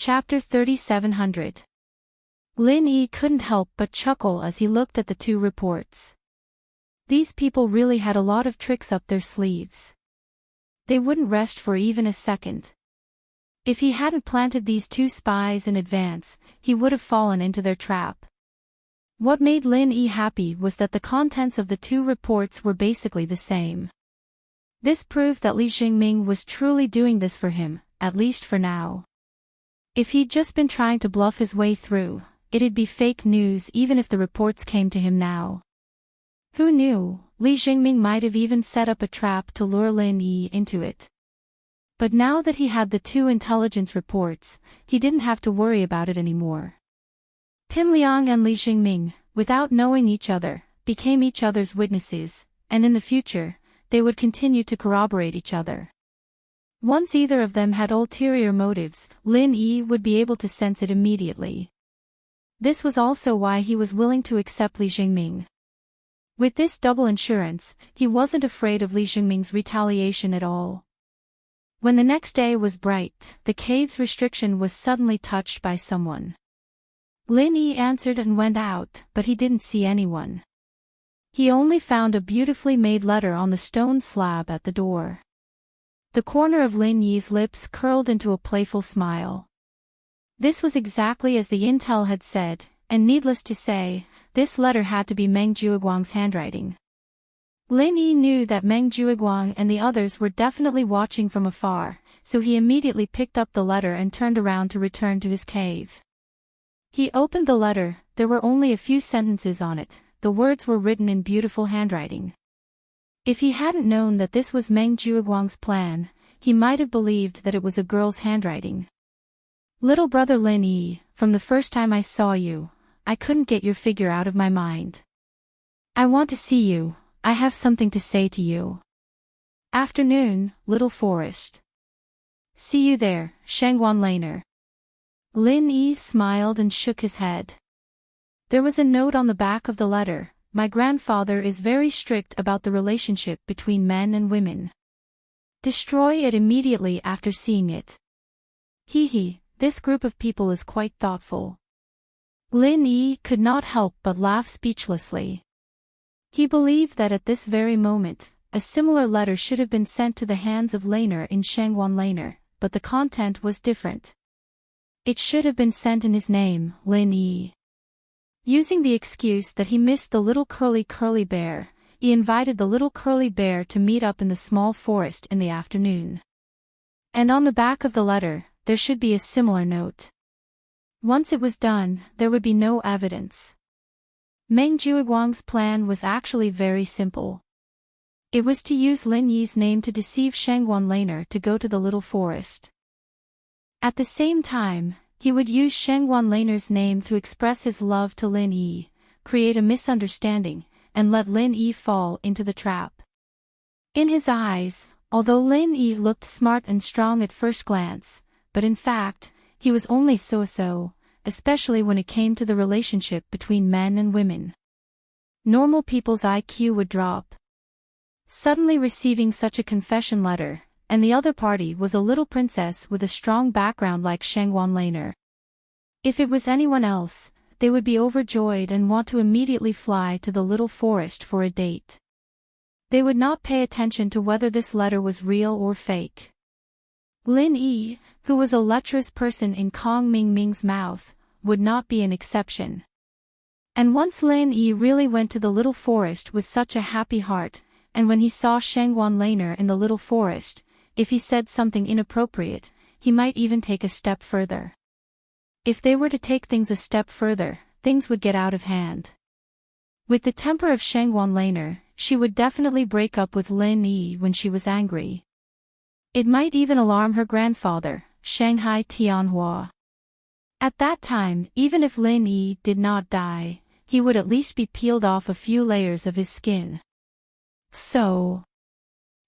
Chapter 3700. Lin Yi couldn't help but chuckle as he looked at the two reports. These people really had a lot of tricks up their sleeves. They wouldn't rest for even a second. If he hadn't planted these two spies in advance, he would have fallen into their trap. What made Lin Yi happy was that the contents of the two reports were basically the same. This proved that Li Jingming was truly doing this for him, at least for now. If he'd just been trying to bluff his way through, it'd be fake news even if the reports came to him now. Who knew, Li Jingming might have even set up a trap to lure Lin Yi into it. But now that he had the two intelligence reports, he didn't have to worry about it anymore. Pin Liang and Li Jingming, without knowing each other, became each other's witnesses, and in the future, they would continue to corroborate each other. Once either of them had ulterior motives, Lin Yi would be able to sense it immediately. This was also why he was willing to accept Li Jingming. With this double insurance, he wasn't afraid of Li Jingming's retaliation at all. When the next day was bright, the cave's restriction was suddenly touched by someone. Lin Yi answered and went out, but he didn't see anyone. He only found a beautifully made letter on the stone slab at the door. The corner of Lin Yi's lips curled into a playful smile. This was exactly as the intel had said, and needless to say, this letter had to be Meng Juiguang's handwriting. Lin Yi knew that Meng Juiguang and the others were definitely watching from afar, so he immediately picked up the letter and turned around to return to his cave. He opened the letter. There were only a few sentences on it. The words were written in beautiful handwriting. If he hadn't known that this was Meng Juiguang's plan, he might have believed that it was a girl's handwriting. Little brother Lin Yi, from the first time I saw you, I couldn't get your figure out of my mind. I want to see you, I have something to say to you. Afternoon, Little Forest. See you there, Shangguan Laner. Lin Yi smiled and shook his head. There was a note on the back of the letter. My grandfather is very strict about the relationship between men and women. Destroy it immediately after seeing it. Hee, this group of people is quite thoughtful. Lin Yi could not help but laugh speechlessly. He believed that at this very moment, a similar letter should have been sent to the hands of Laner in Shangguan Laner, but the content was different. It should have been sent in his name, Lin Yi. Using the excuse that he missed the little curly bear, he invited the little curly bear to meet up in the small forest in the afternoon. And on the back of the letter, there should be a similar note. Once it was done, there would be no evidence. Meng Juiguang's plan was actually very simple. It was to use Lin Yi's name to deceive Shangguan Laner to go to the little forest. At the same time, he would use Shangguan Laner's name to express his love to Lin Yi, create a misunderstanding, and let Lin Yi fall into the trap. In his eyes, although Lin Yi looked smart and strong at first glance, but in fact, he was only so-so, especially when it came to the relationship between men and women. Normal people's IQ would drop. Suddenly receiving such a confession letter, and the other party was a little princess with a strong background like Shangguan Laner. If it was anyone else, they would be overjoyed and want to immediately fly to the little forest for a date. They would not pay attention to whether this letter was real or fake. Lin Yi, who was a lecherous person in Kong Mingming's mouth, would not be an exception. And once Lin Yi really went to the little forest with such a happy heart, and when he saw Shangguan Laner in the little forest, if he said something inappropriate, he might even take a step further. If they were to take things a step further, things would get out of hand. With the temper of Shangguan Laner, she would definitely break up with Lin Yi when she was angry. It might even alarm her grandfather, Shanghai Tianhua. At that time, even if Lin Yi did not die, he would at least be peeled off a few layers of his skin. So,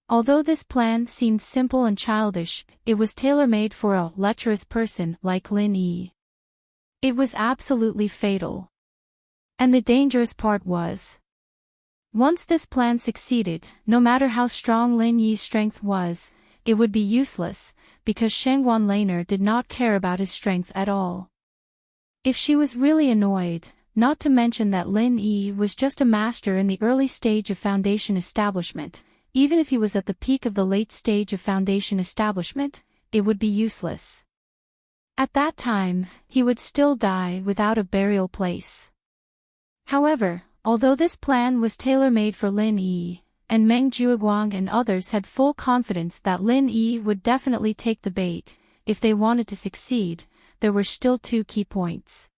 although this plan seemed simple and childish, it was tailor-made for a lecherous person like Lin Yi. It was absolutely fatal. And the dangerous part was, once this plan succeeded, no matter how strong Lin Yi's strength was, it would be useless, because Shangguan Laner did not care about his strength at all. If she was really annoyed, not to mention that Lin Yi was just a master in the early stage of foundation establishment, even if he was at the peak of the late stage of foundation establishment, it would be useless. At that time, he would still die without a burial place. However, although this plan was tailor-made for Lin Yi, and Meng Jueguang and others had full confidence that Lin Yi would definitely take the bait, if they wanted to succeed, there were still two key points.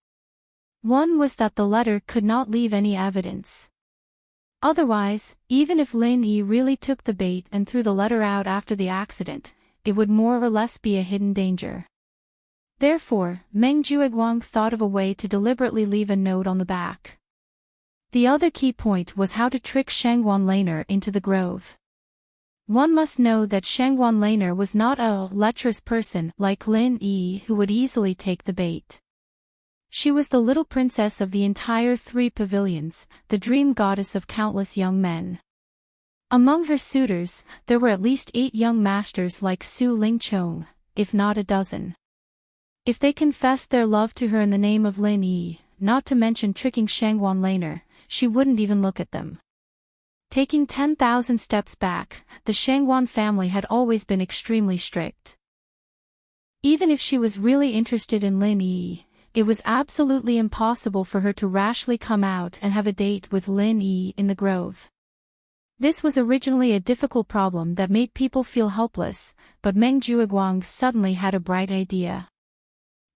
One was that the letter could not leave any evidence. Otherwise, even if Lin Yi really took the bait and threw the letter out after the accident, it would more or less be a hidden danger. Therefore, Meng Jueguang thought of a way to deliberately leave a note on the back. The other key point was how to trick Shangguan Laner into the grove. One must know that Shangguan Laner was not a lecherous person like Lin Yi who would easily take the bait. She was the little princess of the entire 3 pavilions, the dream goddess of countless young men. Among her suitors, there were at least 8 young masters like Su Lingchong, if not a dozen. If they confessed their love to her in the name of Lin Yi, not to mention tricking Shangguan Laner, she wouldn't even look at them. Taking 10,000 steps back, the Shangguan family had always been extremely strict. Even if she was really interested in Lin Yi, it was absolutely impossible for her to rashly come out and have a date with Lin Yi in the grove. This was originally a difficult problem that made people feel helpless, but Meng Jueguang suddenly had a bright idea.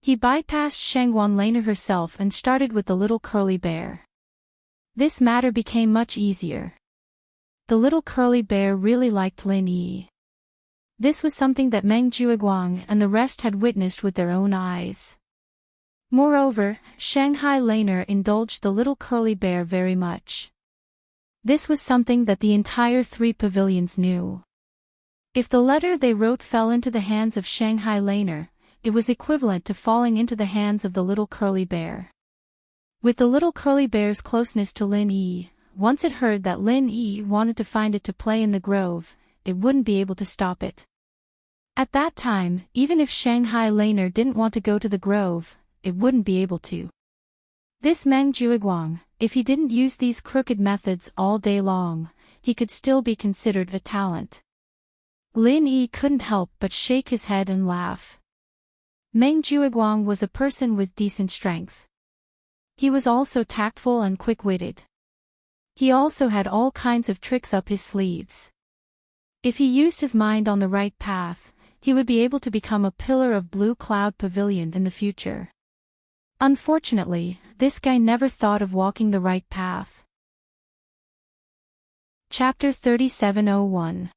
He bypassed Shangguan Laner herself and started with the little curly bear. This matter became much easier. The little curly bear really liked Lin Yi. This was something that Meng Jueguang and the rest had witnessed with their own eyes. Moreover, Shanghai Laner indulged the little curly bear very much. This was something that the entire 3 pavilions knew. If the letter they wrote fell into the hands of Shanghai Laner, it was equivalent to falling into the hands of the little curly bear. With the little curly bear's closeness to Lin Yi, once it heard that Lin Yi wanted to find it to play in the grove, it wouldn't be able to stop it. At that time, even if Shanghai Laner didn't want to go to the grove, it wouldn't be able to. This Meng Jueguang, if he didn't use these crooked methods all day long, he could still be considered a talent. Lin Yi couldn't help but shake his head and laugh. Meng Jueguang was a person with decent strength. He was also tactful and quick-witted. He also had all kinds of tricks up his sleeves. If he used his mind on the right path, he would be able to become a pillar of Blue Cloud Pavilion in the future. Unfortunately, this guy never thought of walking the right path. Chapter 3701.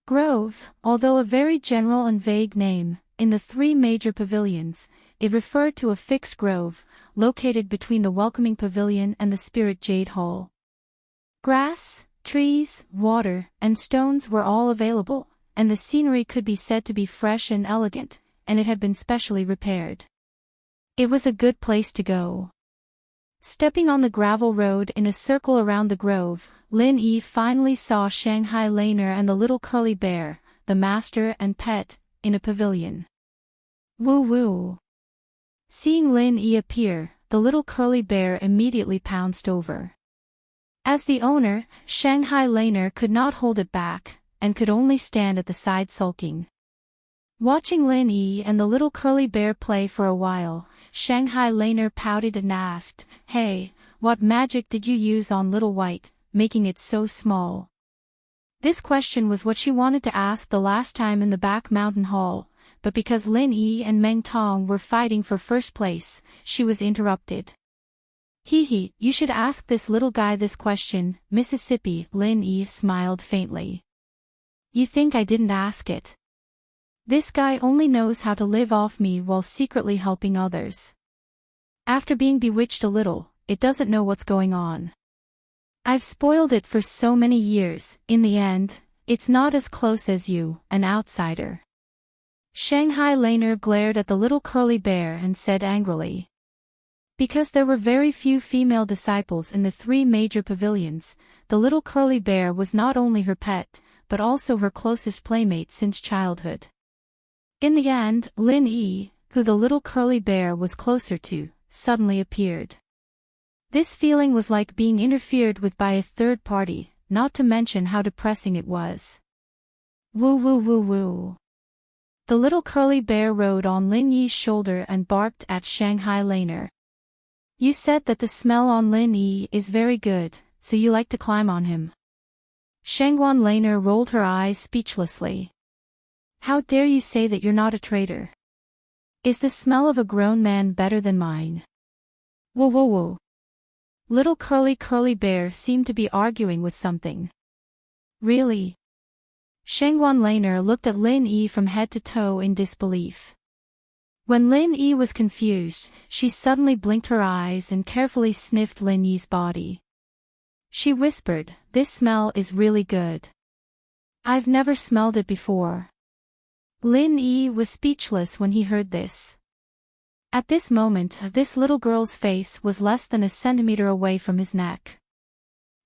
Grove, although a very general and vague name, in the 3 major pavilions, it referred to a fixed grove, located between the Welcoming Pavilion and the Spirit Jade Hall. Grass, trees, water, and stones were all available, and the scenery could be said to be fresh and elegant, and it had been specially repaired. It was a good place to go. Stepping on the gravel road in a circle around the grove, Lin Yi finally saw Shanghai Laner and the little curly bear, the master and pet, in a pavilion. Woo woo. Seeing Lin Yi appear, the little curly bear immediately pounced over. As the owner, Shanghai Laner could not hold it back, and could only stand at the side sulking. Watching Lin Yi and the little curly bear play for a while, Shanghai Laner pouted and asked, "Hey, what magic did you use on Little White, making it so small?" This question was what she wanted to ask the last time in the back mountain hall, but because Lin Yi and Meng Tong were fighting for first place, she was interrupted. "Hee, you should ask this little guy this question, Mississippi," Lin Yi smiled faintly. "You think I didn't ask it? This guy only knows how to live off me while secretly helping others. After being bewitched a little, it doesn't know what's going on. I've spoiled it for so many years, in the end, it's not as close as you, an outsider." Shanghai Laner glared at the little curly bear and said angrily. Because there were very few female disciples in the 3 major pavilions, the little curly bear was not only her pet, but also her closest playmate since childhood. In the end, Lin Yi, who the little curly bear was closer to, suddenly appeared. This feeling was like being interfered with by a third party, not to mention how depressing it was. Woo woo woo woo. The little curly bear rode on Lin Yi's shoulder and barked at Shanghai Laner. You said that the smell on Lin Yi is very good, so you like to climb on him. Shangguan Laner rolled her eyes speechlessly. How dare you say that you're not a traitor? Is the smell of a grown man better than mine? Whoa whoa whoa. Little curly bear seemed to be arguing with something. Really? Shangguan Laner looked at Lin Yi from head to toe in disbelief. When Lin Yi was confused, she suddenly blinked her eyes and carefully sniffed Lin Yi's body. She whispered, "This smell is really good. I've never smelled it before." Lin Yi was speechless when he heard this. At this moment, this little girl's face was less than a centimeter away from his neck.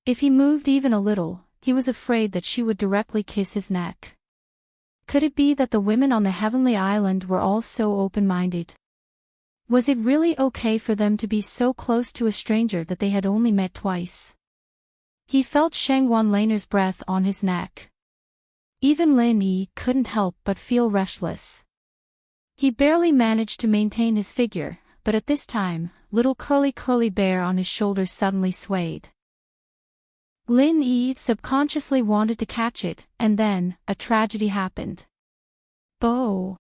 If he moved even a little, he was afraid that she would directly kiss his neck. Could it be that the women on the Heavenly Island were all so open-minded? Was it really okay for them to be so close to a stranger that they had only met twice? He felt Shangguan Laner's breath on his neck. Even Lin Yi couldn't help but feel restless. He barely managed to maintain his figure, but at this time, little curly bear on his shoulder suddenly swayed. Lin Yi subconsciously wanted to catch it, and then, a tragedy happened. Both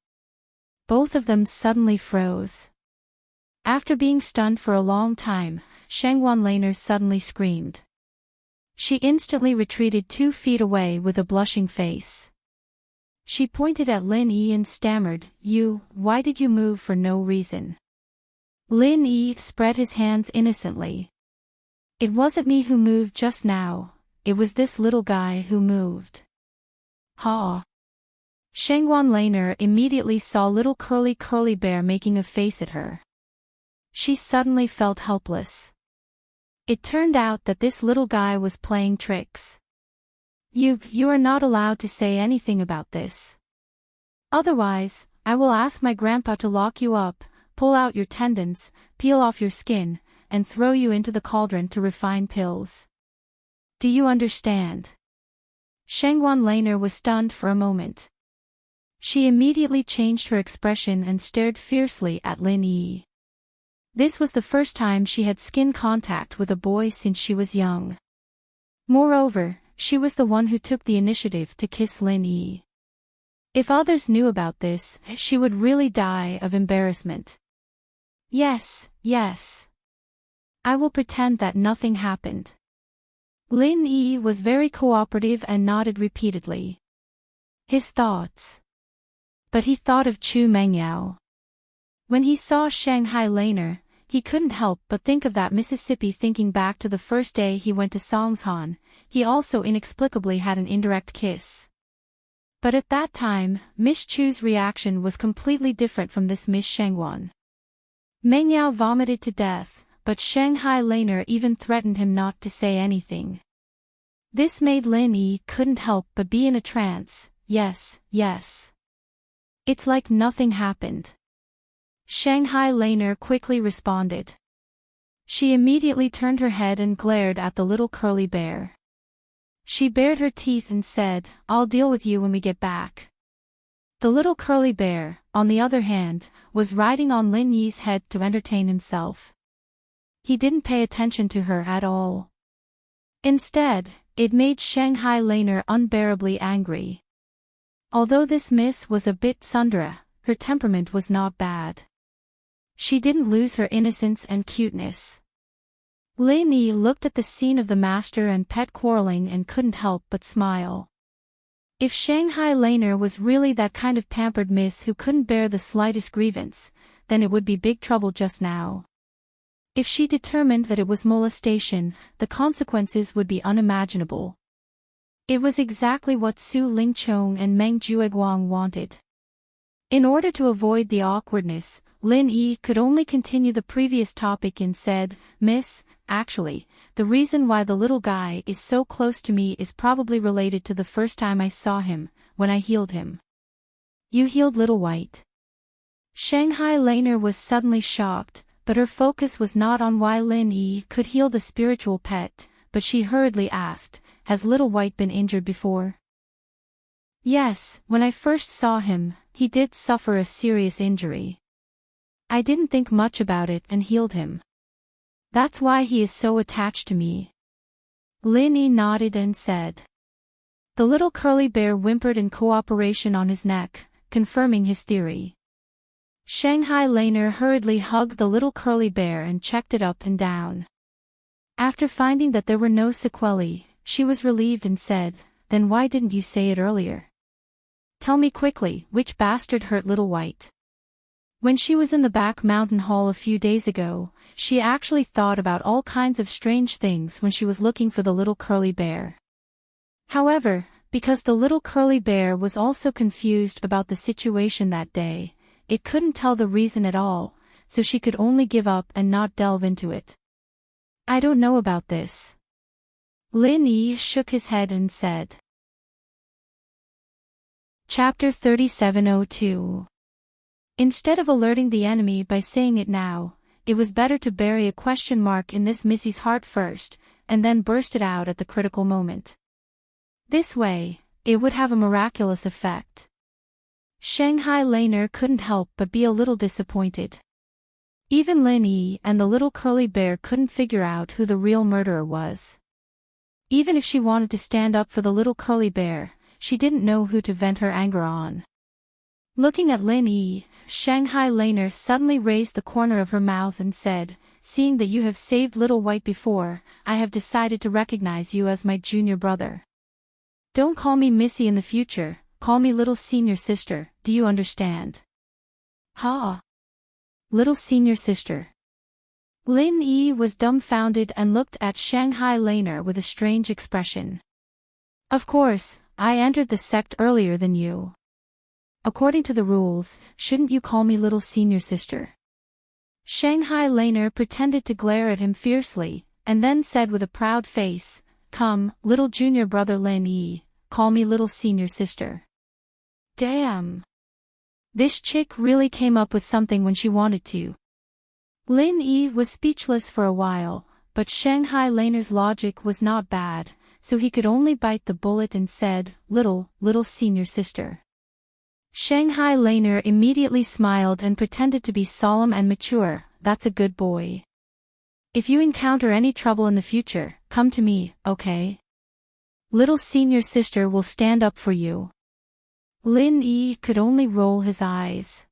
of them suddenly froze. After being stunned for a long time, Shangguan Laner suddenly screamed. She instantly retreated 2 feet away with a blushing face. She pointed at Lin Yi and stammered, why did you move for no reason?" Lin Yi spread his hands innocently. "It wasn't me who moved just now, it was this little guy who moved." Ha! Shangguan Laner immediately saw little curly bear making a face at her. She suddenly felt helpless. It turned out that this little guy was playing tricks. You are not allowed to say anything about this. Otherwise, I will ask my grandpa to lock you up, pull out your tendons, peel off your skin, and throw you into the cauldron to refine pills. Do you understand?" Shangguan Laner was stunned for a moment. She immediately changed her expression and stared fiercely at Lin Yi. This was the first time she had skin contact with a boy since she was young. Moreover, she was the one who took the initiative to kiss Lin Yi. If others knew about this, she would really die of embarrassment. Yes. I will pretend that nothing happened." Lin Yi was very cooperative and nodded repeatedly. His thoughts. But he thought of Chu Mengyao. When he saw Shanghai Laner, he couldn't help but think of that Mississippi. Thinking back to the first day he went to Songshan, he also inexplicably had an indirect kiss. But at that time, Miss Chu's reaction was completely different from this Miss Shangguan. Mengyao vomited to death, but Shanghai Laner even threatened him not to say anything. This made Lin Yi couldn't help but be in a trance. Yes. It's like nothing happened. Shanghai Laner quickly responded. She immediately turned her head and glared at the little curly bear. She bared her teeth and said, "I'll deal with you when we get back." The little curly bear, on the other hand, was riding on Lin Yi's head to entertain himself. He didn't pay attention to her at all. Instead, it made Shanghai Laner unbearably angry. Although this miss was a bit tsundere, her temperament was not bad. She didn't lose her innocence and cuteness. Lin Yi looked at the scene of the master and pet quarreling and couldn't help but smile. If Shanghai Laner was really that kind of pampered miss who couldn't bear the slightest grievance, then it would be big trouble just now. If she determined that it was molestation, the consequences would be unimaginable. It was exactly what Su Lingchong and Meng Jueguang wanted. In order to avoid the awkwardness, Lin Yi could only continue the previous topic and said, "Miss, actually, the reason why the little guy is so close to me is probably related to the first time I saw him, when I healed him." "You healed Little White?" Shanghai Laner was suddenly shocked, but her focus was not on why Lin Yi could heal the spiritual pet, but she hurriedly asked, "Has Little White been injured before?" "Yes, when I first saw him, he did suffer a serious injury. I didn't think much about it and healed him. That's why he is so attached to me." Lin Yi nodded and said. The little curly bear whimpered in cooperation on his neck, confirming his theory. Shanghai Laner hurriedly hugged the little curly bear and checked it up and down. After finding that there were no sequelae, she was relieved and said, "Then why didn't you say it earlier? Tell me quickly, which bastard hurt Little White?" When she was in the back mountain hall a few days ago, she actually thought about all kinds of strange things when she was looking for the little curly bear. However, because the little curly bear was also confused about the situation that day, it couldn't tell the reason at all, so she could only give up and not delve into it. "I don't know about this." Lin Yi shook his head and said. Chapter 3702. Instead of alerting the enemy by saying it now, it was better to bury a question mark in this Missy's heart first, and then burst it out at the critical moment. This way, it would have a miraculous effect. Shanghai Laner couldn't help but be a little disappointed. Even Lin Yi and the little curly bear couldn't figure out who the real murderer was. Even if she wanted to stand up for the little curly bear, she didn't know who to vent her anger on. Looking at Lin Yi, Shanghai Laner suddenly raised the corner of her mouth and said, "Seeing that you have saved Little White before, I have decided to recognize you as my junior brother. Don't call me Missy in the future, call me Little Senior Sister, do you understand?" "Ha! Little Senior Sister." Lin Yi was dumbfounded and looked at Shanghai Laner with a strange expression. "Of course, I entered the sect earlier than you. According to the rules, shouldn't you call me Little Senior Sister?" Shanghai Laner pretended to glare at him fiercely, and then said with a proud face, "Come, little junior brother Lin Yi, call me Little Senior Sister." Damn! This chick really came up with something when she wanted to. Lin Yi was speechless for a while, but Shanghai Laner's logic was not bad, so he could only bite the bullet and said, Little Senior Sister." Shanghai Laner immediately smiled and pretended to be solemn and mature. "That's a good boy. If you encounter any trouble in the future, come to me, okay? Little Senior Sister will stand up for you." Lin Yi could only roll his eyes.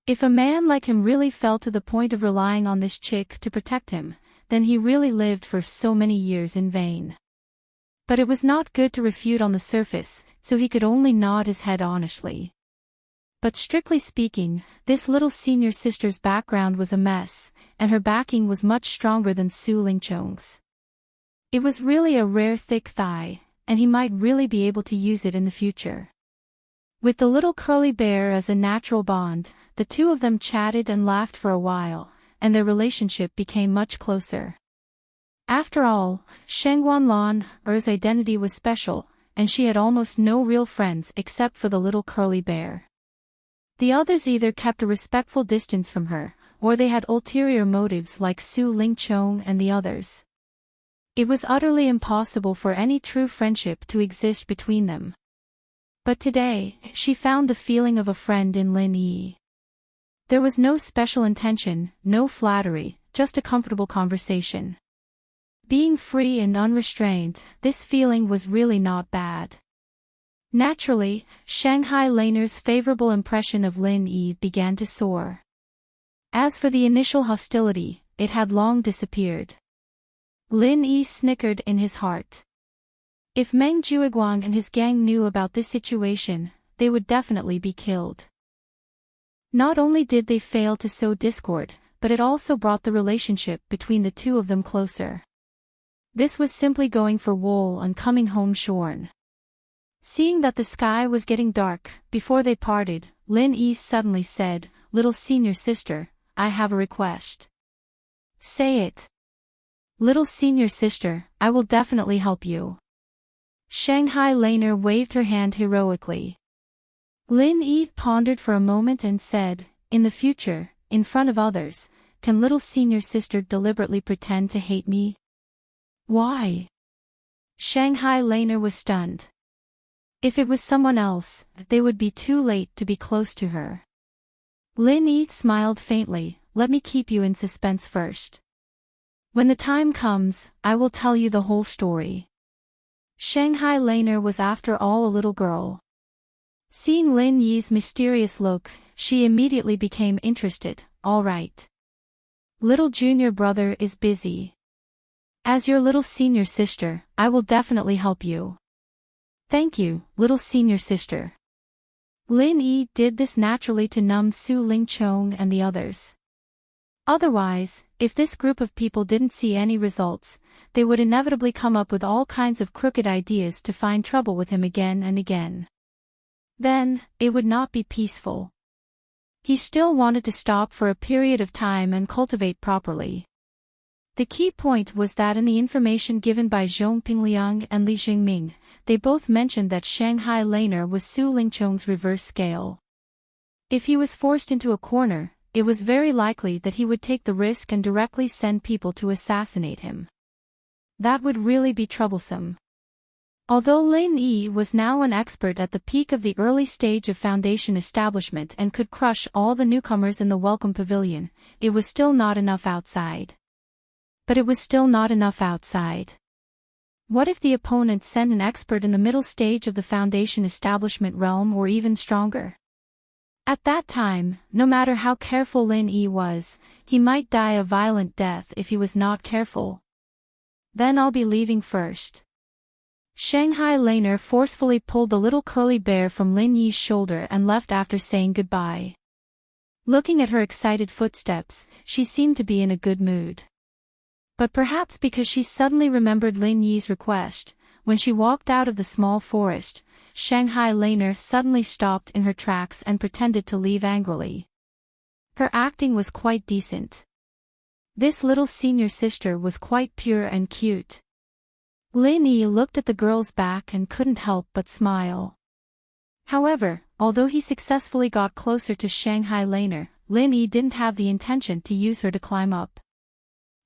If a man like him really fell to the point of relying on this chick to protect him, then he really lived for so many years in vain. But it was not good to refute on the surface, so he could only nod his head honestly. But strictly speaking, this Little Senior Sister's background was a mess, and her backing was much stronger than Su Lingchong's. It was really a rare thick thigh, and he might really be able to use it in the future. With the little curly bear as a natural bond, the two of them chatted and laughed for a while, and their relationship became much closer. After all, Shengguanlan's identity was special, and she had almost no real friends except for the little curly bear. The others either kept a respectful distance from her, or they had ulterior motives like Su Lingchong and the others. It was utterly impossible for any true friendship to exist between them. But today, she found the feeling of a friend in Lin Yi. There was no special intention, no flattery, just a comfortable conversation. Being free and unrestrained, this feeling was really not bad. Naturally, Shanghai Laner's favorable impression of Lin Yi began to soar. As for the initial hostility, it had long disappeared. Lin Yi snickered in his heart. If Meng Juiguang and his gang knew about this situation, they would definitely be killed. Not only did they fail to sow discord, but it also brought the relationship between the two of them closer. This was simply going for wool and coming home shorn. Seeing that the sky was getting dark, before they parted, Lin Yi suddenly said, "Little senior sister, I have a request." "Say it." "Little senior sister, I will definitely help you." Shanghai Laner waved her hand heroically. Lin Yi pondered for a moment and said, "In the future, in front of others, can little senior sister deliberately pretend to hate me?" "Why?" Shanghai Laner was stunned. If it was someone else, they would be too late to be close to her. Lin Yi smiled faintly, "Let me keep you in suspense first. When the time comes, I will tell you the whole story." Shanghai Laner was after all a little girl. Seeing Lin Yi's mysterious look, she immediately became interested. "All right. Little junior brother is busy. As your little senior sister, I will definitely help you." "Thank you, little senior sister." Lin Yi did this naturally to numb Su Lingchong and the others. Otherwise, if this group of people didn't see any results, they would inevitably come up with all kinds of crooked ideas to find trouble with him again and again. Then, it would not be peaceful. He still wanted to stop for a period of time and cultivate properly. The key point was that in the information given by Zhong Pingliang and Li Jingming, they both mentioned that Shanghai Laner was Su Lingchong's reverse scale. If he was forced into a corner, it was very likely that he would take the risk and directly send people to assassinate him. That would really be troublesome. Although Lin Yi was now an expert at the peak of the early stage of foundation establishment and could crush all the newcomers in the Welcome Pavilion, it was still not enough outside. But it was still not enough outside. What if the opponent sent an expert in the middle stage of the foundation establishment realm or even stronger? At that time, no matter how careful Lin Yi was, he might die a violent death if he was not careful. "Then I'll be leaving first." Shanghai Laner forcefully pulled the little curly bear from Lin Yi's shoulder and left after saying goodbye. Looking at her excited footsteps, she seemed to be in a good mood. But perhaps because she suddenly remembered Lin Yi's request, when she walked out of the small forest, Shanghai Laner suddenly stopped in her tracks and pretended to leave angrily. Her acting was quite decent. This little senior sister was quite pure and cute. Lin Yi looked at the girl's back and couldn't help but smile. However, although he successfully got closer to Shanghai Laner, Lin Yi didn't have the intention to use her to climb up.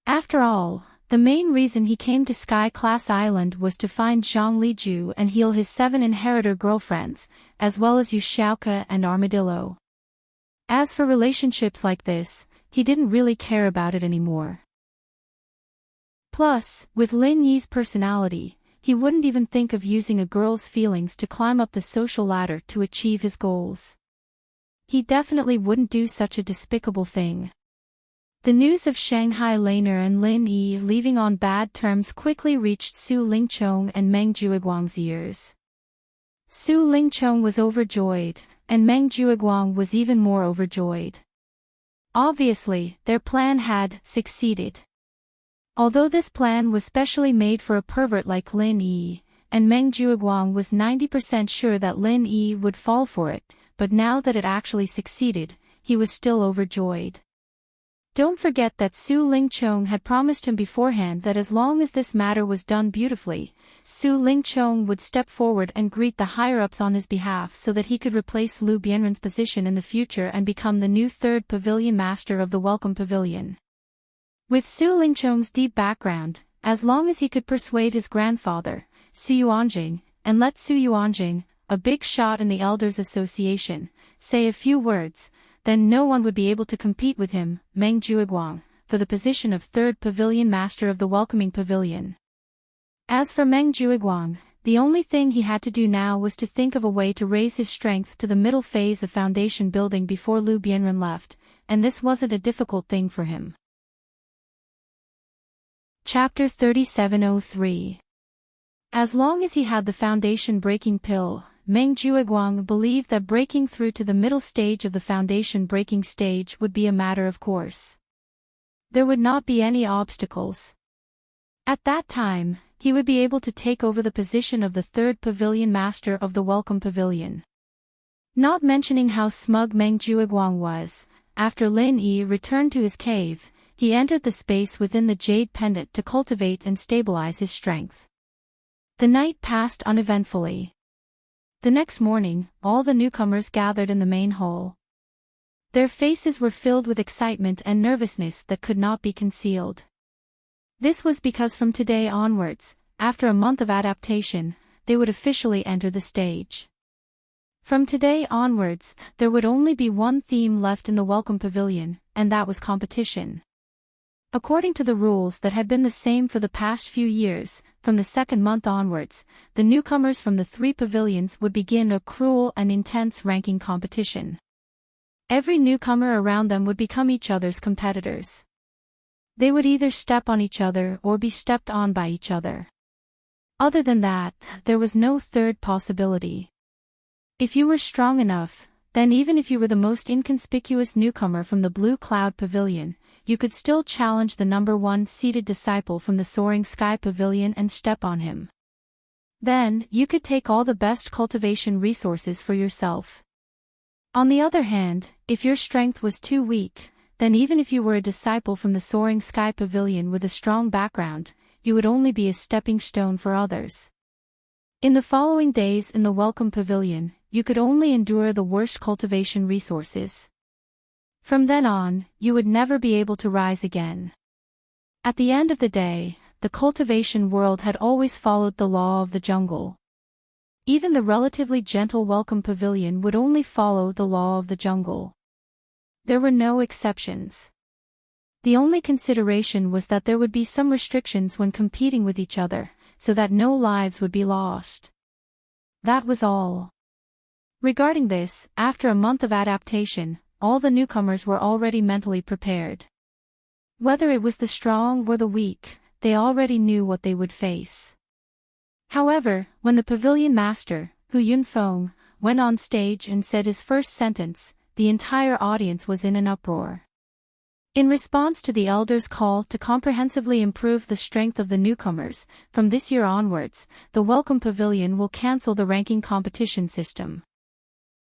After all, the main reason he came to Sky Class Island was to find Zhang Liju and heal his 7 inheritor girlfriends, as well as Yu Xiaoke and Armadillo. As for relationships like this, he didn't really care about it anymore. Plus, with Lin Yi's personality, he wouldn't even think of using a girl's feelings to climb up the social ladder to achieve his goals. He definitely wouldn't do such a despicable thing. The news of Shanghai Laner and Lin Yi leaving on bad terms quickly reached Su Lingchong and Meng Juiguang's ears. Su Lingchong was overjoyed, and Meng Juiguang was even more overjoyed. Obviously, their plan had succeeded. Although this plan was specially made for a pervert like Lin Yi, and Meng Juiguang was 90% sure that Lin Yi would fall for it, but now that it actually succeeded, he was still overjoyed. Don't forget that Su Lingchong had promised him beforehand that as long as this matter was done beautifully, Su Lingchong would step forward and greet the higher-ups on his behalf so that he could replace Lu Bianren's position in the future and become the new 3rd Pavilion Master of the Welcome Pavilion. With Su Lingchong's deep background, as long as he could persuade his grandfather, Su Yuanjing, and let Su Yuanjing, a big shot in the Elders Association, say a few words, then no one would be able to compete with him, Meng Juiguang, for the position of 3rd Pavilion Master of the Welcoming Pavilion. As for Meng Juiguang, the only thing he had to do now was to think of a way to raise his strength to the middle phase of foundation building before Lu Bianren left, and this wasn't a difficult thing for him. Chapter 3703. As long as he had the foundation breaking pill, Meng Juiguang believed that breaking through to the middle stage of the foundation breaking stage would be a matter of course. There would not be any obstacles. At that time, he would be able to take over the position of the 3rd Pavilion Master of the Welcome Pavilion. Not mentioning how smug Meng Juiguang was. After Lin Yi returned to his cave, he entered the space within the jade pendant to cultivate and stabilize his strength. The night passed uneventfully. The next morning, all the newcomers gathered in the main hall. Their faces were filled with excitement and nervousness that could not be concealed. This was because from today onwards, after a month of adaptation, they would officially enter the stage. From today onwards, there would only be one theme left in the Welcome Pavilion, and that was competition. According to the rules that had been the same for the past few years, from the second month onwards, the newcomers from the 3 pavilions would begin a cruel and intense ranking competition. Every newcomer around them would become each other's competitors. They would either step on each other or be stepped on by each other. Other than that, there was no third possibility. If you were strong enough, then even if you were the most inconspicuous newcomer from the Blue Cloud Pavilion, you could still challenge the number 1 seated disciple from the Soaring Sky Pavilion and step on him. Then, you could take all the best cultivation resources for yourself. On the other hand, if your strength was too weak, then even if you were a disciple from the Soaring Sky Pavilion with a strong background, you would only be a stepping stone for others. In the following days in the Welcome Pavilion, you could only endure the worst cultivation resources. From then on, you would never be able to rise again. At the end of the day, the cultivation world had always followed the law of the jungle. Even the relatively gentle Welcome Pavilion would only follow the law of the jungle. There were no exceptions. The only consideration was that there would be some restrictions when competing with each other, so that no lives would be lost. That was all. Regarding this, after a month of adaptation, all the newcomers were already mentally prepared. Whether it was the strong or the weak, they already knew what they would face. However, when the pavilion master, Hu Yunfeng, went on stage and said his first sentence, the entire audience was in an uproar. In response to the elders' call to comprehensively improve the strength of the newcomers, from this year onwards, the Welcome Pavilion will cancel the ranking competition system.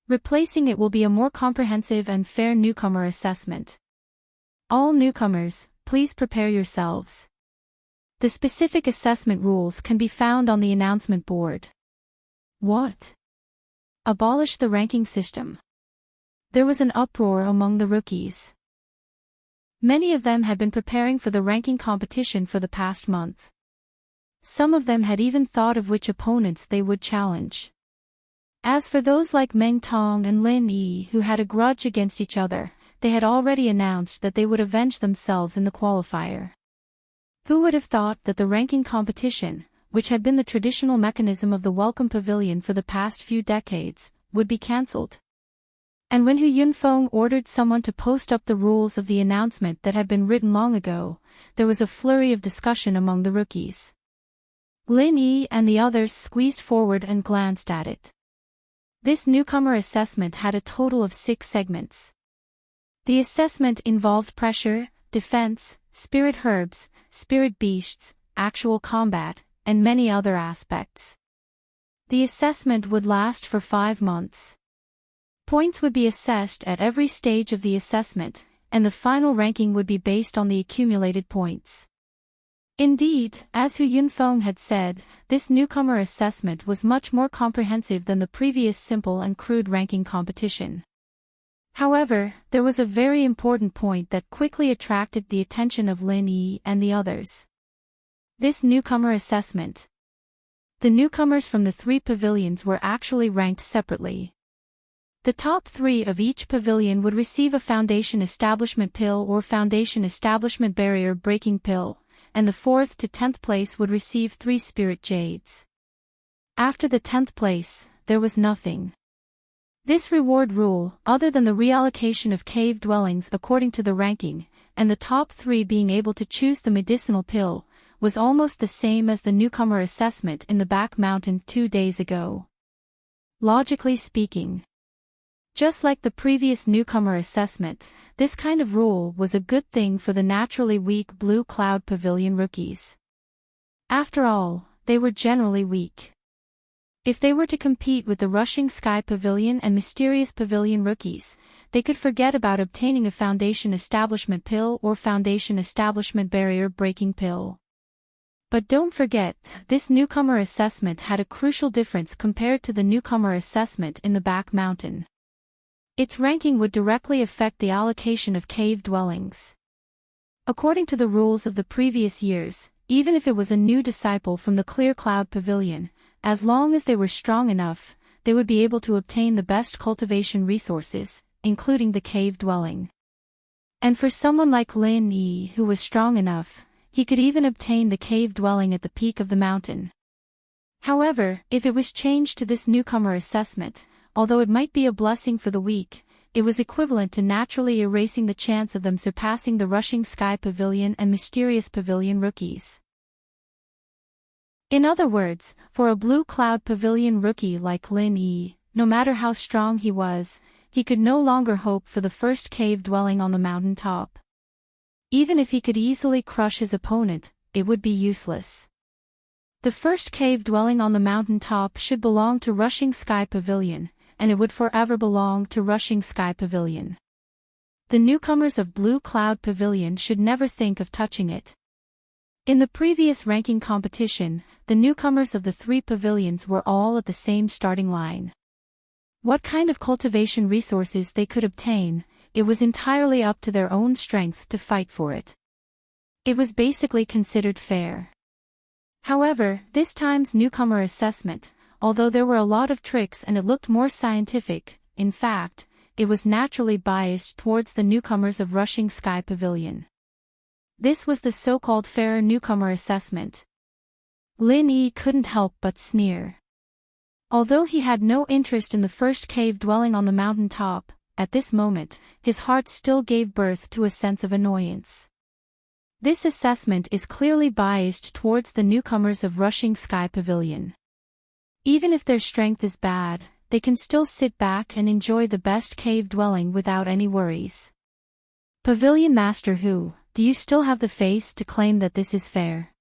Replacing it will be a more comprehensive and fair newcomer assessment. All newcomers, please prepare yourselves. The specific assessment rules can be found on the announcement board. What? Abolish the ranking system. There was an uproar among the rookies. Many of them had been preparing for the ranking competition for the past month. Some of them had even thought of which opponents they would challenge. As for those like Meng Tong and Lin Yi who had a grudge against each other, they had already announced that they would avenge themselves in the qualifier. Who would have thought that the ranking competition, which had been the traditional mechanism of the Welcome Pavilion for the past few decades, would be cancelled? And when Hu Yunfeng ordered someone to post up the rules of the announcement that had been written long ago, there was a flurry of discussion among the rookies. Lin Yi and the others squeezed forward and glanced at it. This newcomer assessment had a total of 6 segments. The assessment involved pressure, defense, spirit herbs, spirit beasts, actual combat, and many other aspects. The assessment would last for 5 months. Points would be assessed at every stage of the assessment, and the final ranking would be based on the accumulated points. Indeed, as Hu Yunfeng had said, this newcomer assessment was much more comprehensive than the previous simple and crude ranking competition. However, there was a very important point that quickly attracted the attention of Lin Yi and the others. This newcomer assessment. The newcomers from the 3 pavilions were actually ranked separately. The top 3 of each pavilion would receive a Foundation Establishment Pill or Foundation Establishment Barrier Breaking Pill, and the 4th to 10th place would receive 3 Spirit Jades. After the 10th place, there was nothing. This reward rule, other than the reallocation of cave dwellings according to the ranking, and the top 3 being able to choose the medicinal pill, was almost the same as the newcomer assessment in the back mountain 2 days ago. Logically speaking, just like the previous newcomer assessment, this kind of rule was a good thing for the naturally weak Blue Cloud Pavilion rookies. After all, they were generally weak. If they were to compete with the Rushing Sky Pavilion and Mysterious Pavilion rookies, they could forget about obtaining a Foundation Establishment pill or Foundation Establishment Barrier Breaking pill. But don't forget, this newcomer assessment had a crucial difference compared to the newcomer assessment in the back mountain. Its ranking would directly affect the allocation of cave dwellings. According to the rules of the previous years, even if it was a new disciple from the Clear Cloud Pavilion, as long as they were strong enough, they would be able to obtain the best cultivation resources, including the cave dwelling. And for someone like Lin Yi who was strong enough, he could even obtain the cave dwelling at the peak of the mountain. However, if it was changed to this newcomer assessment, although it might be a blessing for the weak, it was equivalent to naturally erasing the chance of them surpassing the Rushing Sky Pavilion and Mysterious Pavilion rookies. In other words, for a Blue Cloud Pavilion rookie like Lin Yi, no matter how strong he was, he could no longer hope for the first cave dwelling on the mountain top. Even if he could easily crush his opponent, it would be useless. The first cave dwelling on the mountain top should belong to Rushing Sky Pavilion, and it would forever belong to Rushing Sky Pavilion. The newcomers of Blue Cloud Pavilion should never think of touching it. In the previous ranking competition, the newcomers of the three pavilions were all at the same starting line. What kind of cultivation resources they could obtain, it was entirely up to their own strength to fight for it. It was basically considered fair. However, this time's newcomer assessment, although there were a lot of tricks and it looked more scientific, in fact, it was naturally biased towards the newcomers of Rushing Sky Pavilion. This was the so-called fairer newcomer assessment. Lin Yi couldn't help but sneer. Although he had no interest in the first cave dwelling on the mountain top, at this moment, his heart still gave birth to a sense of annoyance. This assessment is clearly biased towards the newcomers of Rushing Sky Pavilion. Even if their strength is bad, they can still sit back and enjoy the best cave dwelling without any worries. Pavilion Master Hu, do you still have the face to claim that this is fair?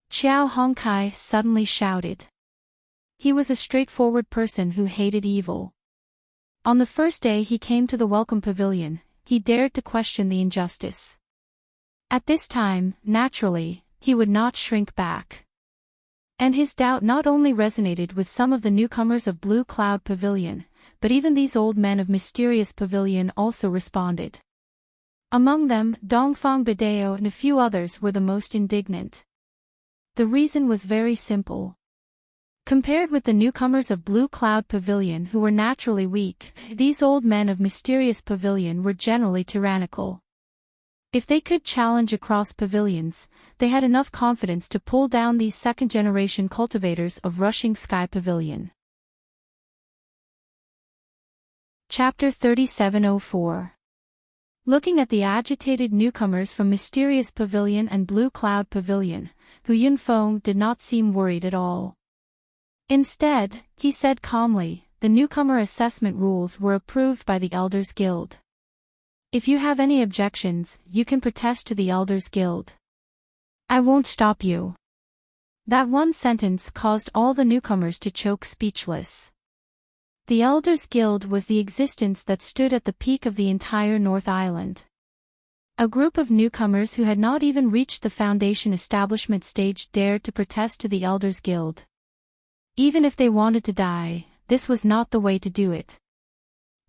Xiao Hongkai suddenly shouted. He was a straightforward person who hated evil. On the first day he came to the Welcome Pavilion, he dared to question the injustice. At this time, naturally, he would not shrink back. And his doubt not only resonated with some of the newcomers of Blue Cloud Pavilion, but even these old men of Mysterious Pavilion also responded. Among them, Dongfang Bideo and a few others were the most indignant. The reason was very simple. Compared with the newcomers of Blue Cloud Pavilion who were naturally weak, these old men of Mysterious Pavilion were generally tyrannical. If they could challenge across pavilions, they had enough confidence to pull down these second-generation cultivators of Rushing Sky Pavilion. Chapter 3704. Looking at the agitated newcomers from Mysterious Pavilion and Blue Cloud Pavilion, Hu Yunfeng did not seem worried at all. Instead, he said calmly, the newcomer assessment rules were approved by the Elders Guild. If you have any objections, you can protest to the Elders Guild. I won't stop you. That one sentence caused all the newcomers to choke speechless. The Elders Guild was the existence that stood at the peak of the entire North Island. A group of newcomers who had not even reached the Foundation Establishment stage dared to protest to the Elders Guild. Even if they wanted to die, this was not the way to do it.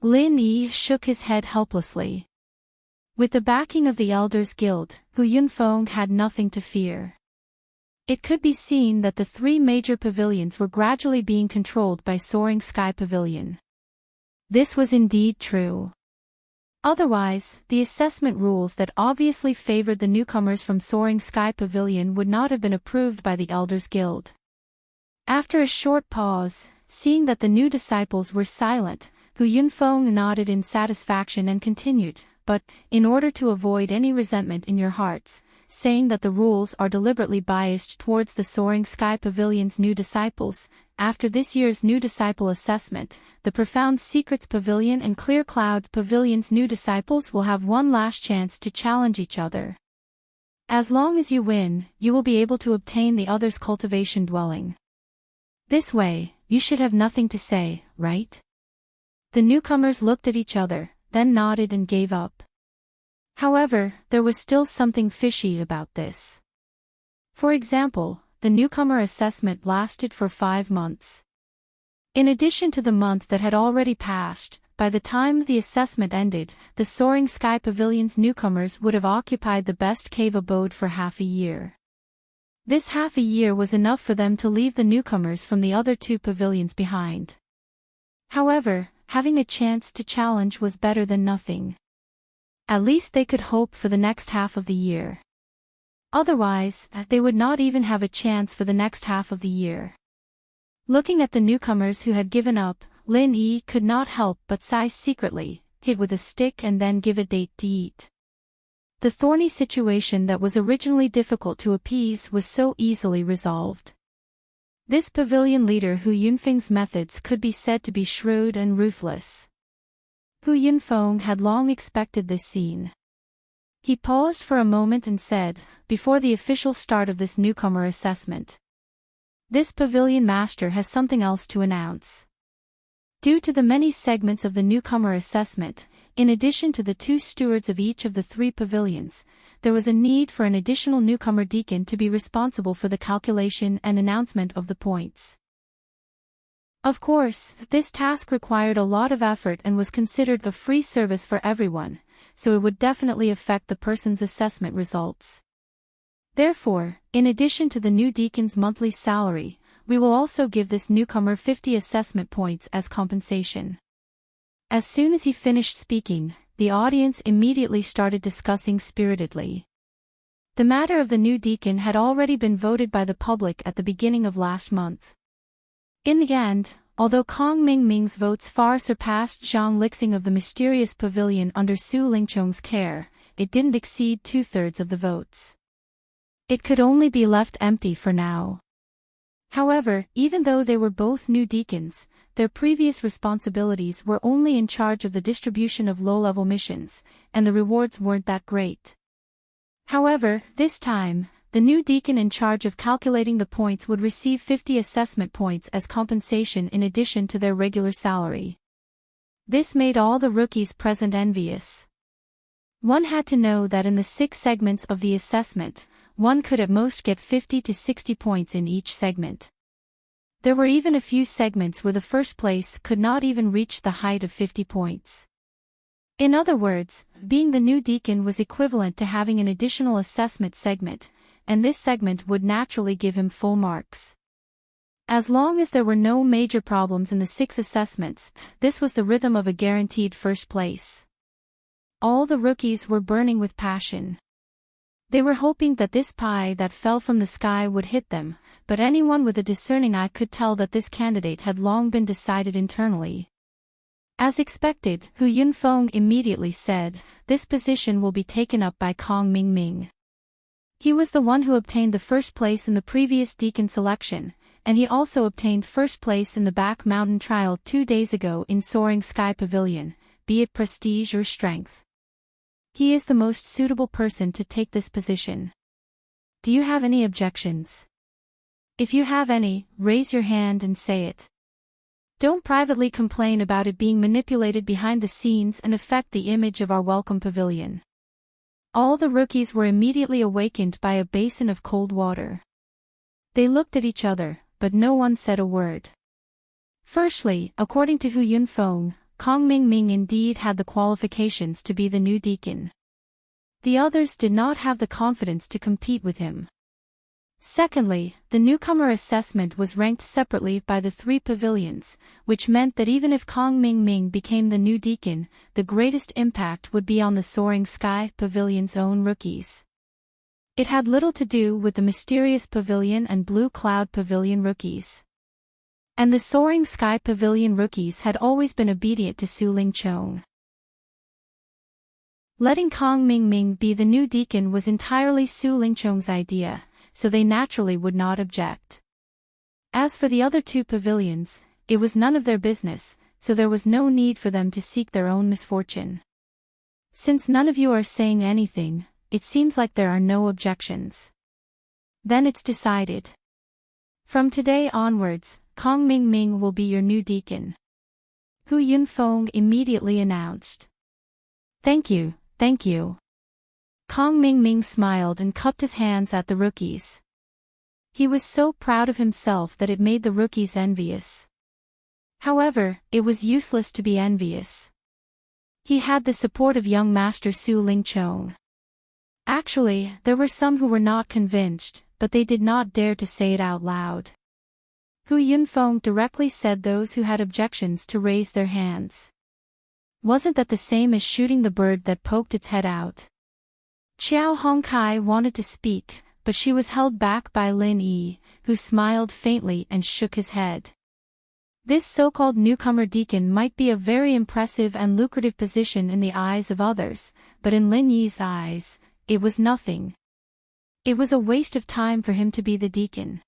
Lin Yi shook his head helplessly. With the backing of the Elders Guild, Hu Yunfeng had nothing to fear. It could be seen that the three major pavilions were gradually being controlled by Soaring Sky Pavilion. This was indeed true. Otherwise, the assessment rules that obviously favored the newcomers from Soaring Sky Pavilion would not have been approved by the Elders Guild. After a short pause, seeing that the new disciples were silent, Hu Yunfeng nodded in satisfaction and continued, but, in order to avoid any resentment in your hearts, saying that the rules are deliberately biased towards the Soaring Sky Pavilion's new disciples, after this year's new disciple assessment, the Profound Secrets Pavilion and Clear Cloud Pavilion's new disciples will have one last chance to challenge each other. As long as you win, you will be able to obtain the other's cultivation dwelling. This way, you should have nothing to say, right? The newcomers looked at each other, then nodded and gave up. However, there was still something fishy about this. For example, the newcomer assessment lasted for 5 months. In addition to the month that had already passed, by the time the assessment ended, the Soaring Sky Pavilion's newcomers would have occupied the best cave abode for half a year. This half a year was enough for them to leave the newcomers from the other 2 pavilions behind. However, having a chance to challenge was better than nothing. At least they could hope for the next half of the year. Otherwise, they would not even have a chance for the next half of the year. Looking at the newcomers who had given up, Lin Yi could not help but sigh secretly, hit with a stick and then give a date to eat. The thorny situation that was originally difficult to appease was so easily resolved. This pavilion leader Hu Yunfeng's methods could be said to be shrewd and ruthless. Hu Yunfeng had long expected this scene. He paused for a moment and said, before the official start of this newcomer assessment, "This pavilion master has something else to announce." Due to the many segments of the newcomer assessment, in addition to the 2 stewards of each of the 3 pavilions, there was a need for an additional newcomer deacon to be responsible for the calculation and announcement of the points. Of course, this task required a lot of effort and was considered a free service for everyone, so it would definitely affect the person's assessment results. Therefore, in addition to the new deacon's monthly salary, we will also give this newcomer 50 assessment points as compensation. As soon as he finished speaking, the audience immediately started discussing spiritedly. The matter of the new deacon had already been voted by the public at the beginning of last month. In the end, although Kong Mingming's votes far surpassed Zhang Lixing of the mysterious pavilion under Su Lingchong's care, it didn't exceed 2/3 of the votes. It could only be left empty for now. However, even though they were both new deacons, their previous responsibilities were only in charge of the distribution of low-level missions, and the rewards weren't that great. However, this time, the new deacon in charge of calculating the points would receive 50 assessment points as compensation in addition to their regular salary. This made all the rookies present envious. One had to know that in the 6 segments of the assessment, one could at most get 50 to 60 points in each segment. There were even a few segments where the first place could not even reach the height of 50 points. In other words, being the new deacon was equivalent to having an additional assessment segment, and this segment would naturally give him full marks. As long as there were no major problems in the 6 assessments, this was the rhythm of a guaranteed first place. All the rookies were burning with passion. They were hoping that this pie that fell from the sky would hit them, but anyone with a discerning eye could tell that this candidate had long been decided internally. As expected, Hu Yunfeng immediately said, "This position will be taken up by Kong Mingming." He was the one who obtained the first place in the previous deacon selection, and he also obtained first place in the Back Mountain trial 2 days ago in Soaring Sky Pavilion, be it prestige or strength. He is the most suitable person to take this position. Do you have any objections? If you have any, raise your hand and say it. Don't privately complain about it being manipulated behind the scenes and affect the image of our welcome pavilion. All the rookies were immediately awakened by a basin of cold water. They looked at each other, but no one said a word. Firstly, according to Hu Yunfeng, Kong Mingming indeed had the qualifications to be the new deacon. The others did not have the confidence to compete with him. Secondly, the newcomer assessment was ranked separately by the 3 pavilions, which meant that even if Kong Mingming became the new deacon, the greatest impact would be on the Soaring Sky Pavilion's own rookies. It had little to do with the Mysterious Pavilion and Blue Cloud Pavilion rookies. And the Soaring Sky Pavilion rookies had always been obedient to Su Lingchong. Letting Kong Mingming be the new deacon was entirely Su Lingchong's idea, so they naturally would not object. As for the other 2 pavilions, it was none of their business, so there was no need for them to seek their own misfortune. Since none of you are saying anything, it seems like there are no objections. Then it's decided. From today onwards, Kong Ming Ming will be your new deacon," Hu Yunfeng immediately announced. Thank you, thank you." Kong Ming Ming smiled and cupped his hands at the rookies. He was so proud of himself that it made the rookies envious. However, it was useless to be envious. He had the support of young Master Su Lingchong. Actually, there were some who were not convinced, but they did not dare to say it out loud. Hu Yunfeng directly said those who had objections to raise their hands. Wasn't that the same as shooting the bird that poked its head out? Xiao Hongkai wanted to speak, but she was held back by Lin Yi, who smiled faintly and shook his head. This so-called newcomer deacon might be a very impressive and lucrative position in the eyes of others, but in Lin Yi's eyes, it was nothing. It was a waste of time for him to be the deacon.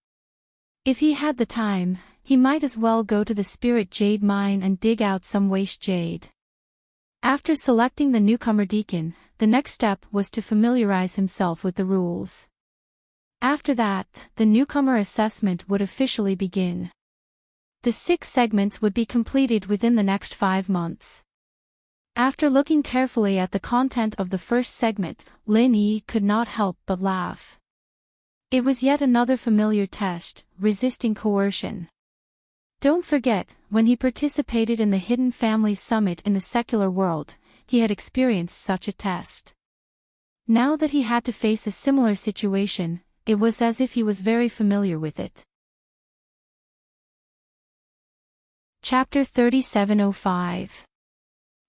If he had the time, he might as well go to the spirit jade mine and dig out some waste jade. After selecting the newcomer deacon, the next step was to familiarize himself with the rules. After that, the newcomer assessment would officially begin. The 6 segments would be completed within the next 5 months. After looking carefully at the content of the first segment, Lin Yi could not help but laugh. It was yet another familiar test, resisting coercion. Don't forget, when he participated in the Hidden Families Summit in the secular world, he had experienced such a test. Now that he had to face a similar situation, it was as if he was very familiar with it. Chapter 3705.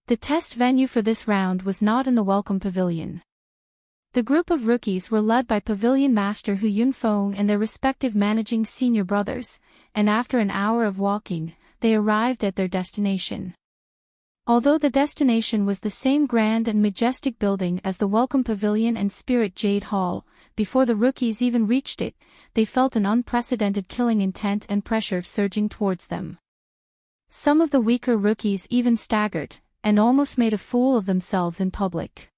The test venue for this round was not in the Welcome Pavilion. The group of rookies were led by Pavilion Master Hu Yunfeng and their respective managing senior brothers, and after an hour of walking, they arrived at their destination. Although the destination was the same grand and majestic building as the Welcome Pavilion and Spirit Jade Hall, before the rookies even reached it, they felt an unprecedented killing intent and pressure surging towards them. Some of the weaker rookies even staggered, and almost made a fool of themselves in public.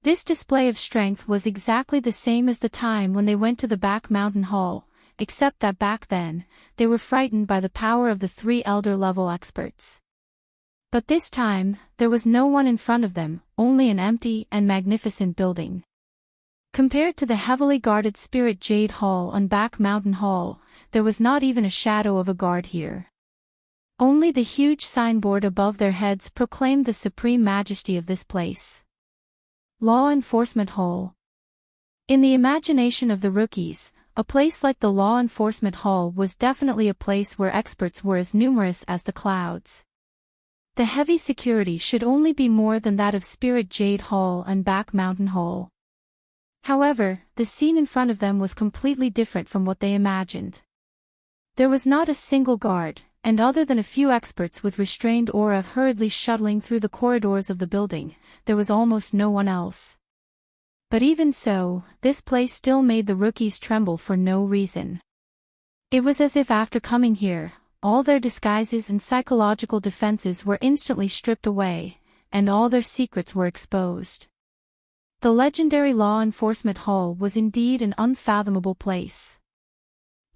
This display of strength was exactly the same as the time when they went to the back mountain hall, except that back then, they were frightened by the power of the 3 elder-level experts. But this time, there was no one in front of them, only an empty and magnificent building. Compared to the heavily guarded Spirit Jade Hall and Back Mountain Hall, there was not even a shadow of a guard here. Only the huge signboard above their heads proclaimed the supreme majesty of this place. Law Enforcement Hall. In the imagination of the rookies, a place like the Law Enforcement Hall was definitely a place where experts were as numerous as the clouds. The heavy security should only be more than that of Spirit Jade Hall and Back Mountain Hall. However, the scene in front of them was completely different from what they imagined. There was not a single guard, and other than a few experts with restrained aura hurriedly shuttling through the corridors of the building, there was almost no one else. But even so, this place still made the rookies tremble for no reason. It was as if after coming here, all their disguises and psychological defenses were instantly stripped away, and all their secrets were exposed. The legendary Law Enforcement Hall was indeed an unfathomable place.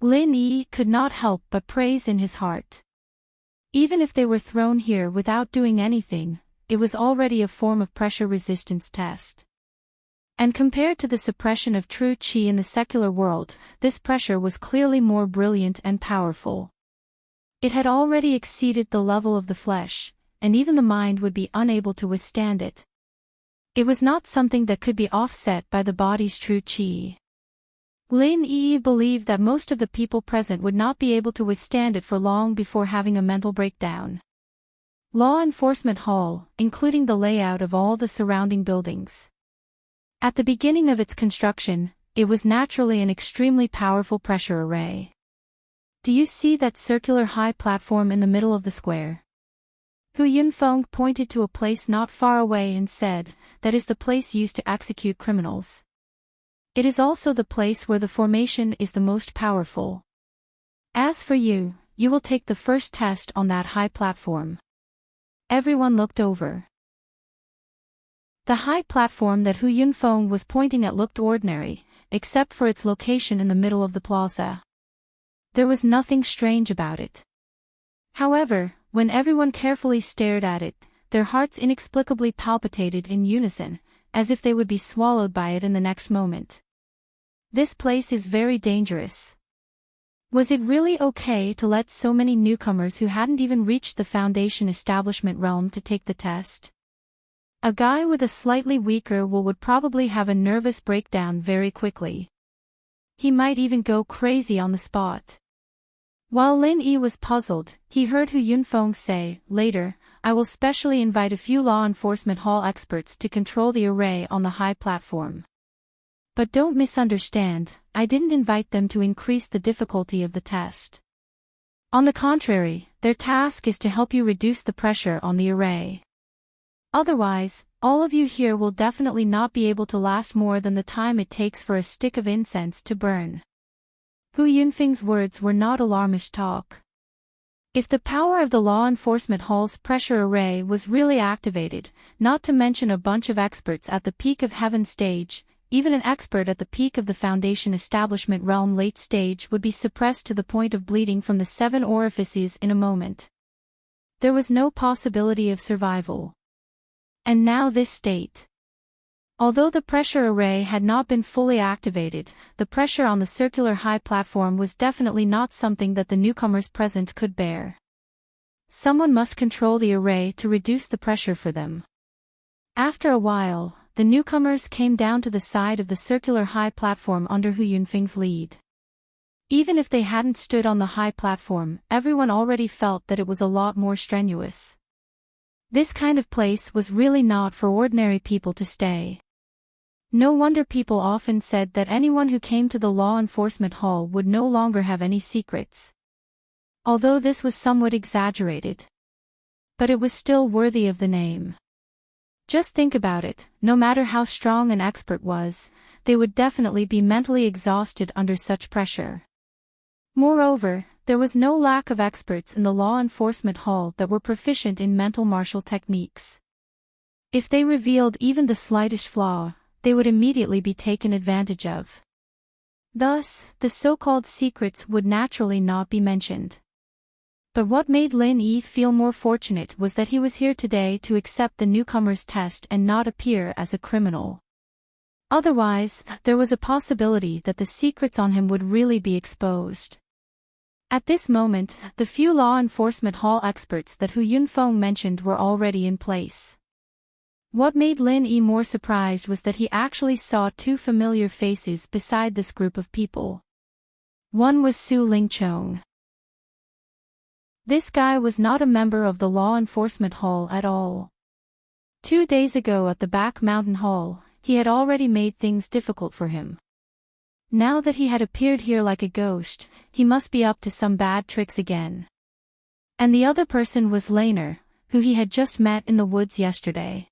Lin Yi could not help but praise in his heart. Even if they were thrown here without doing anything, it was already a form of pressure resistance test. And compared to the suppression of true qi in the secular world, this pressure was clearly more brilliant and powerful. It had already exceeded the level of the flesh, and even the mind would be unable to withstand it. It was not something that could be offset by the body's true qi. Lin Yi believed that most of the people present would not be able to withstand it for long before having a mental breakdown. Law Enforcement Hall, including the layout of all the surrounding buildings. At the beginning of its construction, it was naturally an extremely powerful pressure array. Do you see that circular high platform in the middle of the square? Hu Yunfeng pointed to a place not far away and said, "That is the place used to execute criminals. It is also the place where the formation is the most powerful. As for you, you will take the first test on that high platform." Everyone looked over. The high platform that Hu Yunfeng was pointing at looked ordinary, except for its location in the middle of the plaza. There was nothing strange about it. However, when everyone carefully stared at it, their hearts inexplicably palpitated in unison, as if they would be swallowed by it in the next moment. This place is very dangerous. Was it really okay to let so many newcomers who hadn't even reached the Foundation establishment realm to take the test? A guy with a slightly weaker will would probably have a nervous breakdown very quickly. He might even go crazy on the spot. While Lin Yi was puzzled, he heard Hu Yunfeng say, later, I will specially invite a few law enforcement hall experts to control the array on the high platform. But don't misunderstand, I didn't invite them to increase the difficulty of the test. On the contrary, their task is to help you reduce the pressure on the array. Otherwise, all of you here will definitely not be able to last more than the time it takes for a stick of incense to burn. Hu Yunfeng's words were not alarmist talk. If the power of the law enforcement hall's pressure array was really activated, not to mention a bunch of experts at the peak of heaven stage, even an expert at the peak of the Foundation establishment realm late stage would be suppressed to the point of bleeding from the 7 orifices in a moment. There was no possibility of survival. And now this state. Although the pressure array had not been fully activated, the pressure on the circular high platform was definitely not something that the newcomers present could bear. Someone must control the array to reduce the pressure for them. After a while, the newcomers came down to the side of the circular high platform under Hu Yunfeng's lead. Even if they hadn't stood on the high platform, everyone already felt that it was a lot more strenuous. This kind of place was really not for ordinary people to stay. No wonder people often said that anyone who came to the law enforcement hall would no longer have any secrets. Although this was somewhat exaggerated. But it was still worthy of the name. Just think about it, no matter how strong an expert was, they would definitely be mentally exhausted under such pressure. Moreover, there was no lack of experts in the law enforcement hall that were proficient in mental martial techniques. If they revealed even the slightest flaw, they would immediately be taken advantage of. Thus, the so-called secrets would naturally not be mentioned. But what made Lin Yi feel more fortunate was that he was here today to accept the newcomer's test and not appear as a criminal. Otherwise, there was a possibility that the secrets on him would really be exposed. At this moment, the few law enforcement hall experts that Hu Yunfeng mentioned were already in place. What made Lin Yi more surprised was that he actually saw 2 familiar faces beside this group of people. One was Su Lingchong. This guy was not a member of the law enforcement hall at all. 2 days ago at the back mountain hall, he had already made things difficult for him. Now that he had appeared here like a ghost, he must be up to some bad tricks again. And the other person was Laner, who he had just met in the woods yesterday.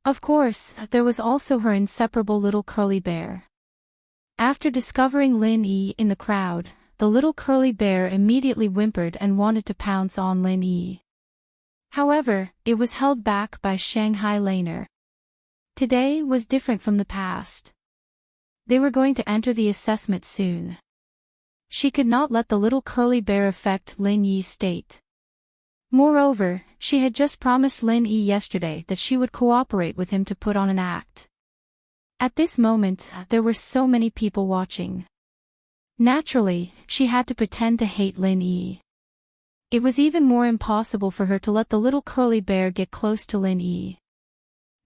Of course, there was also her inseparable little curly bear. After discovering Lin Yi in the crowd, the little curly bear immediately whimpered and wanted to pounce on Lin Yi. However, it was held back by Shanghai Laner. Today was different from the past. They were going to enter the assessment soon. She could not let the little curly bear affect Lin Yi's state. Moreover, she had just promised Lin Yi yesterday that she would cooperate with him to put on an act. At this moment, there were so many people watching. Naturally, she had to pretend to hate Lin Yi. It was even more impossible for her to let the little curly bear get close to Lin Yi.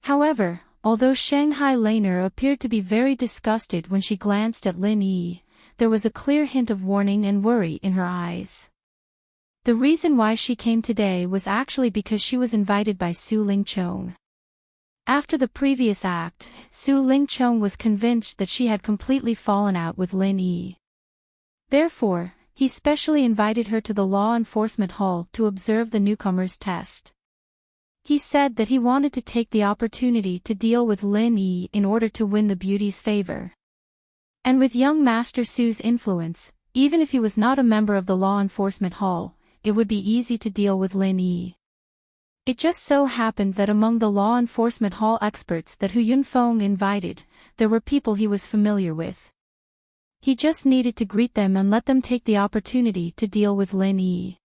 However, although Shanghai Laner appeared to be very disgusted when she glanced at Lin Yi, there was a clear hint of warning and worry in her eyes. The reason why she came today was actually because she was invited by Su Lingchong. After the previous act, Su Lingchong was convinced that she had completely fallen out with Lin Yi. Therefore, he specially invited her to the law enforcement hall to observe the newcomer's test. He said that he wanted to take the opportunity to deal with Lin Yi in order to win the beauty's favor. And with young Master Su's influence, even if he was not a member of the law enforcement hall, it would be easy to deal with Lin Yi. It just so happened that among the law enforcement hall experts that Hu Yunfeng invited, there were people he was familiar with. He just needed to greet them and let them take the opportunity to deal with Lin Yi.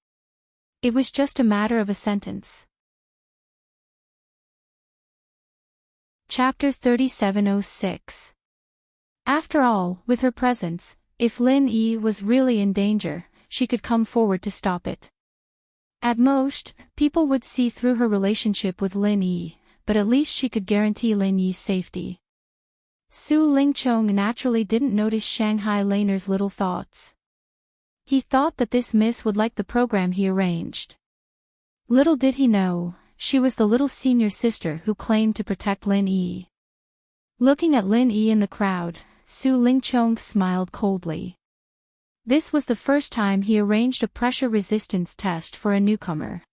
It was just a matter of a sentence. Chapter 3706. After all, with her presence, if Lin Yi was really in danger, she could come forward to stop it. At most, people would see through her relationship with Lin Yi, but at least she could guarantee Lin Yi's safety. Su Lingchong naturally didn't notice Shanghai Laner's little thoughts. He thought that this miss would like the program he arranged. Little did he know, she was the little senior sister who claimed to protect Lin Yi. Looking at Lin Yi in the crowd, Su Lingchong smiled coldly. This was the first time he arranged a pressure resistance test for a newcomer.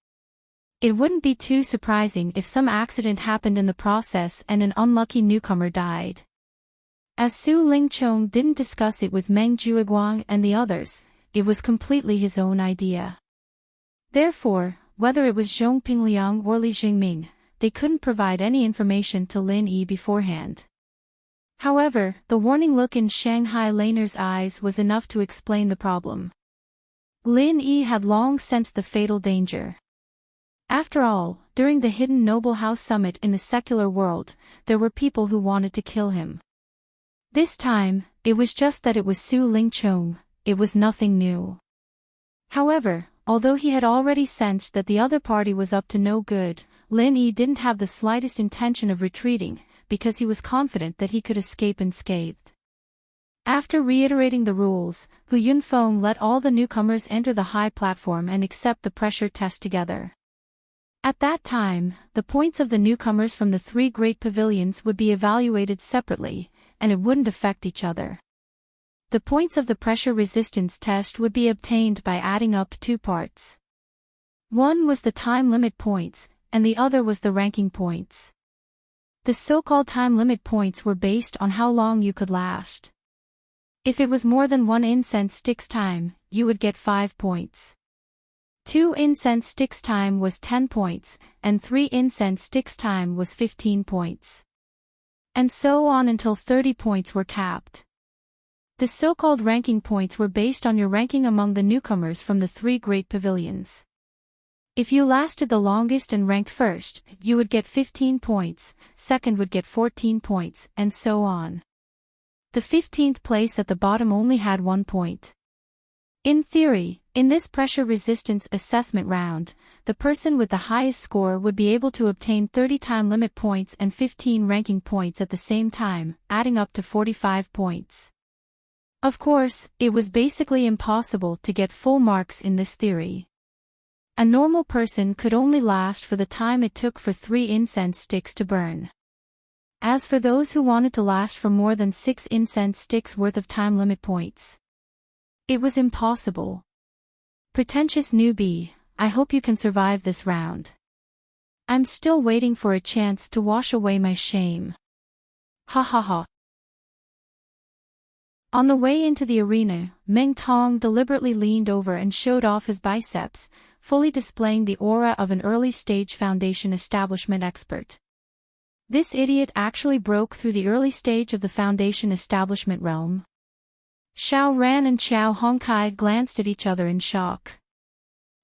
It wouldn't be too surprising if some accident happened in the process and an unlucky newcomer died. As Su Lingchong didn't discuss it with Meng Juiguang and the others, it was completely his own idea. Therefore, whether it was Zhong Pingliang or Li Jingming, they couldn't provide any information to Lin Yi beforehand. However, the warning look in Shanghai Laner's eyes was enough to explain the problem. Lin Yi had long sensed the fatal danger. After all, during the Hidden Noble House Summit in the secular world, there were people who wanted to kill him. This time, it was just that it was Su Lingchong, it was nothing new. However, although he had already sensed that the other party was up to no good, Lin Yi didn't have the slightest intention of retreating, because he was confident that he could escape unscathed. After reiterating the rules, Hu Yunfeng let all the newcomers enter the high platform and accept the pressure test together. At that time, the points of the newcomers from the three great pavilions would be evaluated separately, and it wouldn't affect each other. The points of the pressure resistance test would be obtained by adding up two parts. One was the time limit points, and the other was the ranking points. The so-called time limit points were based on how long you could last. If it was more than 1 incense stick's time, you would get 5 points. 2 incense sticks time was 10 points, and 3 incense sticks time was 15 points. And so on until 30 points were capped. The so-called ranking points were based on your ranking among the newcomers from the three great pavilions. If you lasted the longest and ranked first, you would get 15 points, second would get 14 points, and so on. The 15th place at the bottom only had 1 point. In theory, in this pressure resistance assessment round, the person with the highest score would be able to obtain 30 time limit points and 15 ranking points at the same time, adding up to 45 points. Of course, it was basically impossible to get full marks in this theory. A normal person could only last for the time it took for 3 incense sticks to burn. As for those who wanted to last for more than 6 incense sticks worth of time limit points, it was impossible. Pretentious newbie, I hope you can survive this round. I'm still waiting for a chance to wash away my shame. Ha ha ha. On the way into the arena, Meng Tong deliberately leaned over and showed off his biceps, fully displaying the aura of an early-stage foundation establishment expert. This idiot actually broke through the early stage of the foundation establishment realm. Xiao Ran and Xiao Hongkai glanced at each other in shock.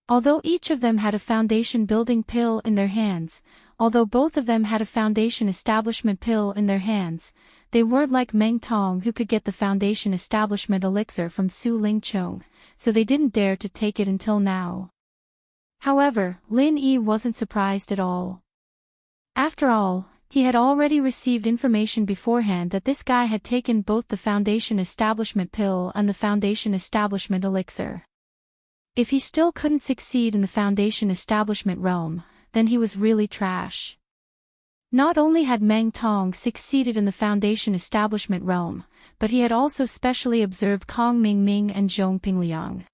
Although each of them had a foundation building pill in their hands, although both of them had a foundation establishment pill in their hands, they weren't like Meng Tong who could get the foundation establishment elixir from Su Lingchong, so they didn't dare to take it until now. However, Lin Yi wasn't surprised at all. After all, he had already received information beforehand that this guy had taken both the foundation establishment pill and the foundation establishment elixir. If he still couldn't succeed in the foundation establishment realm, then he was really trash. Not only had Meng Tong succeeded in the foundation establishment realm, but he had also specially observed Kong Mingming and Zhong Pingliang.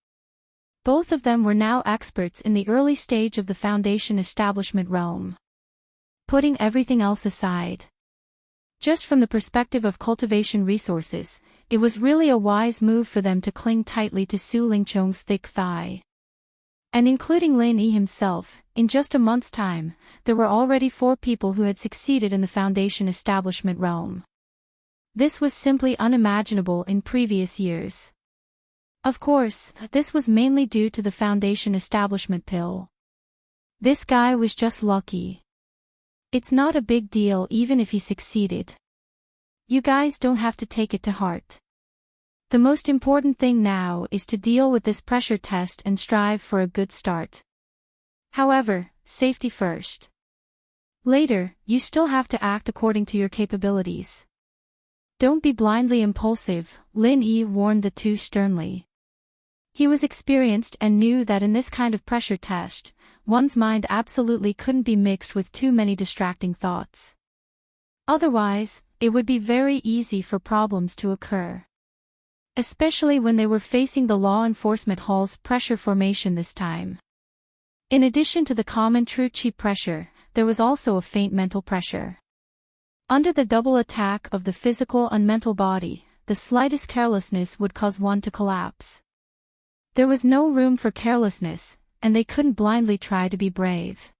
Both of them were now experts in the early stage of the foundation establishment realm. Putting everything else aside, just from the perspective of cultivation resources, it was really a wise move for them to cling tightly to Su Lingchong's thick thigh. And including Lin Yi himself, in just a month's time, there were already 4 people who had succeeded in the foundation establishment realm. This was simply unimaginable in previous years. Of course, this was mainly due to the Foundation establishment pill. This guy was just lucky. It's not a big deal even if he succeeded. You guys don't have to take it to heart. The most important thing now is to deal with this pressure test and strive for a good start. However, safety first. Later, you still have to act according to your capabilities. Don't be blindly impulsive, Lin Yi warned the two sternly. He was experienced and knew that in this kind of pressure test, one's mind absolutely couldn't be mixed with too many distracting thoughts. Otherwise, it would be very easy for problems to occur. Especially when they were facing the law enforcement hall's pressure formation this time. In addition to the common true chi pressure, there was also a faint mental pressure. Under the double attack of the physical and mental body, the slightest carelessness would cause one to collapse. There was no room for carelessness, and they couldn't blindly try to be brave.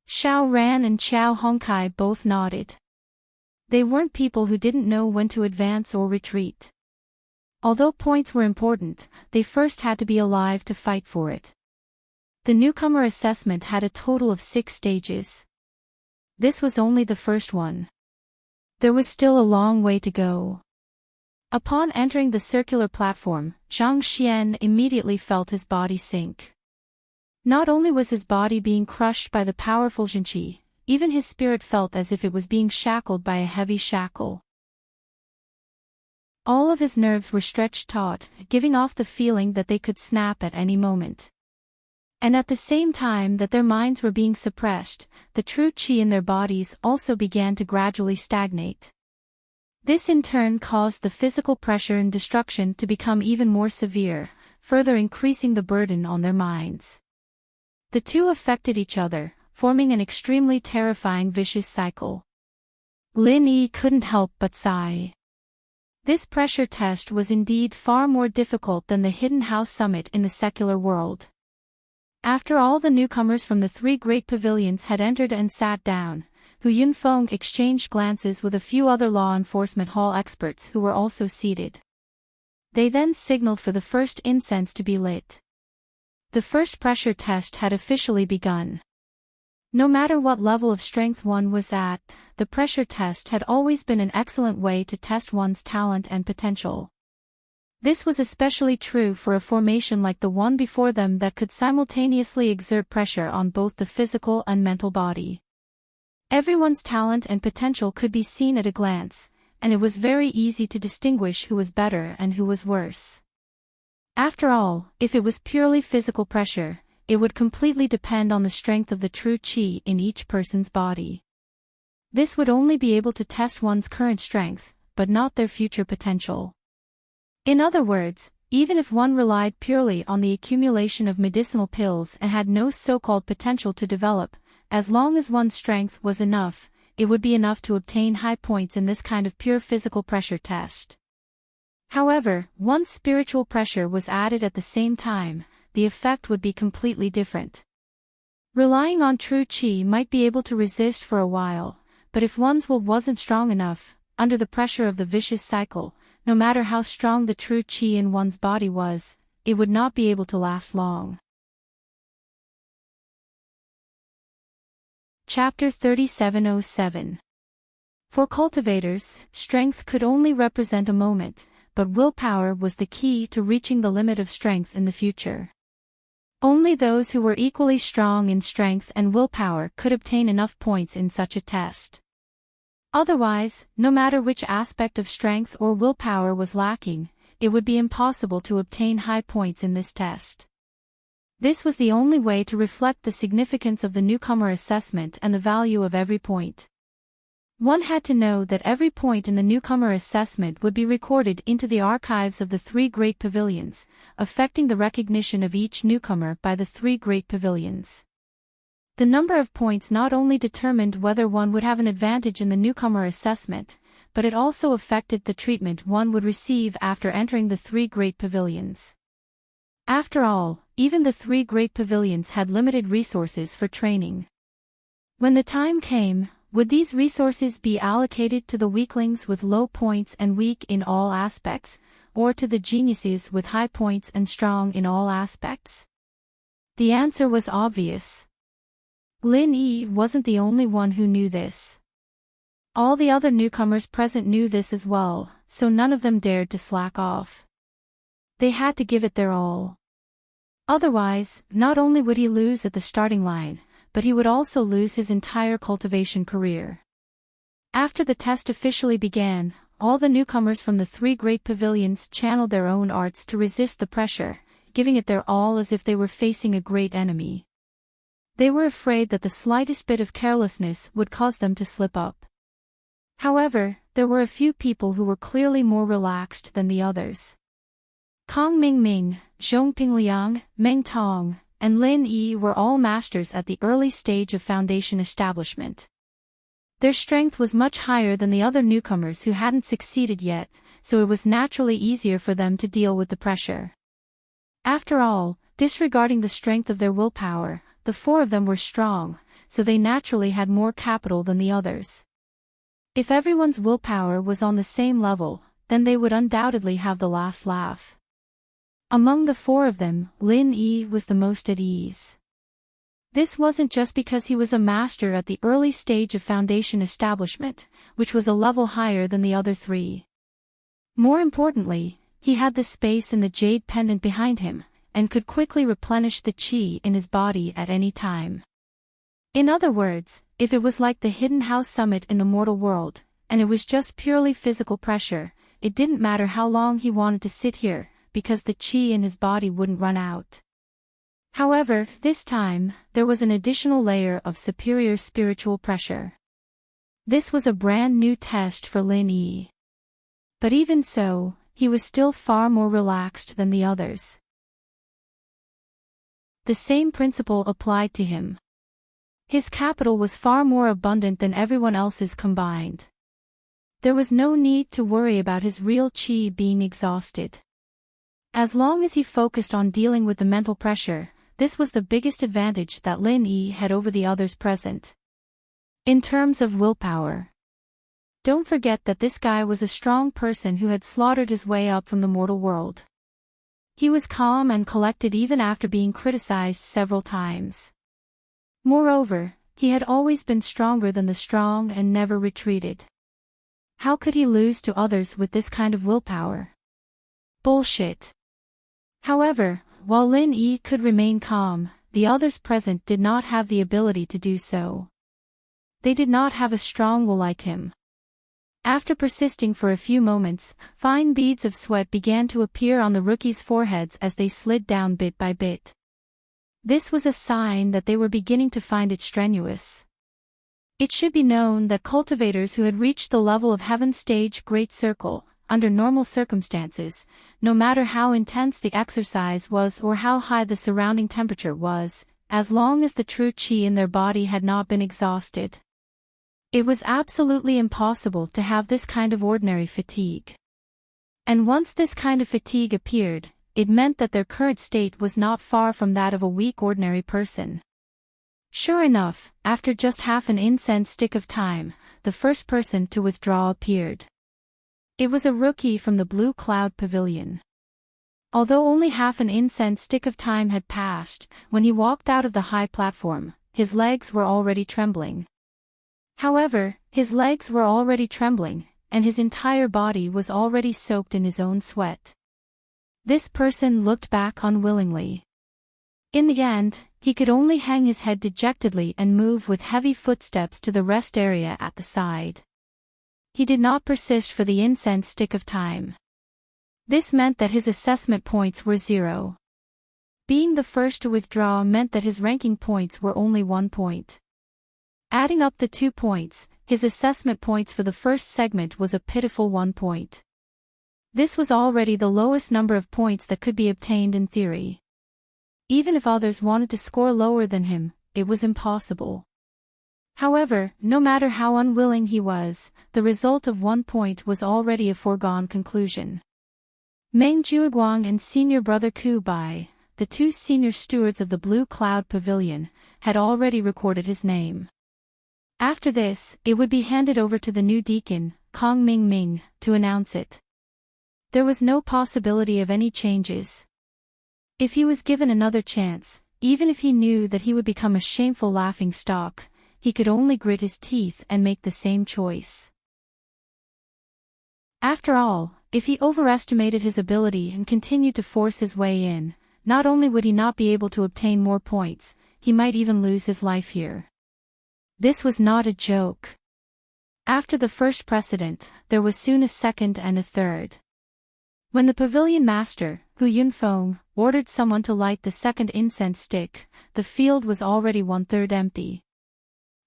Xiao Ran and Xiao Hongkai both nodded. They weren't people who didn't know when to advance or retreat. Although points were important, they first had to be alive to fight for it. The newcomer assessment had a total of 6 stages. This was only the first one. There was still a long way to go. Upon entering the circular platform, Zhang Xian immediately felt his body sink. Not only was his body being crushed by the powerful Zhenqi, even his spirit felt as if it was being shackled by a heavy shackle. All of his nerves were stretched taut, giving off the feeling that they could snap at any moment. And at the same time that their minds were being suppressed, the true chi in their bodies also began to gradually stagnate. This in turn caused the physical pressure and destruction to become even more severe, further increasing the burden on their minds. The two affected each other, forming an extremely terrifying vicious cycle. Lin Yi couldn't help but sigh. This pressure test was indeed far more difficult than the Hidden House Summit in the secular world. After all the newcomers from the 3 great pavilions had entered and sat down, Hu Yunfeng exchanged glances with a few other law enforcement hall experts who were also seated. They then signaled for the first incense to be lit. The first pressure test had officially begun. No matter what level of strength one was at, the pressure test had always been an excellent way to test one's talent and potential. This was especially true for a formation like the one before them that could simultaneously exert pressure on both the physical and mental body. Everyone's talent and potential could be seen at a glance, and it was very easy to distinguish who was better and who was worse. After all, if it was purely physical pressure, it would completely depend on the strength of the true chi in each person's body. This would only be able to test one's current strength, but not their future potential. In other words, even if one relied purely on the accumulation of medicinal pills and had no so-called potential to develop, as long as one's strength was enough, it would be enough to obtain high points in this kind of pure physical pressure test. However, once spiritual pressure was added at the same time, the effect would be completely different. Relying on true chi might be able to resist for a while, but if one's will wasn't strong enough, under the pressure of the vicious cycle, no matter how strong the true chi in one's body was, it would not be able to last long. Chapter 3707. For cultivators, strength could only represent a moment, but willpower was the key to reaching the limit of strength in the future. Only those who were equally strong in strength and willpower could obtain enough points in such a test. Otherwise, no matter which aspect of strength or willpower was lacking, it would be impossible to obtain high points in this test. This was the only way to reflect the significance of the newcomer assessment and the value of every point. One had to know that every point in the newcomer assessment would be recorded into the archives of the 3 great pavilions, affecting the recognition of each newcomer by the 3 great pavilions. The number of points not only determined whether one would have an advantage in the newcomer assessment, but it also affected the treatment one would receive after entering the 3 great pavilions. After all, even the 3 great pavilions had limited resources for training. When the time came, Would these resources be allocated to the weaklings with low points and weak in all aspects, or to the geniuses with high points and strong in all aspects? The answer was obvious. Lin Yi wasn't the only one who knew this. All the other newcomers present knew this as well, so none of them dared to slack off. They had to give it their all. Otherwise, not only would he lose at the starting line, but he would also lose his entire cultivation career. After the test officially began, all the newcomers from the 3 great pavilions channeled their own arts to resist the pressure, giving it their all as if they were facing a great enemy. They were afraid that the slightest bit of carelessness would cause them to slip up. However, there were a few people who were clearly more relaxed than the others. Kong Mingming, Zhongping Liang, Meng Tong, and Lin Yi were all masters at the early stage of foundation establishment. Their strength was much higher than the other newcomers who hadn't succeeded yet, so it was naturally easier for them to deal with the pressure. After all, disregarding the strength of their willpower, the 4 of them were strong, so they naturally had more capital than the others. If everyone's willpower was on the same level, then they would undoubtedly have the last laugh. Among the 4 of them, Lin Yi was the most at ease. This wasn't just because he was a master at the early stage of foundation establishment, which was a level higher than the other 3. More importantly, he had the space in the jade pendant behind him, and could quickly replenish the qi in his body at any time. In other words, if it was like the Hidden House Summit in the mortal world, and it was just purely physical pressure, it didn't matter how long he wanted to sit here, because the qi in his body wouldn't run out. However, this time, there was an additional layer of superior spiritual pressure. This was a brand new test for Lin Yi. But even so, he was still far more relaxed than the others. The same principle applied to him. His capital was far more abundant than everyone else's combined. There was no need to worry about his real qi being exhausted. As long as he focused on dealing with the mental pressure, this was the biggest advantage that Lin Yi had over the others present. In terms of willpower. Don't forget that this guy was a strong person who had slaughtered his way up from the mortal world. He was calm and collected even after being criticized several times. Moreover, he had always been stronger than the strong and never retreated. How could he lose to others with this kind of willpower? Bullshit. However, while Lin Yi could remain calm, the others present did not have the ability to do so. They did not have a strong will like him. After persisting for a few moments, fine beads of sweat began to appear on the rookies' foreheads as they slid down bit by bit. This was a sign that they were beginning to find it strenuous. It should be known that cultivators who had reached the level of Heaven Stage Great Circle, under normal circumstances, no matter how intense the exercise was or how high the surrounding temperature was, as long as the true qi in their body had not been exhausted. It was absolutely impossible to have this kind of ordinary fatigue. And once this kind of fatigue appeared, it meant that their current state was not far from that of a weak ordinary person. Sure enough, after just half an incense stick of time, the first person to withdraw appeared. It was a rookie from the Blue Cloud Pavilion. Although only half an incense stick of time had passed, when he walked out of the high platform, his legs were already trembling. However, his legs were already trembling, and his entire body was already soaked in his own sweat. This person looked back unwillingly. In the end, he could only hang his head dejectedly and move with heavy footsteps to the rest area at the side. He did not persist for the incense stick of time. This meant that his assessment points were 0. Being the first to withdraw meant that his ranking points were only 1 point. Adding up the 2 points, his assessment points for the first segment was a pitiful 1 point. This was already the lowest number of points that could be obtained in theory. Even if others wanted to score lower than him, it was impossible. However, no matter how unwilling he was, the result of 1 point was already a foregone conclusion. Meng Juiguang and senior brother Ku Bai, the 2 senior stewards of the Blue Cloud Pavilion, had already recorded his name. After this, it would be handed over to the new deacon, Kong Ming Ming, to announce it. There was no possibility of any changes. If he was given another chance, even if he knew that he would become a shameful laughingstock, he could only grit his teeth and make the same choice. After all, if he overestimated his ability and continued to force his way in, not only would he not be able to obtain more points, he might even lose his life here. This was not a joke. After the first precedent, there was soon a second and a third. When the pavilion master, Hu Yunfeng, ordered someone to light the second incense stick, the field was already 1/3 empty.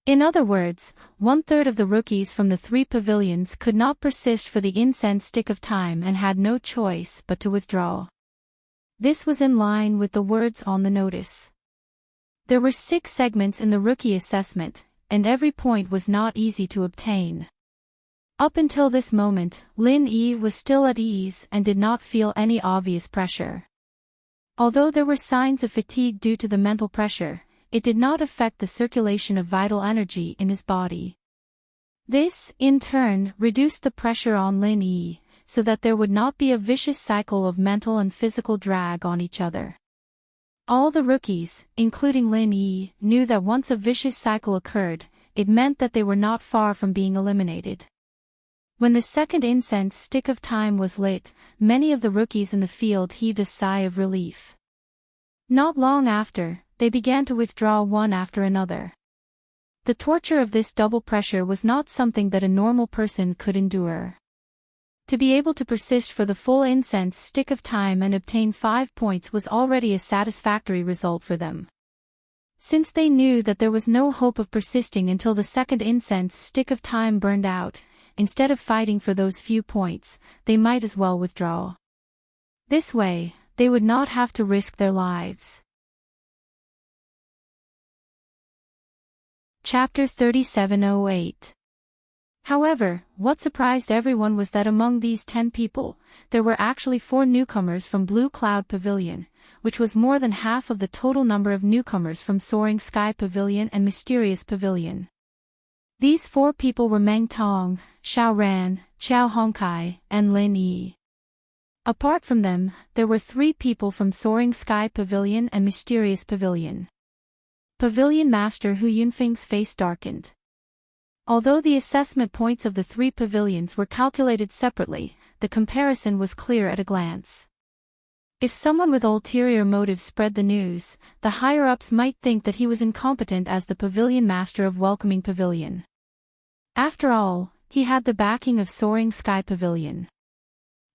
In other words, 1/3 of the rookies from the 3 pavilions could not persist for the incense stick of time and had no choice but to withdraw. This was in line with the words on the notice. There were 6 segments in the rookie assessment, and every point was not easy to obtain. Up until this moment, Lin Yi was still at ease and did not feel any obvious pressure. Although there were signs of fatigue due to the mental pressure, it did not affect the circulation of vital energy in his body. This, in turn, reduced the pressure on Lin Yi, so that there would not be a vicious cycle of mental and physical drag on each other. All the rookies, including Lin Yi, knew that once a vicious cycle occurred, it meant that they were not far from being eliminated. When the second incense stick of time was lit, many of the rookies in the field heaved a sigh of relief. Not long after, they began to withdraw one after another. The torture of this double pressure was not something that a normal person could endure. To be able to persist for the full incense stick of time and obtain 5 points was already a satisfactory result for them. Since they knew that there was no hope of persisting until the second incense stick of time burned out, instead of fighting for those few points, they might as well withdraw. This way, they would not have to risk their lives. Chapter 3708. However, what surprised everyone was that among these 10 people, there were actually 4 newcomers from Blue Cloud Pavilion, which was more than half of the total number of newcomers from Soaring Sky Pavilion and Mysterious Pavilion. These 4 people were Meng Tong, Xiao Ran, Qiao Hongkai, and Lin Yi. Apart from them, there were 3 people from Soaring Sky Pavilion and Mysterious Pavilion. Pavilion Master Hu Yunfeng's face darkened. Although the assessment points of the 3 pavilions were calculated separately, the comparison was clear at a glance. If someone with ulterior motives spread the news, the higher-ups might think that he was incompetent as the pavilion master of Welcoming Pavilion. After all, he had the backing of Soaring Sky Pavilion.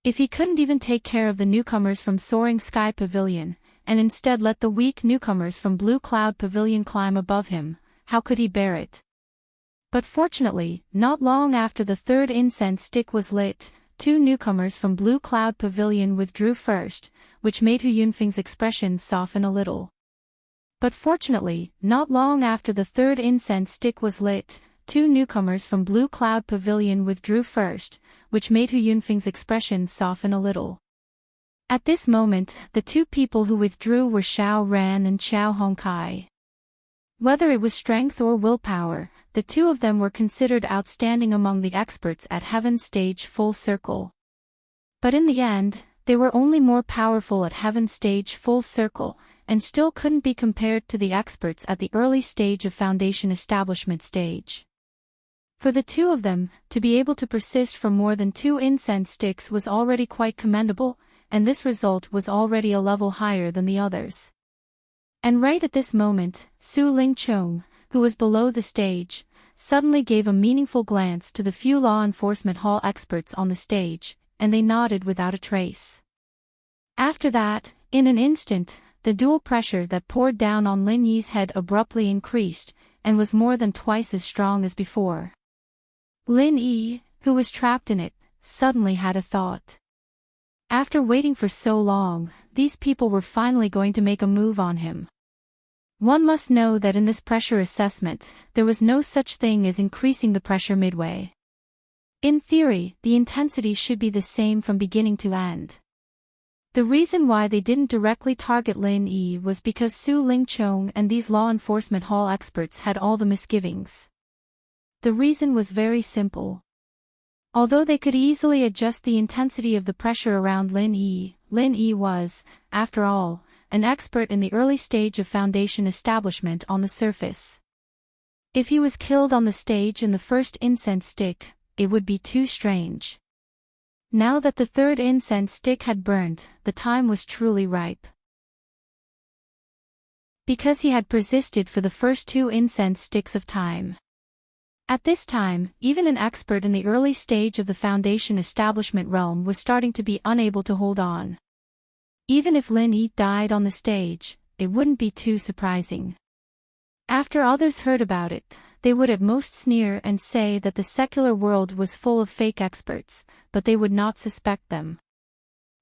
If he couldn't even take care of the newcomers from Soaring Sky Pavilion, and instead let the weak newcomers from Blue Cloud Pavilion climb above him, how could he bear it? But fortunately, not long after the third incense stick was lit, 2 newcomers from Blue Cloud Pavilion withdrew first, which made Hu Yunfeng's expression soften a little. But fortunately, not long after the third incense stick was lit, 2 newcomers from Blue Cloud Pavilion withdrew first, which made Hu Yunfeng's expression soften a little. At this moment, the 2 people who withdrew were Xiao Ran and Qiao Hongkai. Whether it was strength or willpower, the 2 of them were considered outstanding among the experts at Heaven's Stage Full Circle. But in the end, they were only more powerful at Heaven's Stage Full Circle, and still couldn't be compared to the experts at the early stage of Foundation Establishment stage. For the 2 of them, to be able to persist for more than 2 incense sticks was already quite commendable, and this result was already a level higher than the others. And right at this moment, Su Lingchong, who was below the stage, suddenly gave a meaningful glance to the few law enforcement hall experts on the stage, and they nodded without a trace. After that, in an instant, the dual pressure that poured down on Lin Yi's head abruptly increased, and was more than twice as strong as before. Lin Yi, who was trapped in it, suddenly had a thought. After waiting for so long, these people were finally going to make a move on him. One must know that in this pressure assessment, there was no such thing as increasing the pressure midway. In theory, the intensity should be the same from beginning to end. The reason why they didn't directly target Lin Yi was because Su Lingchong and these law enforcement hall experts had all the misgivings. The reason was very simple. Although they could easily adjust the intensity of the pressure around Lin Yi was, after all, an expert in the early stage of Foundation establishment on the surface. If he was killed on the stage in the first incense stick, it would be too strange. Now that the third incense stick had burned, the time was truly ripe. Because he had persisted for the first 2 incense sticks of time. At this time, even an expert in the early stage of the Foundation establishment realm was starting to be unable to hold on. Even if Lin Yi died on the stage, it wouldn't be too surprising. After others heard about it, they would at most sneer and say that the secular world was full of fake experts, but they would not suspect them.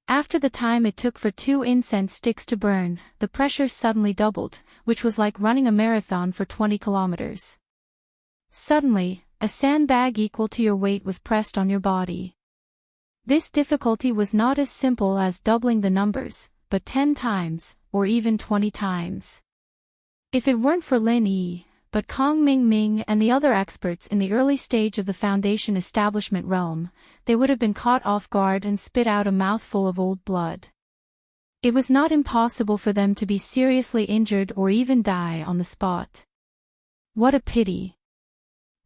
After the time it took for 2 incense sticks to burn, the pressure suddenly doubled, which was like running a marathon for 20 kilometers. Suddenly, a sandbag equal to your weight was pressed on your body. This difficulty was not as simple as doubling the numbers, but 10 times, or even 20 times. If it weren't for Lin Yi, but Kong Ming and the other experts in the early stage of the Foundation establishment realm, they would have been caught off guard and spit out a mouthful of old blood. It was not impossible for them to be seriously injured or even die on the spot. What a pity.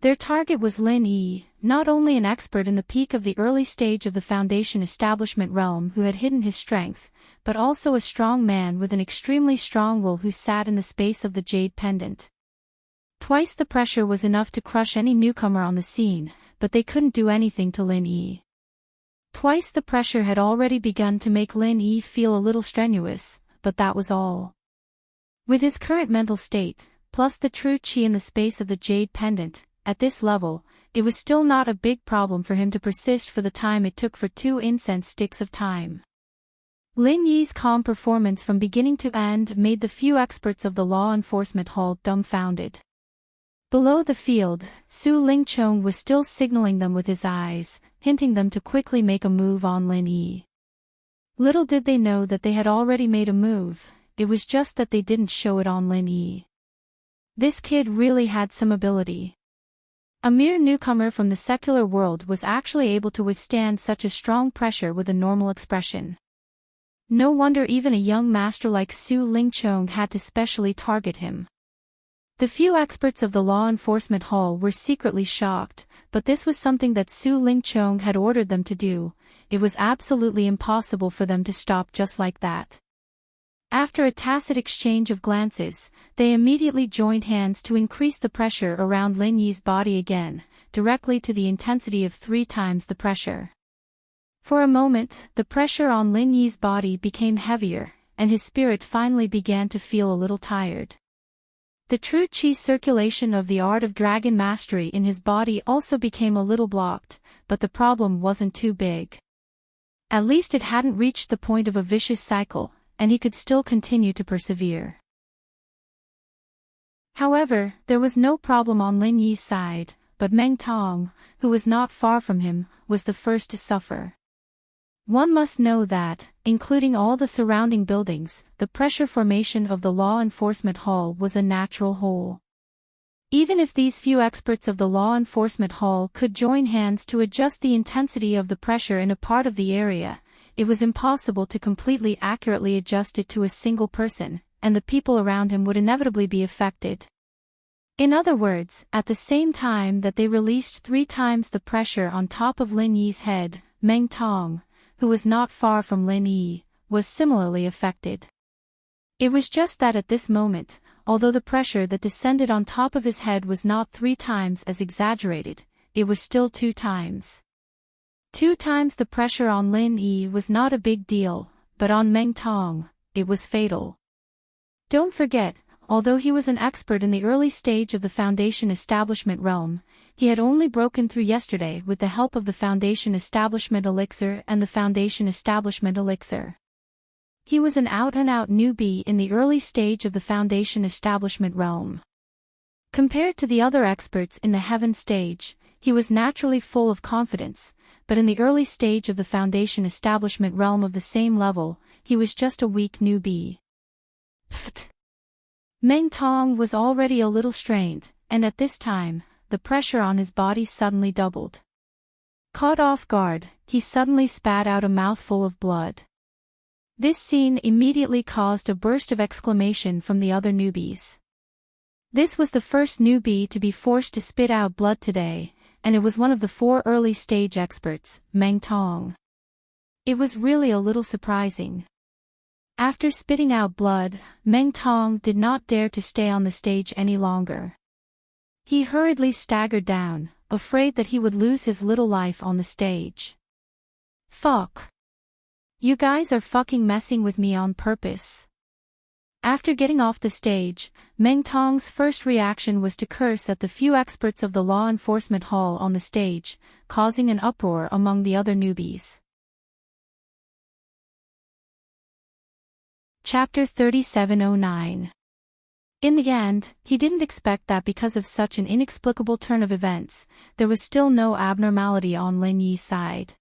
Their target was Lin Yi, not only an expert in the peak of the early stage of the Foundation establishment realm who had hidden his strength, but also a strong man with an extremely strong will who sat in the space of the jade pendant. Twice the pressure was enough to crush any newcomer on the scene, but they couldn't do anything to Lin Yi. Twice the pressure had already begun to make Lin Yi feel a little strenuous, but that was all. With his current mental state, plus the true qi in the space of the jade pendant, at this level, it was still not a big problem for him to persist for the time it took for 2 incense sticks of time. Lin Yi's calm performance from beginning to end made the few experts of the law enforcement hall dumbfounded. Below the field, Su Lingchong was still signaling them with his eyes, hinting them to quickly make a move on Lin Yi. Little did they know that they had already made a move, it was just that they didn't show it on Lin Yi. This kid really had some ability. A mere newcomer from the secular world was actually able to withstand such a strong pressure with a normal expression. No wonder even a young master like Su Lingchong had to specially target him. The few experts of the law enforcement hall were secretly shocked, but this was something that Su Lingchong had ordered them to do. It was absolutely impossible for them to stop just like that. After a tacit exchange of glances, they immediately joined hands to increase the pressure around Lin Yi's body again, directly to the intensity of 3 times the pressure. For a moment, the pressure on Lin Yi's body became heavier, and his spirit finally began to feel a little tired. The true qi circulation of the art of dragon mastery in his body also became a little blocked, but the problem wasn't too big. At least it hadn't reached the point of a vicious cycle, and he could still continue to persevere. However, there was no problem on Lin Yi's side, but Meng Tong, who was not far from him, was the first to suffer. One must know that, including all the surrounding buildings, the pressure formation of the law enforcement hall was a natural whole. Even if these few experts of the law enforcement hall could join hands to adjust the intensity of the pressure in a part of the area, it was impossible to completely accurately adjust it to a single person, and the people around him would inevitably be affected. In other words, at the same time that they released 3 times the pressure on top of Lin Yi's head, Meng Tong, who was not far from Lin Yi, was similarly affected. It was just that at this moment, although the pressure that descended on top of his head was not 3 times as exaggerated, it was still 2 times. 2 times the pressure on Lin Yi was not a big deal, but on Meng Tong, it was fatal. Don't forget, although he was an expert in the early stage of the Foundation establishment realm, he had only broken through yesterday with the help of the Foundation establishment elixir and the Foundation establishment elixir. He was an out-and-out newbie in the early stage of the Foundation establishment realm. Compared to the other experts in the heaven stage, he was naturally full of confidence, but in the early stage of the Foundation establishment realm of the same level, he was just a weak newbie. Pfft. Meng Tong was already a little strained, and at this time, the pressure on his body suddenly doubled. Caught off guard, he suddenly spat out a mouthful of blood. This scene immediately caused a burst of exclamation from the other newbies. This was the first newbie to be forced to spit out blood today, and it was one of the 4 early stage experts, Meng Tong. It was really a little surprising. After spitting out blood, Meng Tong did not dare to stay on the stage any longer. He hurriedly staggered down, afraid that he would lose his little life on the stage. Fuck. You guys are fucking messing with me on purpose. After getting off the stage, Meng Tong's first reaction was to curse at the few experts of the law enforcement hall on the stage, causing an uproar among the other newbies. Chapter 3709. In the end, he didn't expect that because of such an inexplicable turn of events, there was still no abnormality on Lin Yi's side.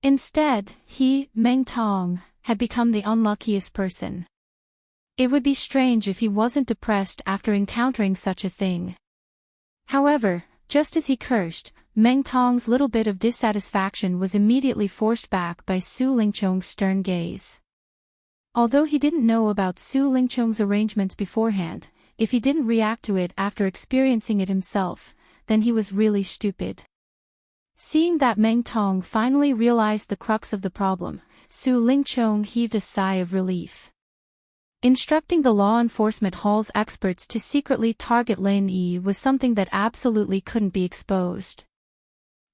Instead, he, Meng Tong, had become the unluckiest person. It would be strange if he wasn't depressed after encountering such a thing. However, just as he cursed, Meng Tong's little bit of dissatisfaction was immediately forced back by Su Lingchong's stern gaze. Although he didn't know about Su Lingchong's arrangements beforehand, if he didn't react to it after experiencing it himself, then he was really stupid. Seeing that Meng Tong finally realized the crux of the problem, Su Lingchong heaved a sigh of relief. Instructing the law enforcement hall's experts to secretly target Lin Yi was something that absolutely couldn't be exposed.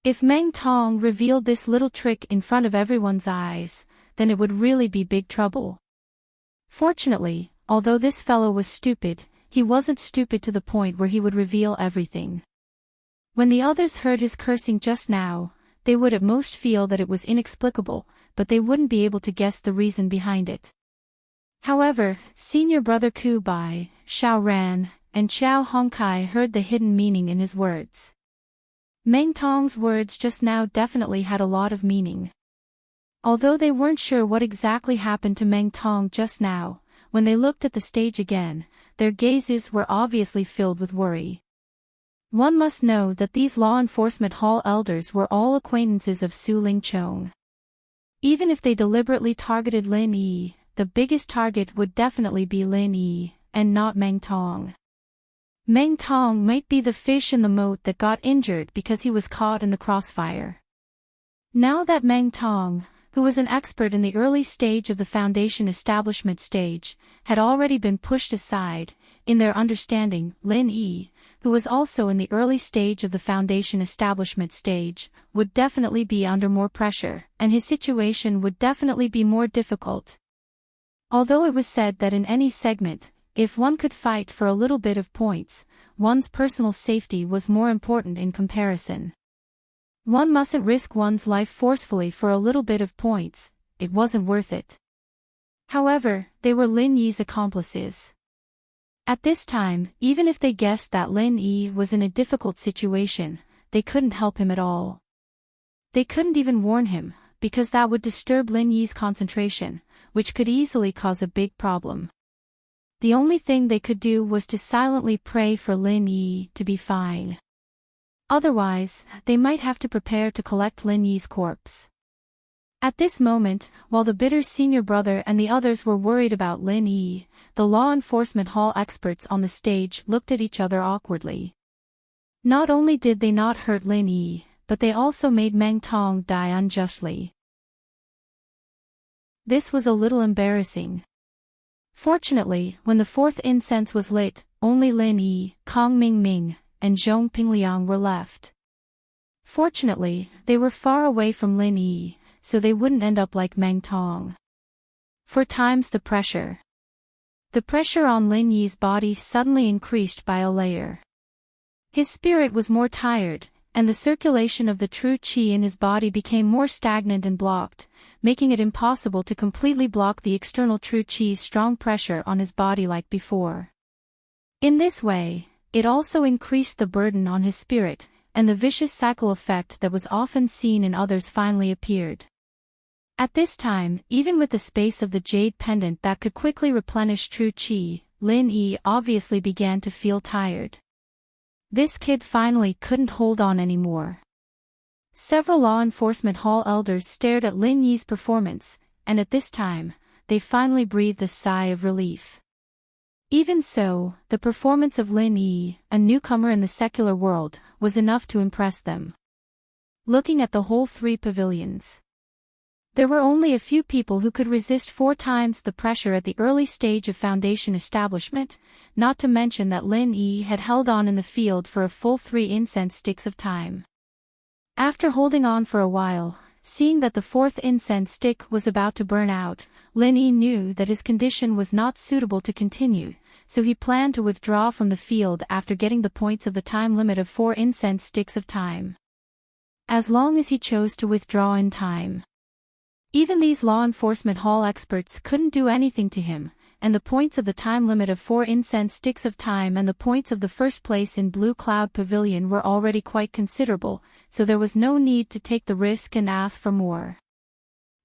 If Meng Tong revealed this little trick in front of everyone's eyes, then it would really be big trouble. Fortunately, although this fellow was stupid, he wasn't stupid to the point where he would reveal everything. When the others heard his cursing just now, they would at most feel that it was inexplicable, but they wouldn't be able to guess the reason behind it. However, senior brother Ku Bai, Xiao Ran, and Xiao Hongkai heard the hidden meaning in his words. Meng Tong's words just now definitely had a lot of meaning. Although they weren't sure what exactly happened to Meng Tong just now, when they looked at the stage again, their gazes were obviously filled with worry. One must know that these law enforcement hall elders were all acquaintances of Su Lingchong. Even if they deliberately targeted Lin Yi, the biggest target would definitely be Lin Yi, and not Meng Tong. Meng Tong might be the fish in the moat that got injured because he was caught in the crossfire. Now that Meng Tong, who was an expert in the early stage of the foundation establishment stage, had already been pushed aside, in their understanding, Lin Yi, who was also in the early stage of the foundation establishment stage, would definitely be under more pressure, and his situation would definitely be more difficult. Although it was said that in any segment, if one could fight for a little bit of points, one's personal safety was more important in comparison. One mustn't risk one's life forcefully for a little bit of points, it wasn't worth it. However, they were Lin Yi's accomplices. At this time, even if they guessed that Lin Yi was in a difficult situation, they couldn't help him at all. They couldn't even warn him, because that would disturb Lin Yi's concentration, which could easily cause a big problem. The only thing they could do was to silently pray for Lin Yi to be fine. Otherwise, they might have to prepare to collect Lin Yi's corpse. At this moment, while the bitter senior brother and the others were worried about Lin Yi, the law enforcement hall experts on the stage looked at each other awkwardly. Not only did they not hurt Lin Yi, but they also made Meng Tong die unjustly. This was a little embarrassing. Fortunately, when the 4th incense was lit, only Lin Yi, Kong Ming, and Zhong Pingliang were left. Fortunately, they were far away from Lin Yi, so they wouldn't end up like Meng Tong. 4 times the pressure. The pressure on Lin Yi's body suddenly increased by a layer. His spirit was more tired, and the circulation of the true qi in his body became more stagnant and blocked, making it impossible to completely block the external true qi's strong pressure on his body like before. In this way, it also increased the burden on his spirit, and the vicious cycle effect that was often seen in others finally appeared. At this time, even with the space of the jade pendant that could quickly replenish true qi, Lin Yi obviously began to feel tired. This kid finally couldn't hold on anymore. Several law enforcement hall elders stared at Lin Yi's performance, and at this time, they finally breathed a sigh of relief. Even so, the performance of Lin Yi, a newcomer in the secular world, was enough to impress them. Looking at the whole 3 pavilions, there were only a few people who could resist 4 times the pressure at the early stage of foundation establishment, not to mention that Lin Yi had held on in the field for a full 3 incense sticks of time. After holding on for a while, seeing that the 4th incense stick was about to burn out, Lin Yi knew that his condition was not suitable to continue, so he planned to withdraw from the field after getting the points of the time limit of 4 incense sticks of time. As long as he chose to withdraw in time. Even these law enforcement hall experts couldn't do anything to him, and the points of the time limit of 4 incense sticks of time and the points of the first place in Blue Cloud Pavilion were already quite considerable, so there was no need to take the risk and ask for more.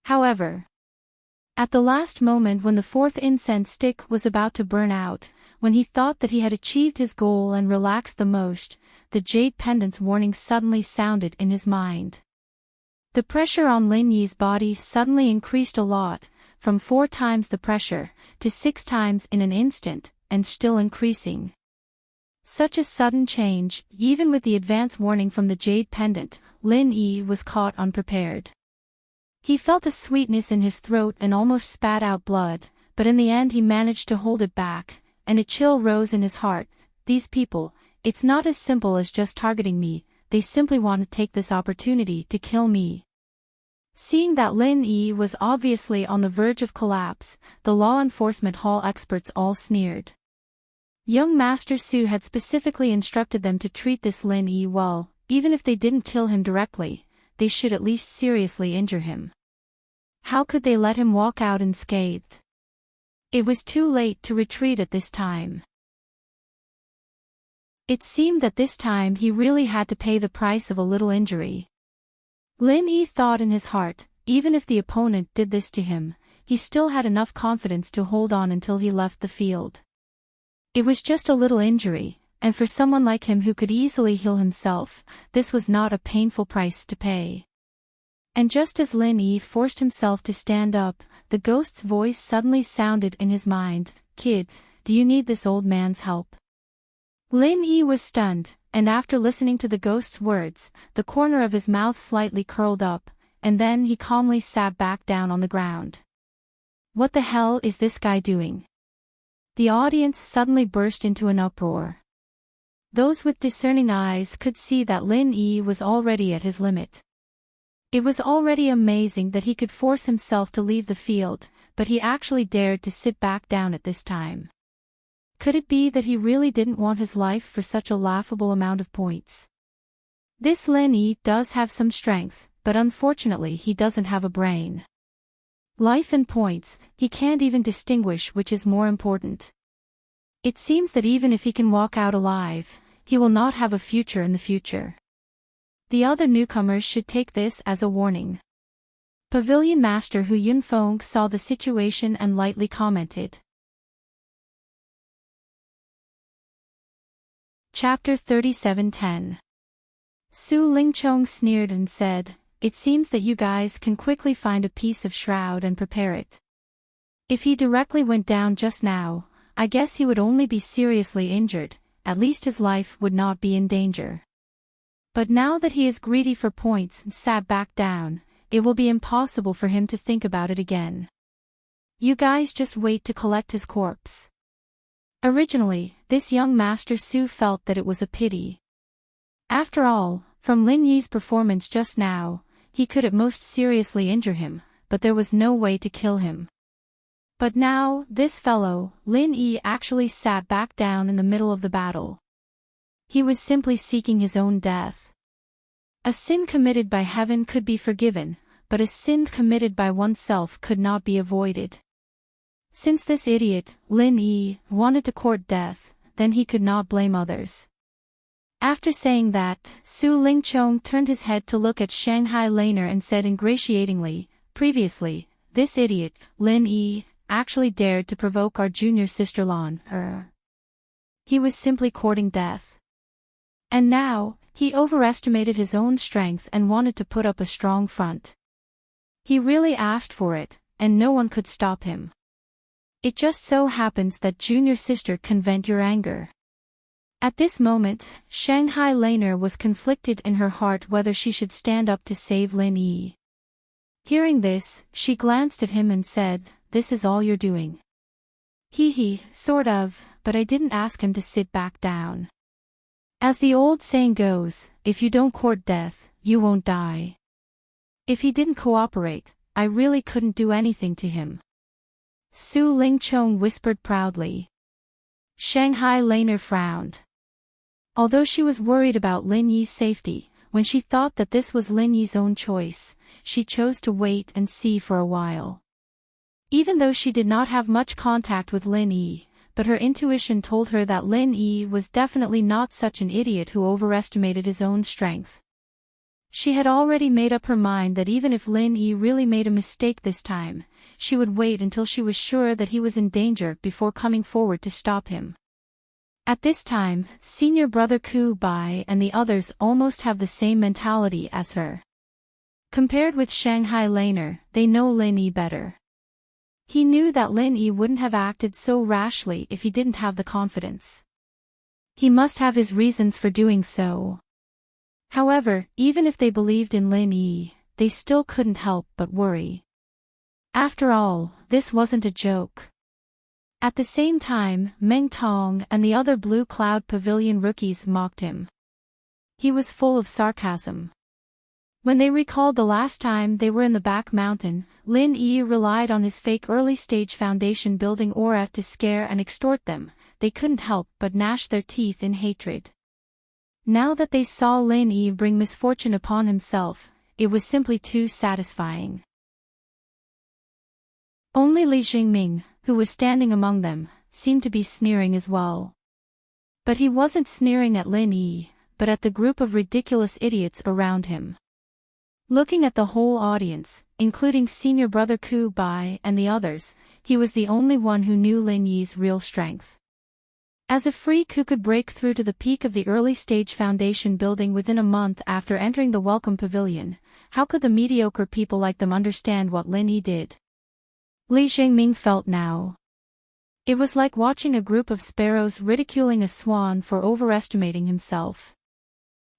However, at the last moment when the 4th incense stick was about to burn out, when he thought that he had achieved his goal and relaxed the most, the jade pendant's warning suddenly sounded in his mind. The pressure on Lin Yi's body suddenly increased a lot, from 4 times the pressure, to 6 times in an instant, and still increasing. Such a sudden change, even with the advance warning from the jade pendant, Lin Yi was caught unprepared. He felt a sweetness in his throat and almost spat out blood, but in the end he managed to hold it back, and a chill rose in his heart. These people, it's not as simple as just targeting me, they simply want to take this opportunity to kill me. Seeing that Lin Yi was obviously on the verge of collapse, the law enforcement hall experts all sneered. Young Master Su had specifically instructed them to treat this Lin Yi well, even if they didn't kill him directly, they should at least seriously injure him. How could they let him walk out unscathed? It was too late to retreat at this time. It seemed that this time he really had to pay the price of a little injury. Lin Yi thought in his heart, even if the opponent did this to him, he still had enough confidence to hold on until he left the field. It was just a little injury, and for someone like him who could easily heal himself, this was not a painful price to pay. And just as Lin Yi forced himself to stand up, the ghost's voice suddenly sounded in his mind, "Kid, do you need this old man's help?" Lin Yi was stunned, and after listening to the ghost's words, the corner of his mouth slightly curled up, and then he calmly sat back down on the ground. What the hell is this guy doing? The audience suddenly burst into an uproar. Those with discerning eyes could see that Lin Yi was already at his limit. It was already amazing that he could force himself to leave the field, but he actually dared to sit back down at this time. Could it be that he really didn't want his life for such a laughable amount of points? This Lin Yi does have some strength, but unfortunately he doesn't have a brain. Life and points, he can't even distinguish which is more important. It seems that even if he can walk out alive, he will not have a future in the future. The other newcomers should take this as a warning. Pavilion Master Hu Yunfeng saw the situation and lightly commented. Chapter 37:10. Su Lingchong sneered and said, "It seems that you guys can quickly find a piece of shroud and prepare it. If he directly went down just now, I guess he would only be seriously injured, at least his life would not be in danger. But now that he is greedy for points and sat back down, it will be impossible for him to think about it again. You guys just wait to collect his corpse." Originally, this young Master Su felt that it was a pity. After all, from Lin Yi's performance just now, he could at most seriously injure him, but there was no way to kill him. But now, this fellow, Lin Yi, actually sat back down in the middle of the battle. He was simply seeking his own death. A sin committed by heaven could be forgiven, but a sin committed by oneself could not be avoided. Since this idiot, Lin Yi, wanted to court death, then he could not blame others. After saying that, Su Lingchong turned his head to look at Shanghai Laner and said ingratiatingly, "Previously, this idiot, Lin Yi, actually dared to provoke our junior sister Lan. He was simply courting death. And now, he overestimated his own strength and wanted to put up a strong front. He really asked for it, and no one could stop him. It just so happens that junior sister can vent your anger. At this moment, Shanghai Laner was conflicted in her heart whether she should stand up to save Lin Yi. Hearing this, she glanced at him and said, "This is all you're doing." Hee, sort of, but I didn't ask him to sit back down. As the old saying goes, if you don't court death, you won't die. If he didn't cooperate, I really couldn't do anything to him. Su Lingchong whispered proudly. Shanghai Laner frowned. Although she was worried about Lin Yi's safety, when she thought that this was Lin Yi's own choice, she chose to wait and see for a while. Even though she did not have much contact with Lin Yi, but her intuition told her that Lin Yi was definitely not such an idiot who overestimated his own strength. She had already made up her mind that even if Lin Yi really made a mistake this time, she would wait until she was sure that he was in danger before coming forward to stop him. At this time, senior brother Ku Bai and the others almost have the same mentality as her. Compared with Shanghai Laner, they know Lin Yi better. He knew that Lin Yi wouldn't have acted so rashly if he didn't have the confidence. He must have his reasons for doing so. However, even if they believed in Lin Yi, they still couldn't help but worry. After all, this wasn't a joke. At the same time, Meng Tong and the other Blue Cloud Pavilion rookies mocked him. He was full of sarcasm. When they recalled the last time they were in the back mountain, Lin Yi relied on his fake early-stage foundation building aura to scare and extort them. They couldn't help but gnash their teeth in hatred. Now that they saw Lin Yi bring misfortune upon himself, it was simply too satisfying. Only Li Jingming, who was standing among them, seemed to be sneering as well. But he wasn't sneering at Lin Yi, but at the group of ridiculous idiots around him. Looking at the whole audience, including senior brother Ku Bai and the others, he was the only one who knew Lin Yi's real strength. As a freak who could break through to the peak of the early-stage foundation building within a month after entering the Welcome Pavilion, how could the mediocre people like them understand what Lin Yi did? Li Jingming felt now. It was like watching a group of sparrows ridiculing a swan for overestimating himself.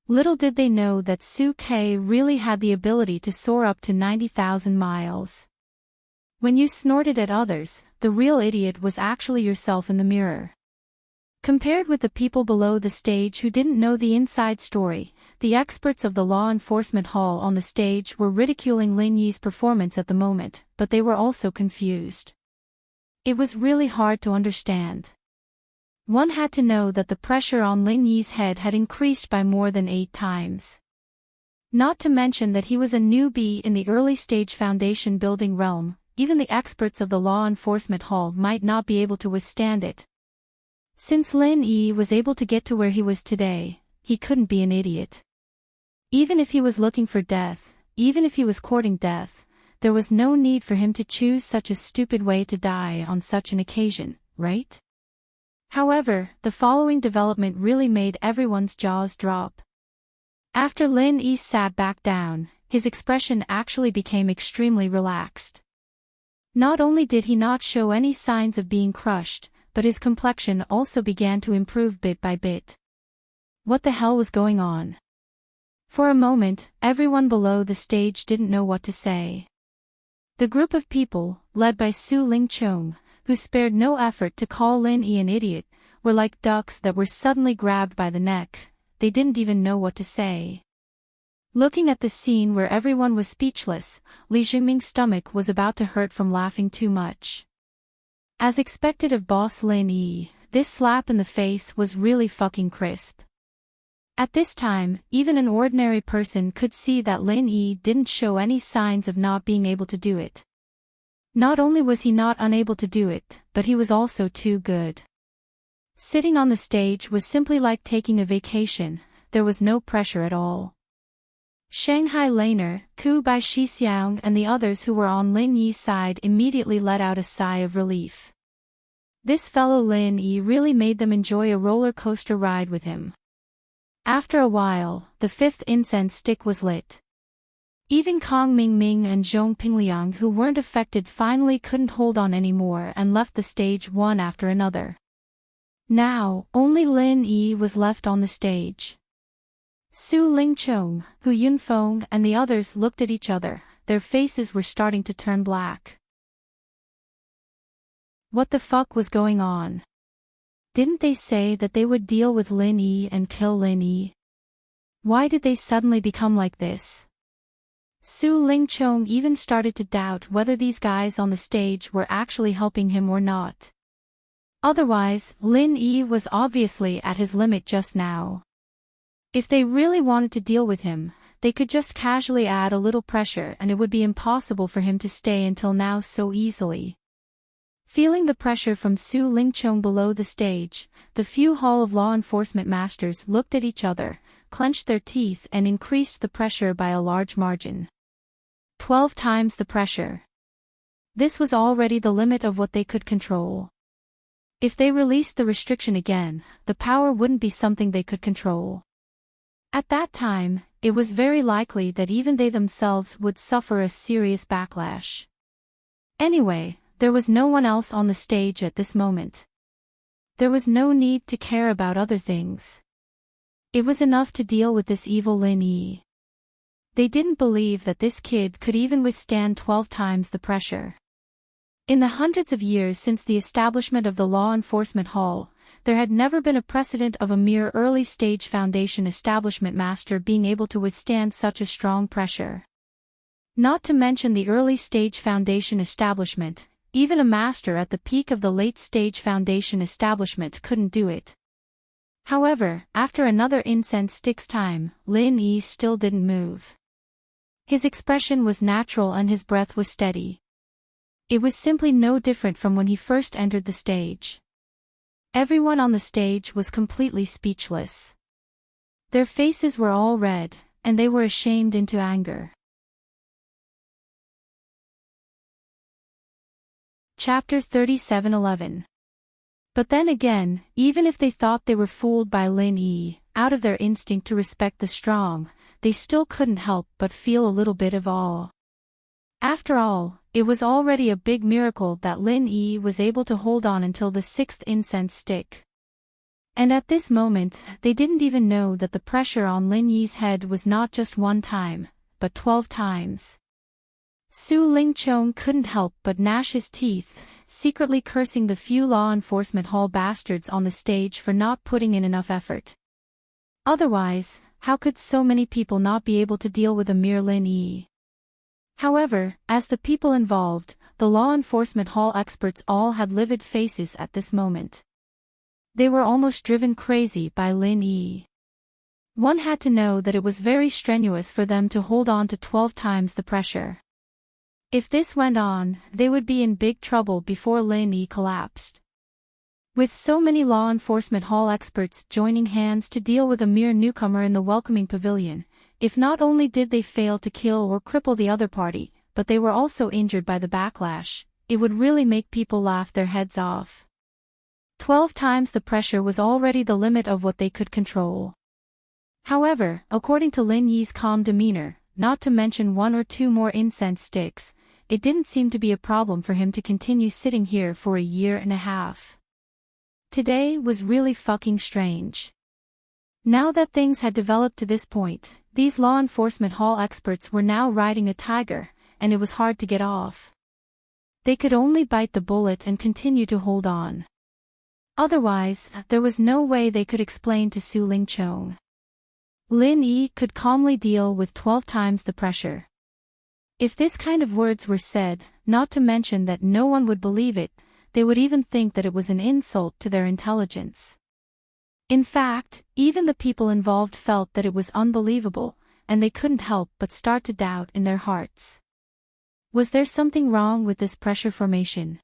Little did they know that Su Ke really had the ability to soar up to 90,000 miles. When you snorted at others, the real idiot was actually yourself in the mirror. Compared with the people below the stage who didn't know the inside story, the experts of the law enforcement hall on the stage were ridiculing Lin Yi's performance at the moment, but they were also confused. It was really hard to understand. One had to know that the pressure on Lin Yi's head had increased by more than 8 times. Not to mention that he was a newbie in the early-stage foundation building realm, even the experts of the law enforcement hall might not be able to withstand it. Since Lin Yi was able to get to where he was today, he couldn't be an idiot. Even if he was looking for death, even if he was courting death, there was no need for him to choose such a stupid way to die on such an occasion, right? However, the following development really made everyone's jaws drop. After Lin Yi sat back down, his expression actually became extremely relaxed. Not only did he not show any signs of being crushed, but his complexion also began to improve bit by bit. What the hell was going on? For a moment, everyone below the stage didn't know what to say. The group of people, led by Su Lingchong, who spared no effort to call Lin Yi an idiot, were like ducks that were suddenly grabbed by the neck. They didn't even know what to say. Looking at the scene where everyone was speechless, Li Jingming's stomach was about to hurt from laughing too much. As expected of boss Lin Yi, this slap in the face was really fucking crisp. At this time, even an ordinary person could see that Lin Yi didn't show any signs of not being able to do it. Not only was he not unable to do it, but he was also too good. Sitting on the stage was simply like taking a vacation, there was no pressure at all. Shanghai Laner, Ku Bai Shixiang and the others who were on Lin Yi's side immediately let out a sigh of relief. This fellow Lin Yi really made them enjoy a roller coaster ride with him. After a while, the fifth incense stick was lit. Even Kong Ming and Zhong Pingliang, who weren't affected, finally couldn't hold on anymore and left the stage one after another. Now, only Lin Yi was left on the stage. Su Lingchong, Hu Yunfeng and the others looked at each other. Their faces were starting to turn black. What the fuck was going on? Didn't they say that they would deal with Lin Yi and kill Lin Yi? Why did they suddenly become like this? Su Lingchong even started to doubt whether these guys on the stage were actually helping him or not. Otherwise, Lin Yi was obviously at his limit just now. If they really wanted to deal with him, they could just casually add a little pressure and it would be impossible for him to stay until now so easily. Feeling the pressure from Su Lingchong below the stage, the few Hall of Law Enforcement masters looked at each other, clenched their teeth and increased the pressure by a large margin. 12 times the pressure. This was already the limit of what they could control. If they released the restriction again, the power wouldn't be something they could control. At that time, it was very likely that even they themselves would suffer a serious backlash. Anyway, there was no one else on the stage at this moment. There was no need to care about other things. It was enough to deal with this evil Lin Yi. They didn't believe that this kid could even withstand 12 times the pressure. In the hundreds of years since the establishment of the Law Enforcement Hall, there had never been a precedent of a mere early-stage Foundation establishment master being able to withstand such a strong pressure. Not to mention the early-stage Foundation establishment, even a master at the peak of the late-stage Foundation establishment couldn't do it. However, after another incense stick's time, Lin Yi still didn't move. His expression was natural and his breath was steady. It was simply no different from when he first entered the stage. Everyone on the stage was completely speechless. Their faces were all red, and they were ashamed into anger. Chapter 37:11. But then again, even if they thought they were fooled by Lin Yi, out of their instinct to respect the strong, they still couldn't help but feel a little bit of awe. After all, it was already a big miracle that Lin Yi was able to hold on until the sixth incense stick. And at this moment, they didn't even know that the pressure on Lin Yi's head was not just one time, but 12 times. Su Lingchong couldn't help but gnash his teeth, secretly cursing the few law enforcement hall bastards on the stage for not putting in enough effort. Otherwise, how could so many people not be able to deal with a mere Lin Yi? However, as the people involved, the law enforcement hall experts all had livid faces at this moment. They were almost driven crazy by Lin Yi. One had to know that it was very strenuous for them to hold on to 12 times the pressure. If this went on, they would be in big trouble before Lin Yi collapsed. With so many law enforcement hall experts joining hands to deal with a mere newcomer in the welcoming pavilion, if not only did they fail to kill or cripple the other party, but they were also injured by the backlash, it would really make people laugh their heads off. 12 times the pressure was already the limit of what they could control. However, according to Lin Yi's calm demeanor, not to mention 1 or 2 more incense sticks, it didn't seem to be a problem for him to continue sitting here for a year and a half. Today was really fucking strange. Now that things had developed to this point, these law enforcement hall experts were now riding a tiger, and it was hard to get off. They could only bite the bullet and continue to hold on. Otherwise, there was no way they could explain to Su Lingchong. Lin Yi could calmly deal with 12 times the pressure. If this kind of words were said, not to mention that no one would believe it, they would even think that it was an insult to their intelligence. In fact, even the people involved felt that it was unbelievable, and they couldn't help but start to doubt in their hearts. Was there something wrong with this pressure formation?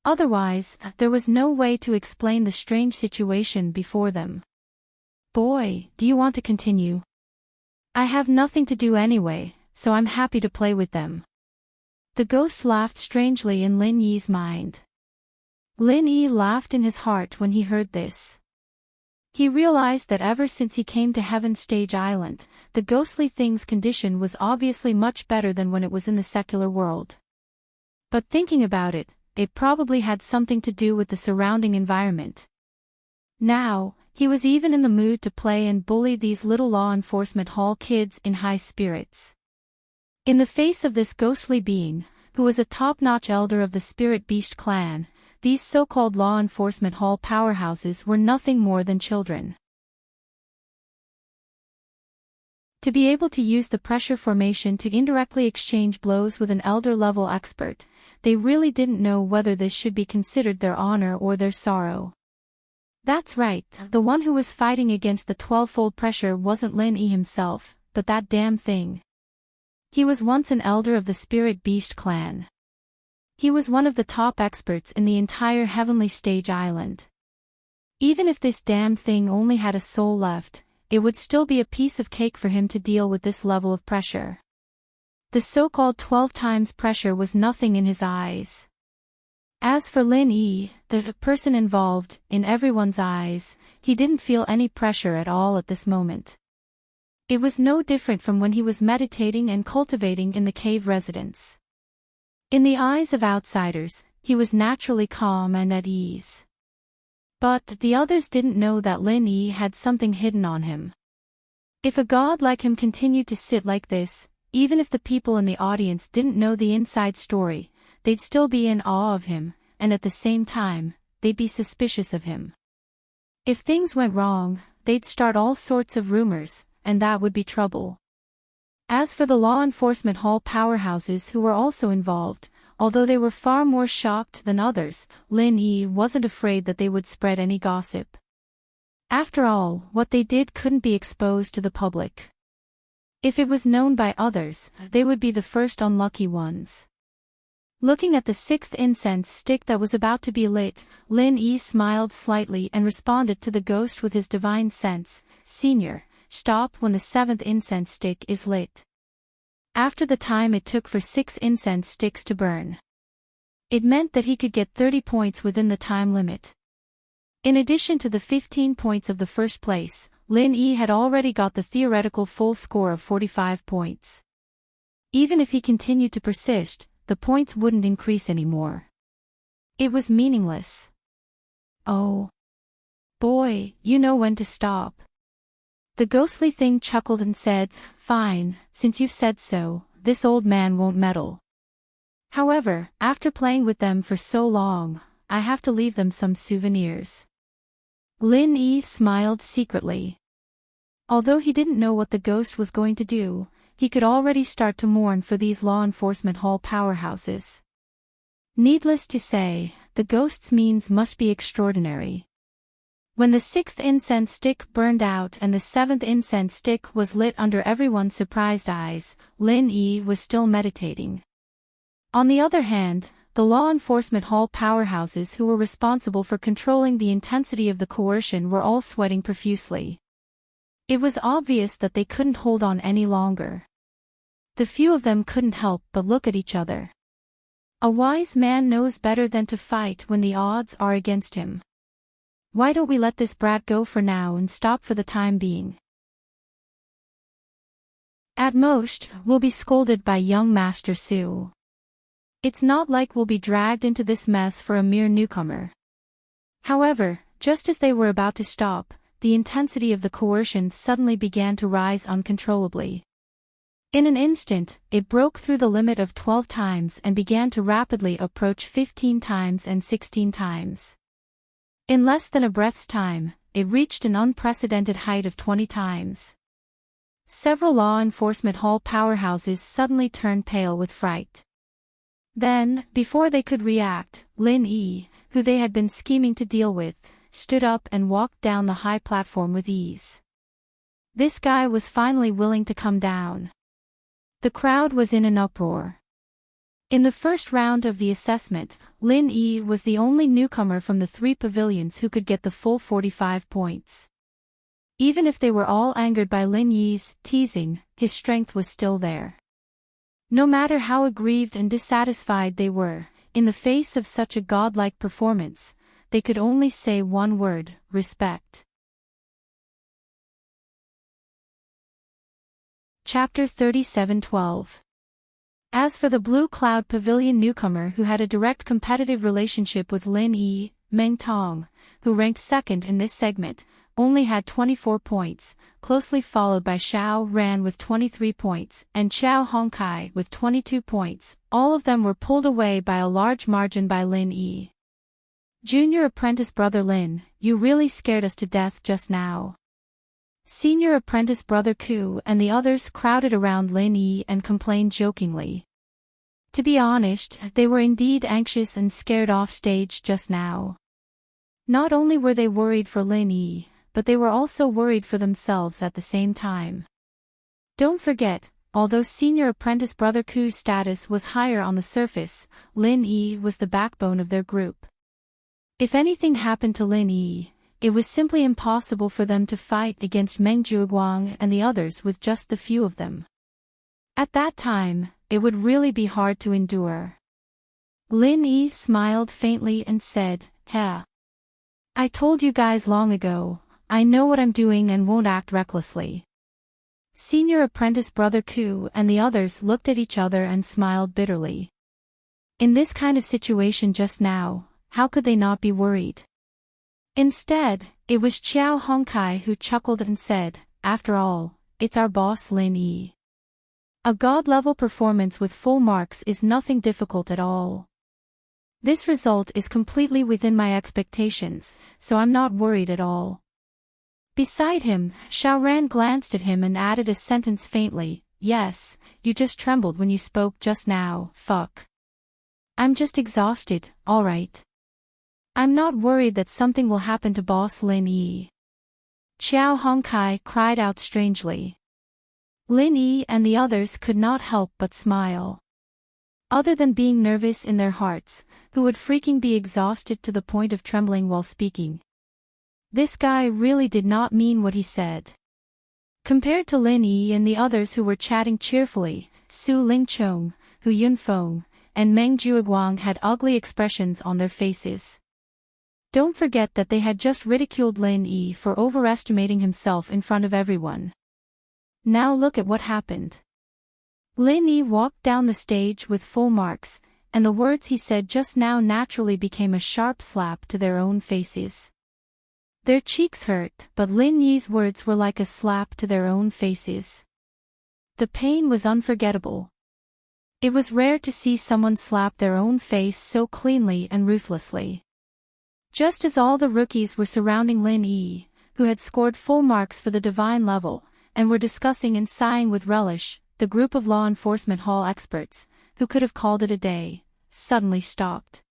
Otherwise, there was no way to explain the strange situation before them. Boy, do you want to continue? I have nothing to do anyway, so I'm happy to play with them. The ghost laughed strangely in Lin Yi's mind. Lin Yi laughed in his heart when he heard this. He realized that ever since he came to Heaven Stage Island, the ghostly thing's condition was obviously much better than when it was in the secular world. But thinking about it, it probably had something to do with the surrounding environment. Now, he was even in the mood to play and bully these little law enforcement hall kids in high spirits. In the face of this ghostly being, who was a top-notch elder of the Spirit Beast clan, these so-called law enforcement hall powerhouses were nothing more than children. To be able to use the pressure formation to indirectly exchange blows with an elder-level expert, they really didn't know whether this should be considered their honor or their sorrow. That's right, the one who was fighting against the 12-fold pressure wasn't Lin Yi himself, but that damn thing. He was once an elder of the Spirit Beast clan. He was one of the top experts in the entire Heavenly Stage Island. Even if this damn thing only had a soul left, it would still be a piece of cake for him to deal with this level of pressure. The so-called 12 times pressure was nothing in his eyes. As for Lin Yi, the person involved, in everyone's eyes, he didn't feel any pressure at all at this moment. It was no different from when he was meditating and cultivating in the cave residence. In the eyes of outsiders, he was naturally calm and at ease. But the others didn't know that Lin Yi had something hidden on him. If a god like him continued to sit like this, even if the people in the audience didn't know the inside story, they'd still be in awe of him, and at the same time, they'd be suspicious of him. If things went wrong, they'd start all sorts of rumors, and that would be trouble. As for the law enforcement hall powerhouses who were also involved, although they were far more shocked than others, Lin Yi wasn't afraid that they would spread any gossip. After all, what they did couldn't be exposed to the public. If it was known by others, they would be the first unlucky ones. Looking at the 6th incense stick that was about to be lit, Lin Yi smiled slightly and responded to the ghost with his divine sense, "Senior, stop when the 7th incense stick is lit." After the time it took for 6 incense sticks to burn, it meant that he could get 30 points within the time limit. In addition to the 15 points of the first place, Lin Yi had already got the theoretical full score of 45 points. Even if he continued to persist, the points wouldn't increase anymore. It was meaningless. Oh boy, you know when to stop. The ghostly thing chuckled and said, "Fine, since you've said so, this old man won't meddle. However, after playing with them for so long, I have to leave them some souvenirs." Lin Yi smiled secretly. Although he didn't know what the ghost was going to do, he could already start to mourn for these law enforcement hall powerhouses. Needless to say, the ghost's means must be extraordinary. When the 6th incense stick burned out and the 7th incense stick was lit under everyone's surprised eyes, Lin Yi was still meditating. On the other hand, the law enforcement hall powerhouses who were responsible for controlling the intensity of the coercion were all sweating profusely. It was obvious that they couldn't hold on any longer. The few of them couldn't help but look at each other. A wise man knows better than to fight when the odds are against him. Why don't we let this brat go for now and stop for the time being? At most, we'll be scolded by young Master Su. It's not like we'll be dragged into this mess for a mere newcomer. However, just as they were about to stop, the intensity of the coercion suddenly began to rise uncontrollably. In an instant, it broke through the limit of 12 times and began to rapidly approach 15 times and 16 times. In less than a breath's time, it reached an unprecedented height of 20 times. Several law enforcement hall powerhouses suddenly turned pale with fright. Then, before they could react, Lin Yi, who they had been scheming to deal with, stood up and walked down the high platform with ease. This guy was finally willing to come down. The crowd was in an uproar. In the first round of the assessment, Lin Yi was the only newcomer from the 3 pavilions who could get the full 45 points. Even if they were all angered by Lin Yi's teasing, his strength was still there. No matter how aggrieved and dissatisfied they were, in the face of such a godlike performance, they could only say one word: respect. Chapter 37:12. As for the Blue Cloud Pavilion newcomer who had a direct competitive relationship with Lin Yi, Meng Tong, who ranked second in this segment, only had 24 points, closely followed by Xiao Ran with 23 points and Xiao Hongkai with 22 points. All of them were pulled away by a large margin by Lin Yi. Junior apprentice brother Lin, you really scared us to death just now. Senior apprentice brother Ku and the others crowded around Lin Yi and complained jokingly. To be honest, they were indeed anxious and scared off stage just now. Not only were they worried for Lin Yi, but they were also worried for themselves at the same time. Don't forget, although senior apprentice brother Ku's status was higher on the surface, Lin Yi was the backbone of their group. If anything happened to Lin Yi, it was simply impossible for them to fight against Meng Zhuguang and the others with just the few of them. At that time, it would really be hard to endure. Lin Yi smiled faintly and said, "Heh. I told you guys long ago, I know what I'm doing and won't act recklessly." Senior apprentice brother Ku and the others looked at each other and smiled bitterly. In this kind of situation just now, how could they not be worried? Instead, it was Xiao Hongkai who chuckled and said, "After all, it's our boss Lin Yi. A god-level performance with full marks is nothing difficult at all. This result is completely within my expectations, so I'm not worried at all." Beside him, Xiaoran glanced at him and added a sentence faintly, "Yes, you just trembled when you spoke just now, fuck. I'm just exhausted, alright. I'm not worried that something will happen to boss Lin Yi." Xiao Hongkai cried out strangely. Lin Yi and the others could not help but smile. Other than being nervous in their hearts, who would freaking be exhausted to the point of trembling while speaking? This guy really did not mean what he said. Compared to Lin Yi and the others who were chatting cheerfully, Su Lingchong, Hu Yunfeng, and Meng Zhuguang had ugly expressions on their faces. Don't forget that they had just ridiculed Lin Yi for overestimating himself in front of everyone. Now look at what happened. Lin Yi walked down the stage with full marks, and the words he said just now naturally became a sharp slap to their own faces. Their cheeks hurt, but Lin Yi's words were like a slap to their own faces. The pain was unforgettable. It was rare to see someone slap their own face so cleanly and ruthlessly. Just as all the rookies were surrounding Lin Yi, who had scored full marks for the divine level, and were discussing and sighing with relish, the group of law enforcement hall experts, who could have called it a day, suddenly stopped.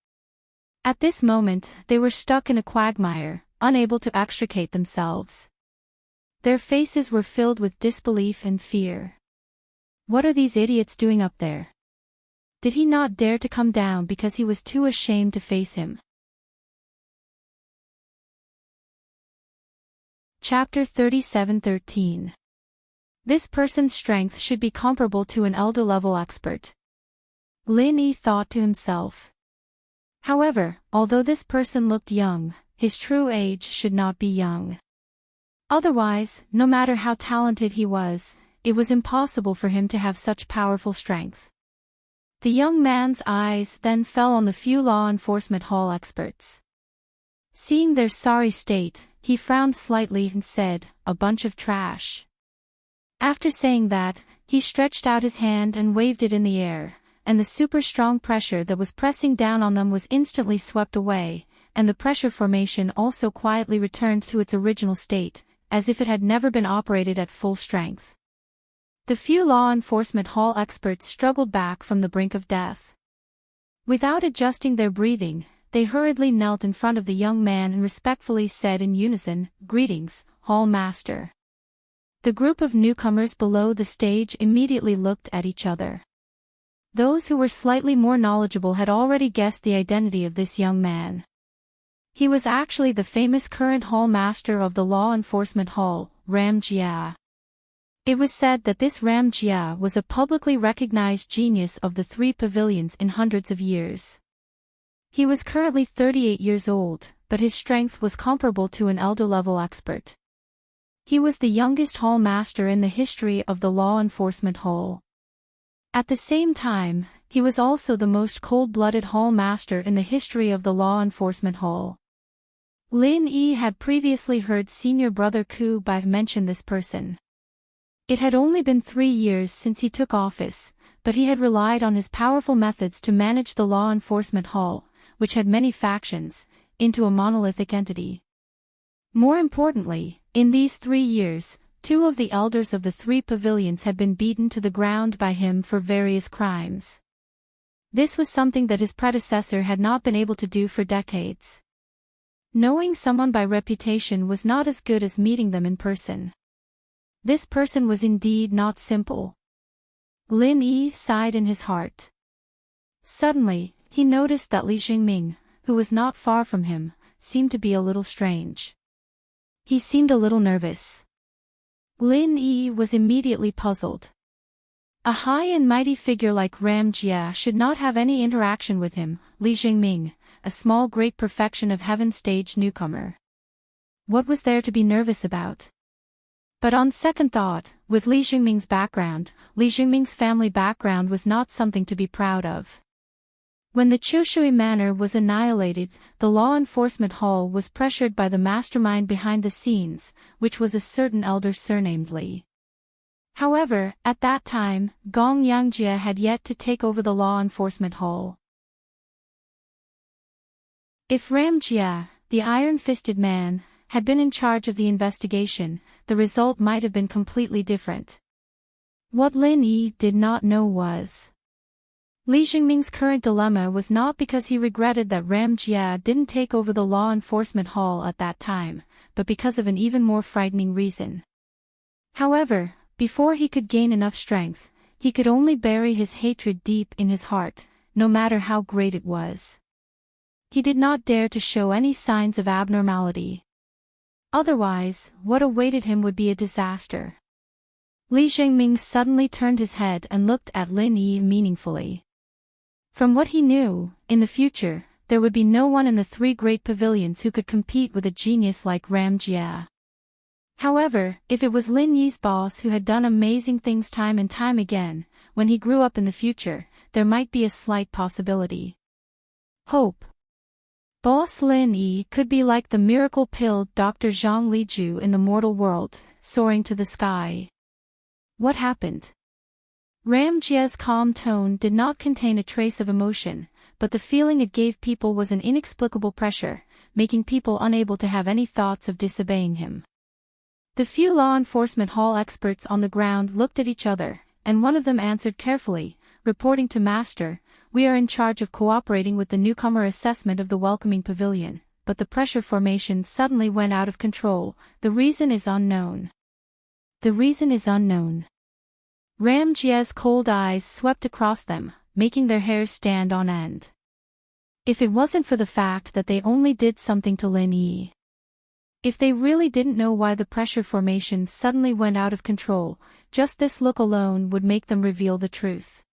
At this moment, they were stuck in a quagmire, unable to extricate themselves. Their faces were filled with disbelief and fear. What are these idiots doing up there? Did he not dare to come down because he was too ashamed to face him? Chapter 37:13. This person's strength should be comparable to an elder-level expert. Lin Yi thought to himself. However, although this person looked young, his true age should not be young. Otherwise, no matter how talented he was, it was impossible for him to have such powerful strength. The young man's eyes then fell on the few law enforcement hall experts. Seeing their sorry state, he frowned slightly and said, "A bunch of trash." After saying that, he stretched out his hand and waved it in the air, and the super strong pressure that was pressing down on them was instantly swept away, and the pressure formation also quietly returned to its original state, as if it had never been operated at full strength. The few law enforcement hall experts struggled back from the brink of death. Without adjusting their breathing, they hurriedly knelt in front of the young man and respectfully said in unison, "Greetings, Hall Master." The group of newcomers below the stage immediately looked at each other. Those who were slightly more knowledgeable had already guessed the identity of this young man. He was actually the famous current Hall Master of the Law Enforcement Hall, Ram Jia. It was said that this Ram Jia was a publicly recognized genius of the three pavilions in hundreds of years. He was currently 38 years old, but his strength was comparable to an elder-level expert. He was the youngest hall master in the history of the law enforcement hall. At the same time, he was also the most cold-blooded hall master in the history of the law enforcement hall. Lin Yi had previously heard senior brother Ku Bai mention this person. It had only been 3 years since he took office, but he had relied on his powerful methods to manage the law enforcement hall, which had many factions, into a monolithic entity. More importantly, in these 3 years, 2 of the elders of the 3 pavilions had been beaten to the ground by him for various crimes. This was something that his predecessor had not been able to do for decades. Knowing someone by reputation was not as good as meeting them in person. This person was indeed not simple. Lin Yi sighed in his heart. Suddenly, he noticed that Li Jingming, who was not far from him, seemed to be a little strange. He seemed a little nervous. Lin Yi was immediately puzzled. A high and mighty figure like Ram Jia should not have any interaction with him, Li Jingming, a small great perfection of heaven stage newcomer. What was there to be nervous about? But on second thought, with Li Jingming's background, Li Jingming's family background was not something to be proud of. When the Chushui Manor was annihilated, the law enforcement hall was pressured by the mastermind behind the scenes, which was a certain elder surnamed Li. However, at that time, Gong Yangjia had yet to take over the law enforcement hall. If Ram Jia, the iron-fisted man, had been in charge of the investigation, the result might have been completely different. What Lin Yi did not know was, Li Jingming's current dilemma was not because he regretted that Ram Jia didn't take over the law enforcement hall at that time, but because of an even more frightening reason. However, before he could gain enough strength, he could only bury his hatred deep in his heart, no matter how great it was. He did not dare to show any signs of abnormality. Otherwise, what awaited him would be a disaster. Li Jingming suddenly turned his head and looked at Lin Yi meaningfully. From what he knew, in the future, there would be no one in the 3 great pavilions who could compete with a genius like Ram Jia. However, if it was Lin Yi's boss who had done amazing things time and time again, when he grew up in the future, there might be a slight possibility. Hope. Boss Lin Yi could be like the miracle pill Dr. Zhang Liju in the mortal world, soaring to the sky. What happened? Ram Jia's calm tone did not contain a trace of emotion, but the feeling it gave people was an inexplicable pressure, making people unable to have any thoughts of disobeying him. The few law enforcement hall experts on the ground looked at each other, and one of them answered carefully, reporting to Master, "We are in charge of cooperating with the newcomer assessment of the welcoming pavilion, but the pressure formation suddenly went out of control. The reason is unknown." The reason is unknown. Ram Jia's cold eyes swept across them, making their hairs stand on end. If it wasn't for the fact that they only did something to Lin Yi. If they really didn't know why the pressure formation suddenly went out of control, just this look alone would make them reveal the truth.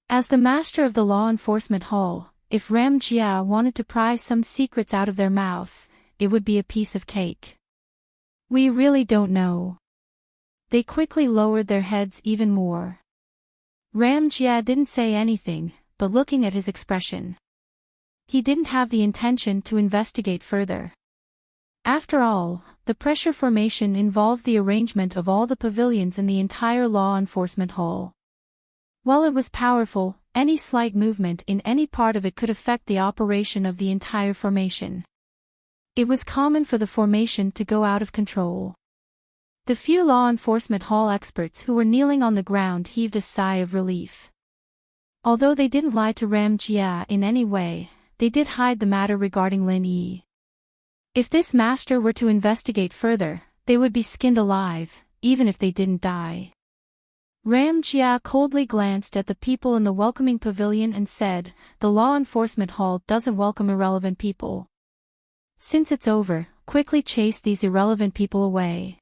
As the master of the law enforcement hall, if Ram Jia wanted to pry some secrets out of their mouths, it would be a piece of cake. We really don't know. They quickly lowered their heads even more. Ram Jia didn't say anything, but looking at his expression, he didn't have the intention to investigate further. After all, the pressure formation involved the arrangement of all the pavilions in the entire law enforcement hall. While it was powerful, any slight movement in any part of it could affect the operation of the entire formation. It was common for the formation to go out of control. The few law enforcement hall experts who were kneeling on the ground heaved a sigh of relief. Although they didn't lie to Ram Jia in any way, they did hide the matter regarding Lin Yi. If this master were to investigate further, they would be skinned alive, even if they didn't die. Ram Jia coldly glanced at the people in the welcoming pavilion and said, "The law enforcement hall doesn't welcome irrelevant people. Since it's over, quickly chase these irrelevant people away."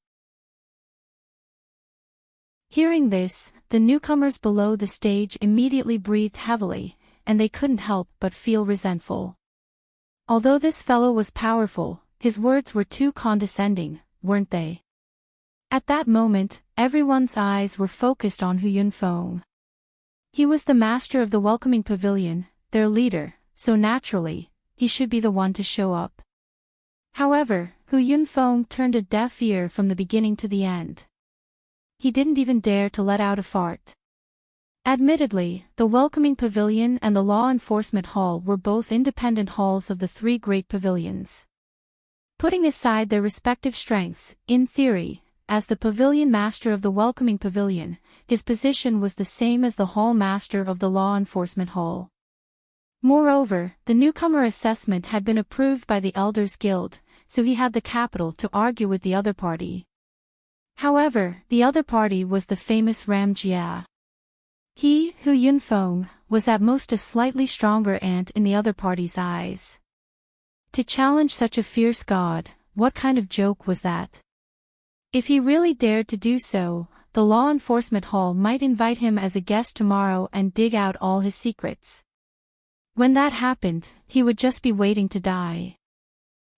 Hearing this, the newcomers below the stage immediately breathed heavily, and they couldn't help but feel resentful. Although this fellow was powerful, his words were too condescending, weren't they? At that moment, everyone's eyes were focused on Hu Yunfeng. He was the master of the welcoming pavilion, their leader, so naturally, he should be the one to show up. However, Hu Yunfeng turned a deaf ear from the beginning to the end. He didn't even dare to let out a fart. Admittedly, the welcoming pavilion and the law enforcement hall were both independent halls of the three great pavilions. Putting aside their respective strengths, in theory, as the pavilion master of the welcoming pavilion, his position was the same as the hall master of the law enforcement hall. Moreover, the newcomer assessment had been approved by the Elders Guild, so he had the capital to argue with the other party. However, the other party was the famous Ram Jia. He, Hu Yunfeng, was at most a slightly stronger ant in the other party's eyes. To challenge such a fierce god, what kind of joke was that? If he really dared to do so, the law enforcement hall might invite him as a guest tomorrow and dig out all his secrets. When that happened, he would just be waiting to die.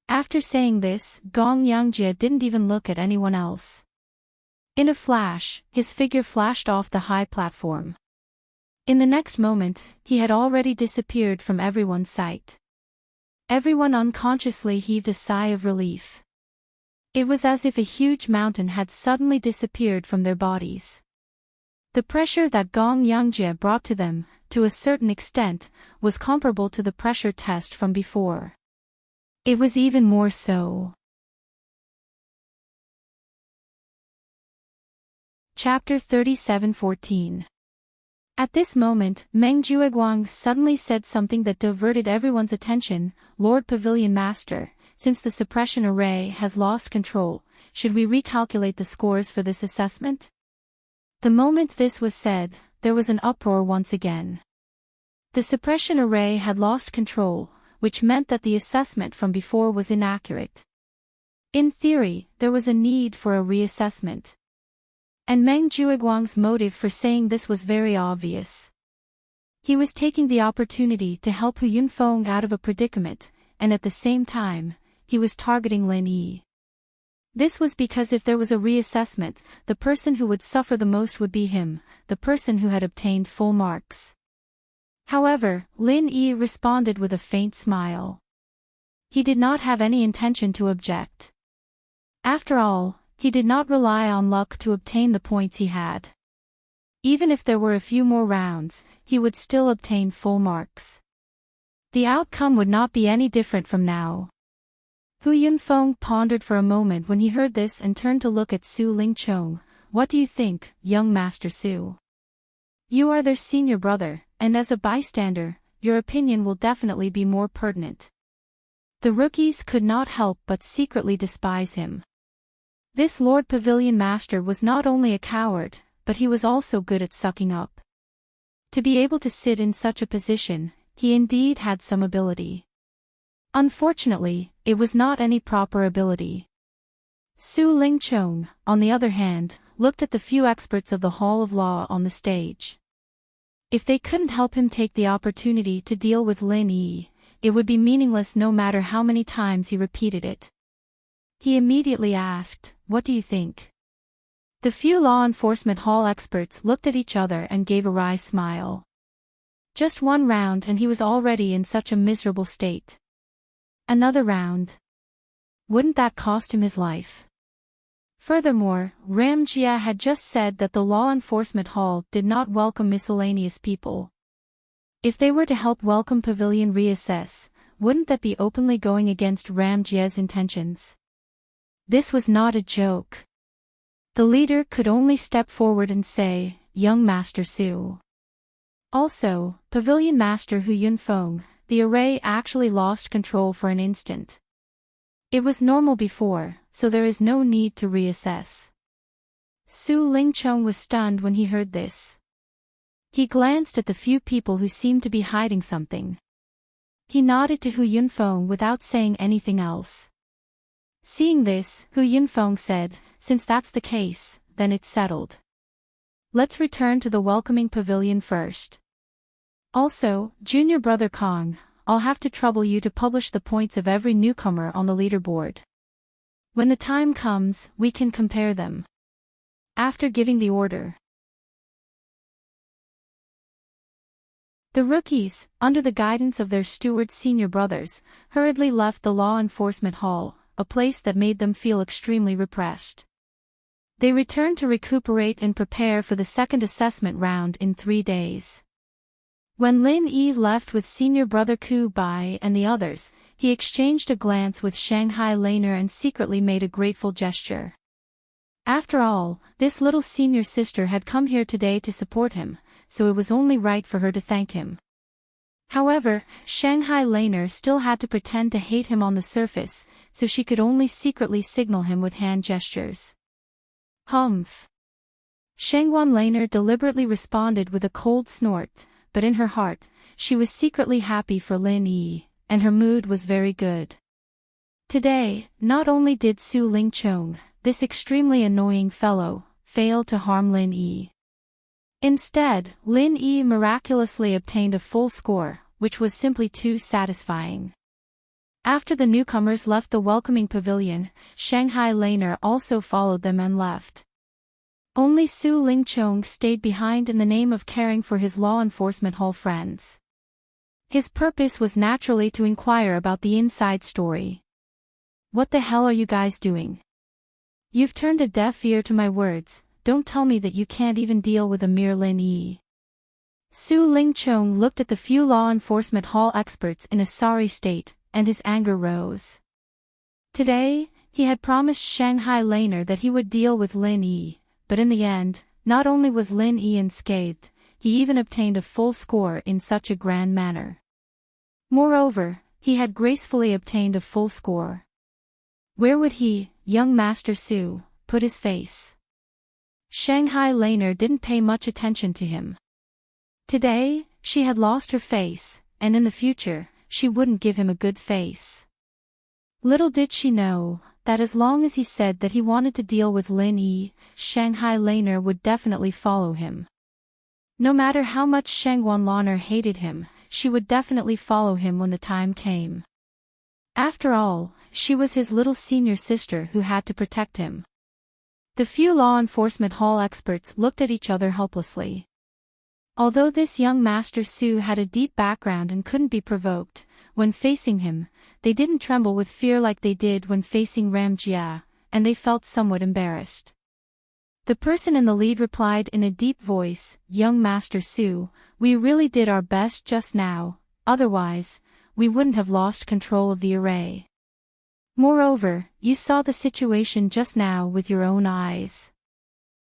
After saying this, Gong Yangjie didn't even look at anyone else. In a flash, his figure flashed off the high platform. In the next moment, he had already disappeared from everyone's sight. Everyone unconsciously heaved a sigh of relief. It was as if a huge mountain had suddenly disappeared from their bodies. The pressure that Gong Yangjie brought to them, to a certain extent, was comparable to the pressure test from before. It was even more so. Chapter 37:14. At this moment, Meng Jueguang suddenly said something that diverted everyone's attention. Lord Pavilion Master, since the suppression array has lost control, should we recalculate the scores for this assessment? The moment this was said, there was an uproar once again. The suppression array had lost control, which meant that the assessment from before was inaccurate. In theory, there was a need for a reassessment. And Meng Jueguang's motive for saying this was very obvious. He was taking the opportunity to help Hu Yunfeng out of a predicament, and at the same time, he was targeting Lin Yi. This was because if there was a reassessment, the person who would suffer the most would be him, the person who had obtained full marks. However, Lin Yi responded with a faint smile. He did not have any intention to object. After all, he did not rely on luck to obtain the points he had. Even if there were a few more rounds, he would still obtain full marks. The outcome would not be any different from now. Hu Yunfeng pondered for a moment when he heard this and turned to look at Su Lingchong. What do you think, young Master Su? You are their senior brother, and as a bystander, your opinion will definitely be more pertinent. The rookies could not help but secretly despise him. This Lord Pavilion Master was not only a coward, but he was also good at sucking up. To be able to sit in such a position, he indeed had some ability. Unfortunately, it was not any proper ability. Su Lingchong, on the other hand, looked at the few experts of the Hall of Law on the stage. If they couldn't help him take the opportunity to deal with Lin Yi, it would be meaningless no matter how many times he repeated it. He immediately asked, "What do you think?" The few law enforcement hall experts looked at each other and gave a wry smile. Just one round and he was already in such a miserable state. Another round. Wouldn't that cost him his life? Furthermore, Ram Jia had just said that the law enforcement hall did not welcome miscellaneous people. If they were to help welcome Pavilion reassess, wouldn't that be openly going against Ram Jia's intentions? This was not a joke. The leader could only step forward and say, "Young Master Su." Also, Pavilion Master Hu Yunfeng, the array actually lost control for an instant. It was normal before, so there is no need to reassess. Su Lingchong was stunned when he heard this. He glanced at the few people who seemed to be hiding something. He nodded to Hu Yunfeng without saying anything else. Seeing this, Hu Yunfeng said, "Since that's the case, then it's settled. Let's return to the welcoming pavilion first. Also, junior brother Kong, I'll have to trouble you to publish the points of every newcomer on the leaderboard. When the time comes, we can compare them." After giving the order, the rookies, under the guidance of their steward's senior brothers, hurriedly left the law enforcement hall, a place that made them feel extremely repressed. They returned to recuperate and prepare for the second assessment round in 3 days. When Lin Yi left with senior brother Ku Bai and the others, he exchanged a glance with Shanghai Laner and secretly made a grateful gesture. After all, this little senior sister had come here today to support him, so it was only right for her to thank him. However, Shanghai Laner still had to pretend to hate him on the surface, so she could only secretly signal him with hand gestures. Humph. Shangguan Laner deliberately responded with a cold snort, but in her heart, she was secretly happy for Lin Yi, and her mood was very good. Today, not only did Su Lingchong, this extremely annoying fellow, fail to harm Lin Yi. Instead, Lin Yi miraculously obtained a full score, which was simply too satisfying. After the newcomers left the welcoming pavilion, Shanghai Laner also followed them and left. Only Su Lingchong stayed behind in the name of caring for his law enforcement hall friends. His purpose was naturally to inquire about the inside story. What the hell are you guys doing? You've turned a deaf ear to my words, don't tell me that you can't even deal with a mere Lin Yi. Su Lingchong looked at the few law enforcement hall experts in a sorry state, and his anger rose. Today, he had promised Shanghai Laner that he would deal with Lin Yi, but in the end, not only was Lin Yi unscathed, he even obtained a full score in such a grand manner. Moreover, he had gracefully obtained a full score. Where would he, young Master Su, put his face? Shanghai Laner didn't pay much attention to him. Today, she had lost her face, and in the future, she wouldn't give him a good face. Little did she know, that as long as he said that he wanted to deal with Lin Yi, Shanghai Laner would definitely follow him. No matter how much Shangguan Laner hated him, she would definitely follow him when the time came. After all, she was his little senior sister who had to protect him. The few law enforcement hall experts looked at each other helplessly. Although this young Master Su had a deep background and couldn't be provoked, when facing him, they didn't tremble with fear like they did when facing Ram Jia, and they felt somewhat embarrassed. The person in the lead replied in a deep voice, "Young Master Su, we really did our best just now, otherwise, we wouldn't have lost control of the array. Moreover, you saw the situation just now with your own eyes.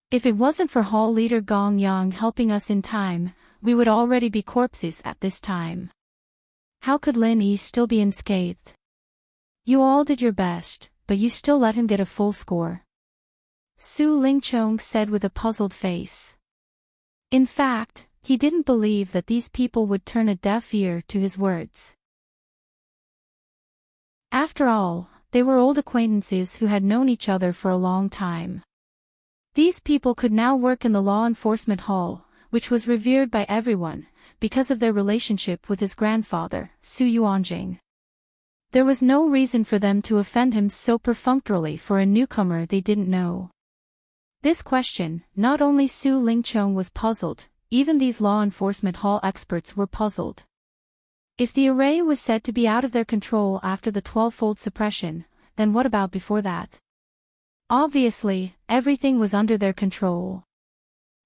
If it wasn't for Hall Leader Gong Yang helping us in time, we would already be corpses at this time. How could Lin Yi still be unscathed? You all did your best, but you still let him get a full score." Su Lingchong said with a puzzled face. In fact, he didn't believe that these people would turn a deaf ear to his words. After all, they were old acquaintances who had known each other for a long time. These people could now work in the law enforcement hall, which was revered by everyone, because of their relationship with his grandfather, Su Yuanjing. There was no reason for them to offend him so perfunctorily for a newcomer they didn't know. This question, not only Su Lingchong was puzzled, even these law enforcement hall experts were puzzled. If the array was said to be out of their control after the 12-fold suppression, then what about before that? Obviously, everything was under their control.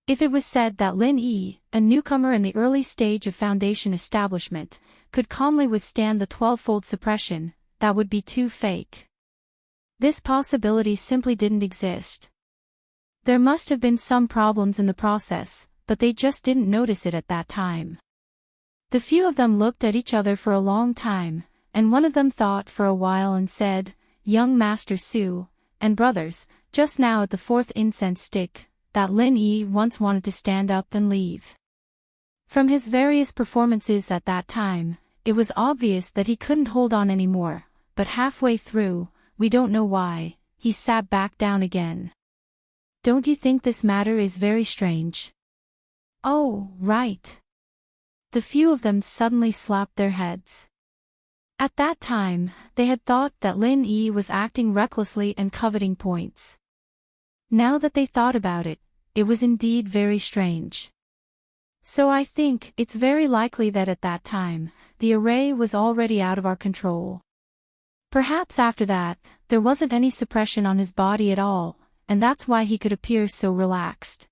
If it was said that Lin Yi, a newcomer in the early stage of foundation establishment, could calmly withstand the 12-fold suppression, that would be too fake. This possibility simply didn't exist. There must have been some problems in the process, but they just didn't notice it at that time. The few of them looked at each other for a long time, and one of them thought for a while and said, "Young Master Su, and brothers, just now at the 4th incense stick, that Lin Yi once wanted to stand up and leave. From his various performances at that time, it was obvious that he couldn't hold on anymore, but halfway through, we don't know why, he sat back down again. Don't you think this matter is very strange?" "Oh, right." The few of them suddenly slapped their heads. At that time, they had thought that Lin Yi was acting recklessly and coveting points. Now that they thought about it, it was indeed very strange. So I think it's very likely that at that time, the array was already out of our control. Perhaps after that, there wasn't any suppression on his body at all, and that's why he could appear so relaxed.